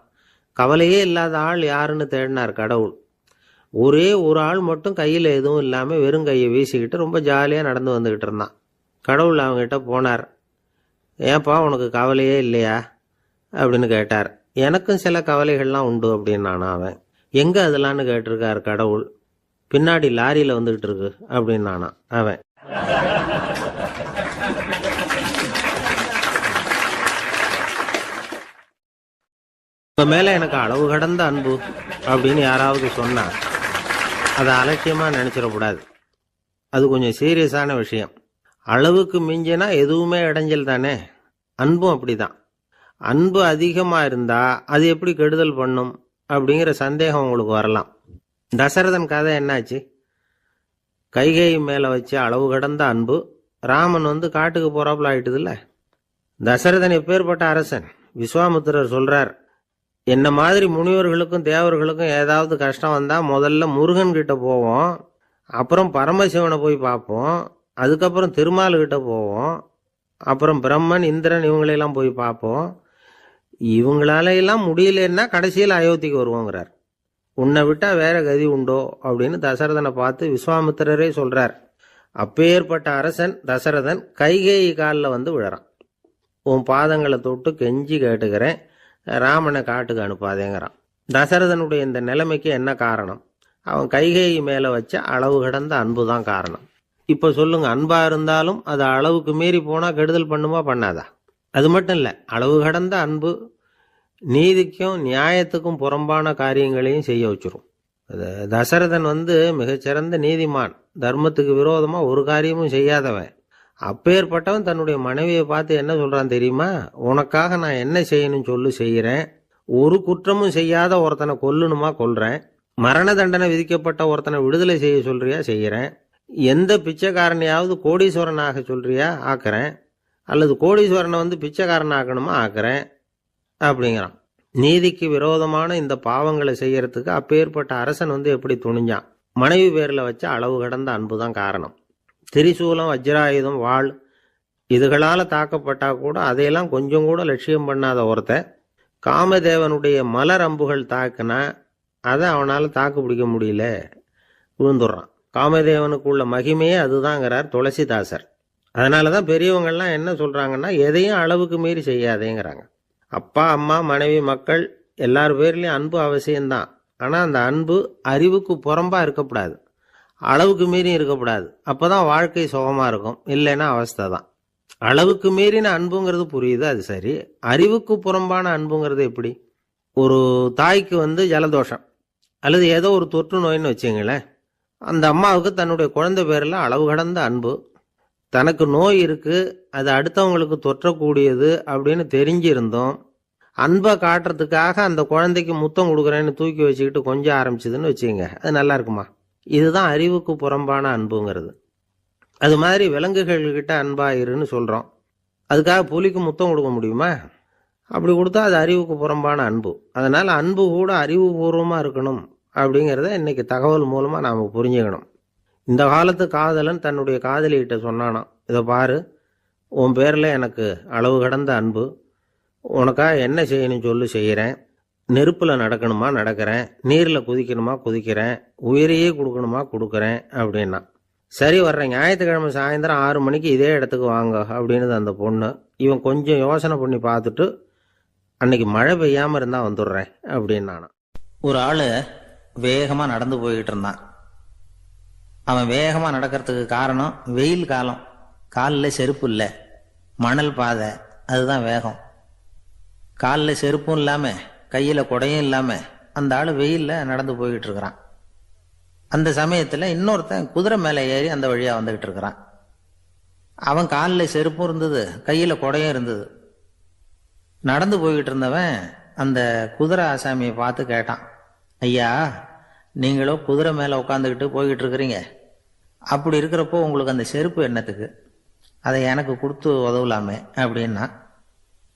கவலையே இல்லாத ஆள் யாருன்னு தேடினார் கடவுள். ஒரே ஒரு ஆள் மட்டும் கையில் எதுவும் இல்லாமல் வெறும் கையை வீசிக்கிட்டு ரொம்ப ஜாலியாக நடந்து வந்துக்கிட்டு இருந்தான். கடவுள் அவங்ககிட்ட போனார். ஏன்பா உனக்கு கவலையே இல்லையா அப்படின்னு கேட்டார். எனக்கும் சில கவலைகள்லாம் உண்டு அப்படின்னானா அவன். எங்கே அதெல்லாம்னு கேட்டிருக்கார் கடவுள். பின்னாடி லாரியில் வந்துக்கிட்டு இருக்கு அப்படின்னானா அவன். இப்போ மேலே எனக்கு அளவு கடந்த அன்பு அப்படின்னு யாராவது சொன்னால் அதை அலட்சியமாக நினச்சிடக்கூடாது. அது கொஞ்சம் சீரியஸான விஷயம். அளவுக்கு மிஞ்சினா எதுவுமே இடைஞ்சல் தானே. அன்பும் அப்படி தான். அன்பு அதிகமாக இருந்தால் அது எப்படி கெடுதல் பண்ணும் அப்படிங்கிற சந்தேகம் உங்களுக்கு வரலாம். தசரதன் கதை என்னாச்சு? கைகை மேலே வச்சு அளவு கடந்த அன்பு. ராமன் வந்து காட்டுக்கு போகிறாப்புல ஆயிட்டுதுல்ல. தசரதன் எப்பேற்பட்ட அரசன். விஸ்வாமித்திரர் சொல்கிறார், என்ன மாதிரி முனிவர்களுக்கும் தேவர்களுக்கும் ஏதாவது கஷ்டம் வந்தால் முதல்ல முருகன் கிட்ட போவோம், அப்புறம் பரமசிவனை போய் பார்ப்போம், அதுக்கப்புறம் திருமால்கிட்ட போவோம், அப்புறம் பிரம்மன் இந்திரன் இவங்களெல்லாம் போய் பார்ப்போம். இவங்களாலையெல்லாம் முடியலன்னா கடைசியில் அயோத்திக்கு வருவோங்கிறார். உன்னை விட்டால் வேற கதி உண்டோ அப்படின்னு தசரதனை பார்த்து விஸ்வாமித்திரரே சொல்கிறார். அப்பேற்பட்ட அரசன் தசரதன் கைகேயி காலில் வந்து விழறான். உன் பாதங்களை தொட்டு கெஞ்சி கேட்டுக்கிறேன், ராமனை காட்டுக்கு அனுப்பாதேங்கிறான். தசரதனுடைய இந்த நிலைமைக்கு என்ன காரணம்? அவன் கைகேயி மேலே வச்ச அளவு கடந்த அன்பு தான் காரணம். இப்போ சொல்லுங்க, அன்பாக இருந்தாலும் அது அளவுக்கு மீறி போனால் கெடுதல் பண்ணுமா பண்ணாதா? அது மட்டும் இல்லை, அளவு கடந்த அன்பு நீதிக்கும் நியாயத்துக்கும் புறம்பான காரியங்களையும் செய்ய வச்சிரும். தசரதன் வந்து மிகச்சிறந்த நீதிமான், தர்மத்துக்கு விரோதமாக ஒரு காரியமும் செய்யாதவன். அப்பேற்பட்டவன் தன்னுடைய மனைவியை பார்த்து என்ன சொல்கிறான் தெரியுமா? உனக்காக நான் என்ன செய்யணும்னு சொல்லி செய்கிறேன். ஒரு குற்றமும் செய்யாத ஒருத்தனை கொல்லணுமா கொல்றேன். மரண தண்டனை விதிக்கப்பட்ட ஒருத்தனை விடுதலை செய்ய சொல்றியா செய்கிறேன். எந்த பிச்சைக்காரனையாவது கோடீஸ்வரனாக சொல்றியா ஆக்குறேன், அல்லது கோடீஸ்வரனை வந்து பிச்சைக்காரன் ஆக்கணுமா ஆக்குறேன் அப்படிங்கிறான். நீதிக்கு விரோதமான இந்த பாவங்களை செய்யறதுக்கு அப்பேற்பட்ட அரசன் வந்து எப்படி துணிஞ்சான்? மனைவி பேரில் வச்ச அளவு கடந்த அன்பு தான் காரணம். திரிசூலம், வஜ்ராயுதம், வாள் இதுகளால் தாக்கப்பட்டா கூட அதையெல்லாம் கொஞ்சம் கூட லட்சியம் பண்ணாத ஒருத்தன் காமதேவனுடைய மலர் அம்புகள் தாக்குனா அதை அவனால் தாக்கு பிடிக்க முடியல, விழுந்துடுறான். காமதேவனுக்கு உள்ள மகிமையே அதுதாங்கிறார் துளசிதாசர். அதனால தான் பெரியவங்கள்லாம் என்ன சொல்கிறாங்கன்னா, எதையும் அளவுக்கு மீறி செய்யாதேங்கிறாங்க. அப்பா, அம்மா, மனைவி, மக்கள் எல்லார் பேர்லேயும் அன்பு அவசியம்தான். ஆனால் அந்த அன்பு அறிவுக்கு புறம்பாக இருக்கக்கூடாது, அளவுக்கு மீறி இருக்கக்கூடாது. அப்போ தான் வாழ்க்கை சுகமாக இருக்கும். இல்லைன்னா அவஸ்தை தான். அளவுக்கு மீறின அன்புங்கிறது புரியுது, அது சரி. அறிவுக்கு புறம்பான அன்புங்கிறது எப்படி? ஒரு தாய்க்கு வந்து ஜலதோஷம் அல்லது ஏதோ ஒரு தொற்று நோயின்னு வச்சுங்களேன். அந்த அம்மாவுக்கு தன்னுடைய குழந்தை பேரில் அளவு கடந்த அன்பு. தனக்கு நோய் இருக்குது, அது அடுத்தவங்களுக்கு தொற்றக்கூடியது அப்படின்னு தெரிஞ்சிருந்தோம் அன்பை காட்டுறதுக்காக அந்த குழந்தைக்கு முத்தம் கொடுக்குறேன்னு தூக்கி வச்சுக்கிட்டு கொஞ்சம் ஆரம்பிச்சதுன்னு வச்சுக்கோங்க, அது நல்லா இருக்குமா? இதுதான் அறிவுக்கு புறம்பான அன்புங்கிறது. அது மாதிரி விலங்குகள்கிட்ட அன்பாயிருன்னு சொல்கிறோம். அதுக்காக புலிக்கு முத்தம் கொடுக்க முடியுமா? அப்படி கொடுத்தா அது அறிவுக்கு புறம்பான அன்பு. அதனால் அன்பு கூட அறிவுபூர்வமாக இருக்கணும் அப்படிங்கிறத இன்றைக்கி தகவல் மூலமாக நாம் புரிஞ்சுக்கணும். இந்த காலத்து காதலன் தன்னுடைய காதலிகிட்ட சொன்னானோ, இதை பாரு, உன் பேரில் எனக்கு அளவு கடந்த அன்பு, உனக்காக என்ன செய்யணும்னு சொல்லி செய்கிறேன். நெருப்பில் நடக்கணுமா நடக்கிறேன், நீரில் குதிக்கணுமா குதிக்கிறேன், உயிரையே கொடுக்கணுமா கொடுக்குறேன் அப்படின்னா. சரி, வர்றேன் ஞாயிற்றுக்கிழமை சாயந்தரம் 6 மணிக்கு இதே இடத்துக்கு வாங்க அப்படின்னு அந்த பொண்ணு. இவன் கொஞ்சம் யோசனை பண்ணி பார்த்துட்டு, அன்னைக்கு மழை பெய்யாமல் இருந்தால் வந்துடுறேன் அப்படின்னானா. ஒரு ஆள் வேகமாக நடந்து போய்கிட்டு இருந்தான். அவன் வேகமாக நடக்கிறதுக்கு காரணம் வெயில் காலம், காலில் செருப்பு இல்லை, மணல் பாதை, அதுதான் வேகம். காலில் செருப்பும் இல்லாமல் கையில் குடையும் இல்லாமல் அந்த ஆள் வெயிலில் நடந்து போய்கிட்டு இருக்கிறான். அந்த சமயத்தில் இன்னொருத்தன் குதிரை மேலே ஏறி அந்த வழியாக வந்துக்கிட்டு இருக்கிறான். அவன் காலில் செருப்பும் இருந்தது, கையில் குடையும் இருந்தது. நடந்து போய்கிட்டு இருந்தவன் அந்த குதிரை ஆசாமியை பார்த்து கேட்டான், ஐயா, நீங்களோ குதிரை மேலே உட்காந்துக்கிட்டு போய்கிட்டு இருக்கிறீங்க, அப்படி இருக்கிறப்போ உங்களுக்கு அந்த செருப்பு என்னத்துக்கு? அதை எனக்கு கொடுத்து உதவலாமே அப்படின்னா.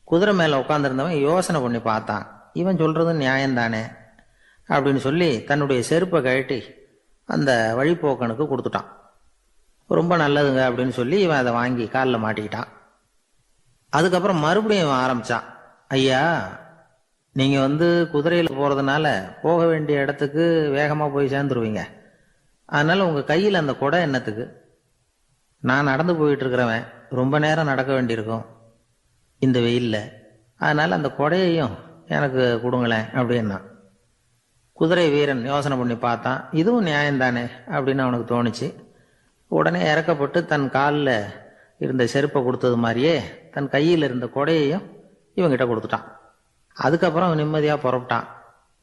குதிரை மேலே உட்காந்துருந்தவன் யோசனை பண்ணி பார்த்தான். இவன் சொல்கிறது நியாயம்தானே அப்படின்னு சொல்லி தன்னுடைய செருப்பை கழட்டி அந்த வழிப்போக்கனுக்கு கொடுத்துட்டான். ரொம்ப நல்லதுங்க அப்படின்னு சொல்லி இவன் அதை வாங்கி காலில் மாட்டிக்கிட்டான். அதுக்கப்புறம் மறுபடியும் இவன் ஆரம்பிச்சான், ஐயா நீங்கள் குதிரையில் போகிறதுனால போக வேண்டிய இடத்துக்கு வேகமாக போய் சேர்ந்துருவீங்க. அதனால் உங்கள் கையில் அந்த குடை என்னத்துக்கு? நான் நடந்து போயிட்டு இருக்கிறவன், ரொம்ப நேரம் நடக்க வேண்டியிருக்கும் இந்த வெயிலில். அதனால் அந்த குடையையும் எனக்கு கொடுங்களேன் அப்படின்னா. குதிரை வீரன் யோசனை பண்ணி பார்த்தான், இதுவும் நியாயம்தானே அப்படின்னு அவனுக்கு தோணுச்சு. உடனே இறக்கப்பட்டு தன் காலில் இருந்த செருப்பை கொடுத்தது மாதிரியே தன் கையில் இருந்த கொடையையும் இவங்கிட்ட கொடுத்துட்டான். அதுக்கப்புறம் அவன் நிம்மதியாக புறப்பட்டான்.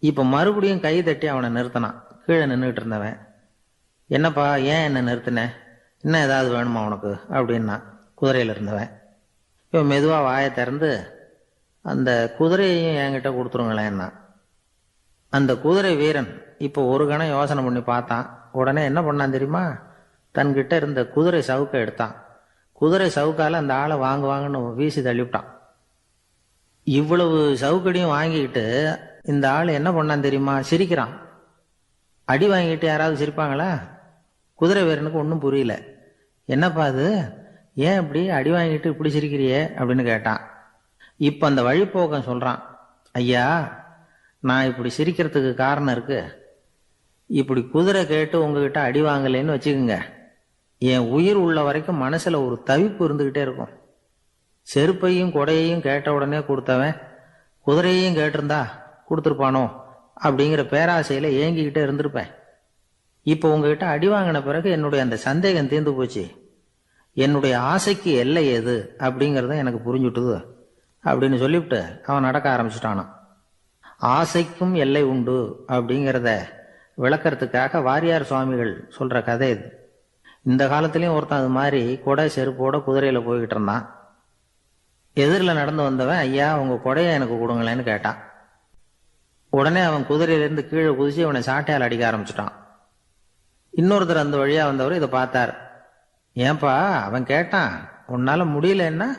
இப்போ மறுபடியும் கை தட்டி அவனை நிறுத்தினான். கீழே நின்றுட்டு இருந்தவன், என்னப்பா ஏன் என்ன நிறுத்தினேன், இன்னும் ஏதாவது வேணுமா உனக்கு அப்படின்னா குதிரையில் இருந்தவன். இவன் மெதுவாக வாயை திறந்து, அந்த குதிரையையும் என்கிட்ட கொடுத்துருங்களேன்னா. அந்த குதிரை வீரன் இப்போ ஒரு கணம் யோசனை பண்ணி பார்த்தான். உடனே என்ன பண்ணான் தெரியுமா? தன்கிட்ட இருந்த குதிரை சவுக்கை எடுத்தான். குதிரை சவுக்கால அந்த ஆளை வாங்குன்னு வீசி தள்ளிவிட்டான். இவ்வளவு சவுக்கடியும் வாங்கிக்கிட்டு இந்த ஆள் என்ன பண்ணான் தெரியுமா? சிரிக்கிறான். அடி வாங்கிட்டு யாராவது சிரிப்பாங்களா? குதிரை வீரனுக்கு ஒன்றும் புரியல. என்னப்பா அது, ஏன் இப்படி அடி வாங்கிட்டு இப்படி சிரிக்கிறியே அப்படின்னு கேட்டான். இப்போ அந்த வழிப்போக்கன் சொல்றான், ஐயா நான் இப்படி சிரிக்கிறதுக்கு காரணம் இருக்கு. இப்படி குதிரை கேட்டு உங்ககிட்ட அடி வாங்கலைன்னு வச்சுக்கோங்க, என் உயிர் உள்ள வரைக்கும் மனசுல ஒரு தவிப்பு இருந்துகிட்டே இருக்கும். செருப்பையும் கொடையையும் கேட்ட உடனே கொடுத்தவன் குதிரையையும் கேட்டிருந்தா கொடுத்துருப்பானோ அப்படிங்கிற பேராசையில ஏங்கிக்கிட்டே இருந்திருப்பேன். இப்போ உங்ககிட்ட அடி வாங்கின பிறகு என்னுடைய அந்த சந்தேகம் தீர்ந்து போச்சு. என்னுடைய ஆசைக்கு எல்லை எது அப்படிங்கிறத எனக்கு புரிஞ்சுட்டுது அப்படின்னு சொல்லிவிட்டு அவன் நடக்க ஆரம்பிச்சுட்டானான். ஆசைக்கும் எல்லை உண்டு அப்படிங்கிறத விளக்கறதுக்காக வாரியார் சுவாமிகள் சொல்ற கதை இது. இந்த காலத்திலயும் ஒருத்தன் அது மாதிரி கொடை செருப்போட குதிரையில போய்கிட்டு இருந்தான். எதிரில் நடந்து வந்தவன், ஐயா உங்க கொடையை எனக்கு கொடுங்களேன்னு கேட்டான். உடனே அவன் குதிரையிலிருந்து கீழே குதிச்சு அவனை சாட்டையால் அடிக்க ஆரம்பிச்சுட்டான். இன்னொருத்தர் அந்த வழியா வந்தவர் இதை பார்த்தார். ஏன்பா அவன் கேட்டான், உன்னால முடியலன்னா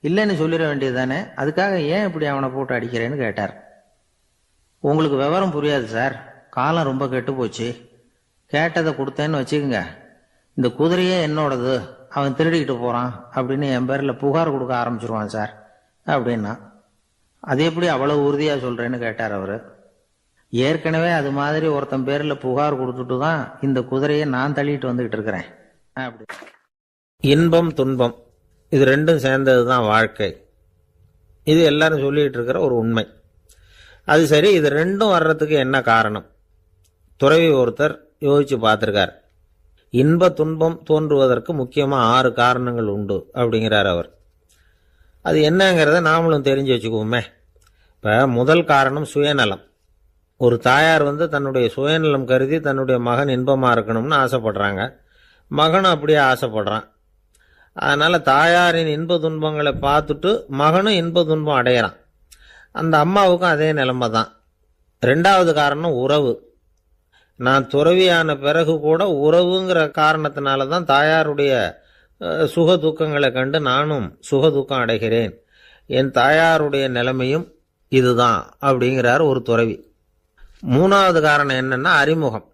இல்லைன்னு சொல்லிட வேண்டியது தானே, அதுக்காக ஏன் இப்படி அவனை போட்டு அடிக்கிறேன்னு கேட்டார். உங்களுக்கு விவரம் புரியாது சார், காலம் ரொம்ப கெட்டு போச்சு. கேட்டதை கொடுத்தேன்னு வச்சுக்கோங்க, இந்த குதிரையே என்னோடது, அவன் திருடிக்கிட்டு போறான் அப்படின்னு என் பேரில் புகார் கொடுக்க ஆரம்பிச்சிருவான் சார் அப்படின்னா. அது எப்படி அவ்வளவு உறுதியா சொல்றேன்னு கேட்டார் அவரு. ஏற்கனவே அது மாதிரி ஒருத்தன் பேரில் புகார் கொடுத்துட்டு தான் இந்த குதிரையை நான் தள்ளிட்டு வந்துகிட்டு இருக்கிறேன் அப்படி. இன்பம் துன்பம் இது ரெண்டும் சேர்ந்தது தான் வாழ்க்கை. இது எல்லாரும் சொல்லிட்டு இருக்கிற ஒரு உண்மை. அது சரி, இது ரெண்டும் வர்றதுக்கு என்ன காரணம்? துறவி ஒருத்தர் யோசிச்சு பார்த்துருக்கார். இன்ப துன்பம் தோன்றுவதற்கு முக்கியமாக 6 காரணங்கள் உண்டு அப்படிங்கிறார் அவர். அது என்னங்கிறத நாமளும் தெரிஞ்சு வச்சுக்குவோமே. இப்போ முதல் காரணம் சுயநலம். ஒரு தாயார் தன்னுடைய சுயநலம் கருதி தன்னுடைய மகன் இன்பமாக இருக்கணும்னு ஆசைப்படுறாங்க. மகனும் அப்படியே ஆசைப்படுறான். அதனால் தாயாரின் இன்ப துன்பங்களை பார்த்துட்டு மகனும் இன்ப துன்பம் அடையிறான். அந்த அம்மாவுக்கும் அதே நிலைமை தான். 2வது காரணம் உறவு. நான் துறவியான பிறகு கூட உறவுங்கிற காரணத்தினால தான் தாயாருடைய சுக துக்கங்களை கண்டு நானும் சுக துக்கம் அடைகிறேன். என் தாயாருடைய நிலைமையும் இதுதான் அப்படிங்கிறார் ஒரு துறவி. 3வது காரணம் என்னன்னா அறிமுகம்.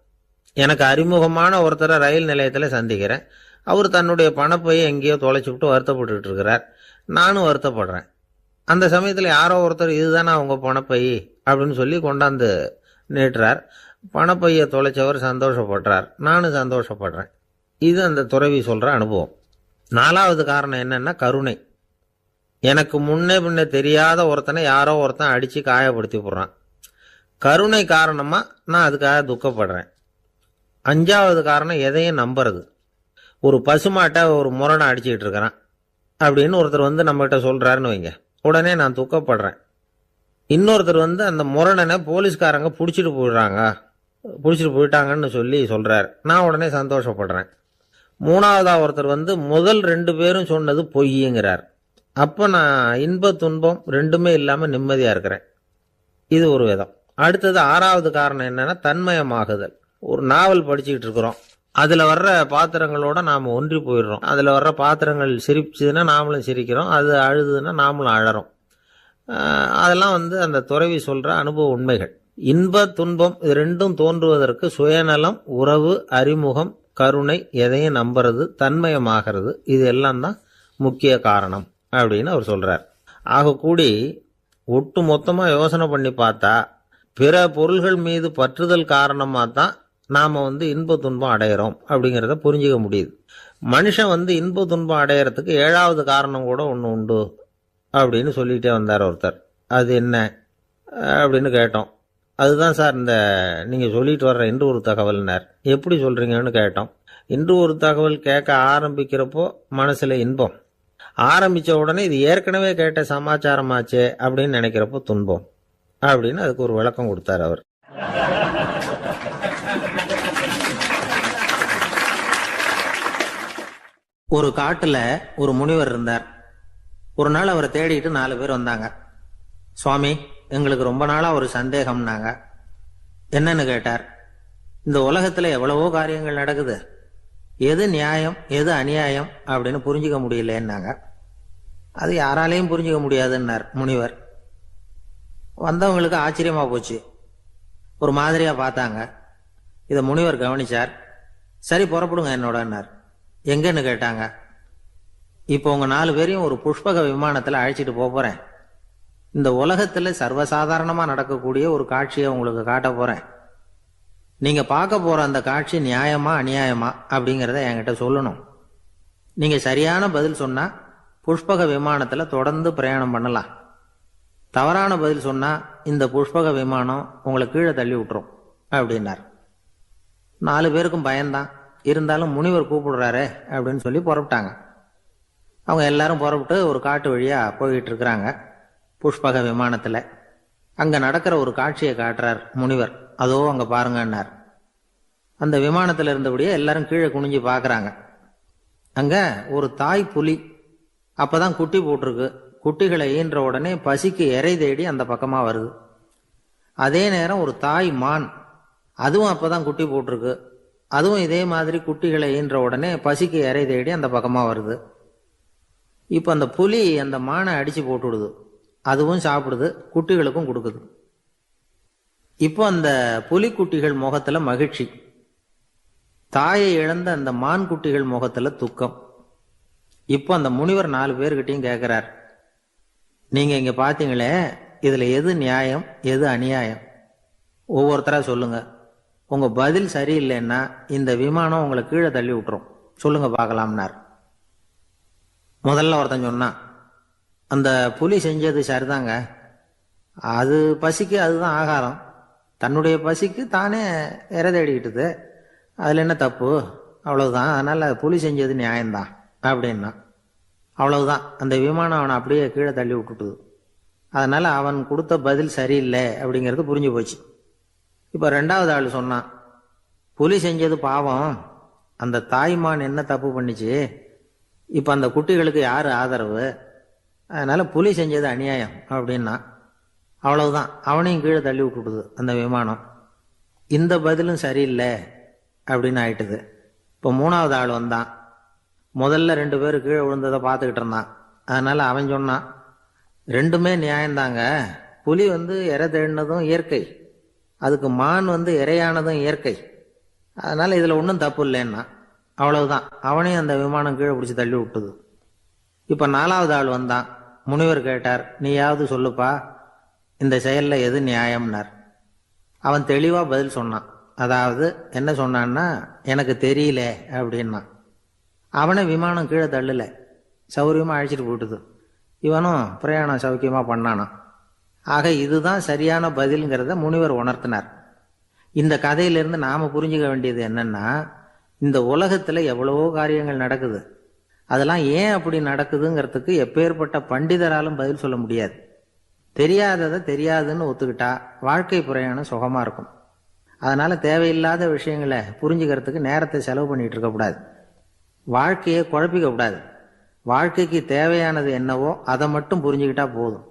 எனக்கு அறிமுகமான ஒருத்தரை ரயில் நிலையத்தில் சந்திக்கிறேன். அவர் தன்னுடைய பணப்பையை எங்கேயோ தொலைச்சிவிட்டு வருத்தப்பட்டு இருக்கிறார். நானும் வருத்தப்படுறேன். அந்த சமயத்தில் யாரோ ஒருத்தர் இதுதானே அவங்க பணப்பை அப்படின்னு சொல்லி கொண்டாந்து நீட்டுறார். பணப்பையை தொலைச்சவர் சந்தோஷப்படுறார், நானும் சந்தோஷப்படுறேன். இது அந்த துறவி சொல்கிற அனுபவம். 4வது காரணம் என்னன்னா கருணை. எனக்கு முன்னே பின்னே தெரியாத ஒருத்தனை யாரோ ஒருத்தன் அடித்து காயப்படுத்தி போடுறான். கருணை காரணமாக நான் அதுக்காக துக்கப்படுறேன். 5வது காரணம் எதையும் நம்புறது. ஒரு பசுமாட்டை ஒரு முரணை அடிச்சுக்கிட்டு இருக்கிறான் அப்படின்னு ஒருத்தர் நம்மகிட்ட சொல்கிறாருன்னு வைங்க, உடனே நான் துக்கப்படுறேன். இன்னொருத்தர் அந்த முரணனை போலீஸ்காரங்க பிடிச்சிட்டு போயிட்டாங்கன்னு சொல்லி சொல்கிறார், நான் உடனே சந்தோஷப்படுறேன். 3வதா ஒருத்தர் முதல் 2 பேரும் சொன்னது பொய்யுங்கிறார். அப்போ நான் இன்ப துன்பம் ரெண்டுமே இல்லாமல் நிம்மதியாக இருக்கிறேன். இது ஒரு விதம். அடுத்தது 6வது காரணம் என்னன்னா தன்மயமாகுதல். ஒரு நாவல் படிச்சுக்கிட்டு இருக்கிறோம், அதில் வர்ற பாத்திரங்களோட நாம் ஒன்றி போயிடுறோம். அதில் வர்ற பாத்திரங்கள் சிரிச்சுதுன்னா நாமளும் சிரிக்கிறோம், அது அழுதுன்னா நாமளும் அழறோம். அதெல்லாம் அந்த துறவி சொல்கிற அனுபவ உண்மைகள். இன்ப துன்பம் இது ரெண்டும் தோன்றுவதற்கு சுயநலம், உறவு, அறிமுகம், கருணை, எதையும் நம்புறது, தன்மயமாகிறது, இது எல்லாம் தான் முக்கிய காரணம் அப்படின்னு அவர் சொல்றார். ஆகக்கூடி ஒட்டு மொத்தமாக யோசனை பண்ணி பார்த்தா பிற பொருள்கள் மீது பற்றுதல் காரணமாக தான் நாம் இன்ப துன்பம் அடையிறோம் அப்படிங்கிறத புரிஞ்சுக்க முடியுது. மனுஷன் இன்ப துன்பம் அடையிறதுக்கு 7வது காரணம் கூட ஒன்று உண்டு அப்படின்னு சொல்லிகிட்டே வந்தார் ஒருத்தர். அது என்ன அப்படின்னு கேட்டோம். அதுதான் சார் இந்த நீங்கள் சொல்லிட்டு வர்ற இன்று ஒரு தகவல்னார். எப்படி சொல்கிறீங்கன்னு கேட்டோம். இன்று ஒரு தகவல் கேட்க ஆரம்பிக்கிறப்போ மனசில் இன்பம், ஆரம்பித்த உடனே இது ஏற்கனவே கேட்ட சமாச்சாரமாச்சே அப்படின்னு நினைக்கிறப்போ துன்பம் அப்படின்னு அதுக்கு ஒரு விளக்கம் கொடுத்தார் அவர். ஒரு காட்டுல ஒரு முனிவர் இருந்தார். ஒரு நாள் அவரை தேடிட்டு 4 பேர் வந்தாங்க. சுவாமி, எங்களுக்கு ரொம்ப நாளா ஒரு சந்தேகம்னாங்க. என்னன்னு கேட்டார். இந்த உலகத்துல எவ்வளவோ காரியங்கள் நடக்குது, எது நியாயம் எது அநியாயம் அப்படின்னு புரிஞ்சுக்க முடியலன்னாங்க. அது யாராலையும் புரிஞ்சுக்க முடியாதுன்னார் முனிவர். வந்தவங்களுக்கு ஆச்சரியமா போச்சு, ஒரு மாதிரியா பார்த்தாங்க. இதை முனிவர் கவனிச்சார். சரி புறப்படுங்க என்னோடன்னார். எங்கன்னு கேட்டாங்க. இப்போ உங்க 4 பேரையும் ஒரு புஷ்பக விமானத்துல அழைச்சிட்டு போறேன். இந்த உலகத்துல சர்வசாதாரணமா நடக்கக்கூடிய ஒரு காட்சியை உங்களுக்கு காட்ட போறேன். நீங்க பார்க்க போற அந்த காட்சி நியாயமா அநியாயமா அப்படிங்கிறத என்கிட்ட சொல்லணும். நீங்க சரியான பதில் சொன்னா புஷ்பக விமானத்துல தொடர்ந்து பிரயாணம் பண்ணலாம். தவறான பதில் சொன்னா இந்த புஷ்பக விமானம் உங்களை கீழே தள்ளி விட்டுரும் அப்படின்னார். 4 பேருக்கும் பயம்தான். இருந்தாலும் முனிவர் கூப்பிடுறாரு அப்படின்னு சொல்லி புறப்பட்டாங்க. அவங்க எல்லாரும் புறப்பட்டு ஒரு காட்டு வழியா போய்கிட்டு இருக்கிறாங்க புஷ்பக விமானத்துல. அங்க நடக்கிற ஒரு காட்சியை காட்டுறார் முனிவர். அதோ அங்க பாருங்கன்னார். அந்த விமானத்துல இருந்தபடியே எல்லாரும் கீழே குனிஞ்சு பாக்குறாங்க. அங்க ஒரு தாய் புலி அப்பதான் குட்டி போட்டிருக்கு. குட்டிகளை ஈன்ற உடனே பசிக்கு இறை தேடி அந்த பக்கமா வருது. அதே நேரம் ஒரு தாய் மான், அதுவும் அப்பதான் குட்டி போட்டிருக்கு. அதுவும் இதே மாதிரி குட்டிகளை ஈன்ற உடனே பசிக்கு இறை தேடி அந்த பக்கமா வருது. இப்ப அந்த புலி அந்த மானை அடிச்சு போட்டுடுது. அதுவும் சாப்பிடுது, குட்டிகளுக்கும் கொடுக்குது. இப்போ அந்த புலிக்குட்டிகள் முகத்துல மகிழ்ச்சி, தாயை இழந்த அந்த மான் குட்டிகள் முகத்துல துக்கம். இப்போ அந்த முனிவர் 4 பேர்கிட்டையும் கேட்கிறார், நீங்க இங்க பாத்தீங்களே, இதுல எது நியாயம் எது அநியாயம்? ஒவ்வொருத்தரா சொல்லுங்க. உங்க பதில் சரியில்லைன்னா இந்த விமானம் உங்களை கீழே தள்ளி விட்டுரும். சொல்லுங்க பார்க்கலாம்னார். முதல்ல ஒருத்தன் சொன்னான், அந்த புலி செஞ்சது சரிதாங்க. அது பசிக்கு அதுதான் ஆகாரம். தன்னுடைய பசிக்கு தானே இறை தேடிக்கிட்டுது. அதில் என்ன தப்பு? அவ்வளவுதான். அதனால புலி செஞ்சது நியாயம்தான் அப்படின்னா. அவ்வளவுதான், அந்த விமானம் அவனை அப்படியே கீழே தள்ளி விட்டுட்டுது. அதனால அவன் கொடுத்த பதில் சரியில்லை அப்படிங்கிறது புரிஞ்சு போச்சு. இப்போ 2வது ஆள் சொன்னான், புலி செஞ்சது பாவம், அந்த தாய்மான் என்ன தப்பு பண்ணிச்சு, இப்போ அந்த குட்டிகளுக்கு யாரு ஆதரவு, அதனால புலி செஞ்சது அநியாயம் அப்படின்னா. அவ்வளவுதான், அவனையும் கீழே தள்ளி விட்டுடுது அந்த விமானம். இந்த பதிலும் சரியில்லை அப்படின்னு ஆயிட்டுது. இப்போ 3வது ஆள் வந்தான். முதல்ல 2 பேர் கீழே விழுந்ததை பார்த்துக்கிட்டு இருந்தான். அதனால அவன் சொன்னான், ரெண்டுமே நியாயம்தாங்க. புலி இறை தேடினதும் இயற்கை, அதுக்கு மான் இறையானதும் இயற்கை. அதனால இதுல ஒன்றும் தப்பு இல்லைன்னா. அவ்வளவுதான், அவனையும் அந்த விமானம் கீழே பிடிச்சி தள்ளி விட்டுது. இப்ப 4வது ஆள் வந்தான். முனிவர் கேட்டார், நீயாவது சொல்லுப்பா, இந்த செயல்ல எது நியாயம்னார். அவன் தெளிவா பதில் சொன்னான். அதாவது என்ன சொன்னான்னா, எனக்கு தெரியல அப்படின்னா. அவனை விமானம் கீழே தள்ளல, சௌரியமா அழைச்சிட்டு போட்டுது. இவனும் பிரயாணம் சௌக்கியமா பண்ணானான். ஆக இதுதான் சரியான பதில்ங்கிறத முனிவர் உணர்த்தினார். இந்த கதையிலிருந்து நாம புரிஞ்சுக்க வேண்டியது என்னன்னா, இந்த உலகத்துல எவ்வளவோ காரியங்கள் நடக்குது. அதெல்லாம் ஏன் அப்படி நடக்குதுங்கிறதுக்கு எப்பேற்பட்ட பண்டிதராலும் பதில் சொல்ல முடியாது. தெரியாததை தெரியாதுன்னு ஒத்துக்கிட்டா வாழ்க்கை பிரயாணம் சுகமா இருக்கும். அதனால தேவையில்லாத விஷயங்களை புரிஞ்சுக்கிறதுக்கு நேரத்தை செலவு பண்ணிட்டு இருக்கக்கூடாது. வாழ்க்கையை குழப்பிக்க கூடாது. வாழ்க்கைக்கு தேவையானது என்னவோ அதை மட்டும் புரிஞ்சுக்கிட்டா போதும்.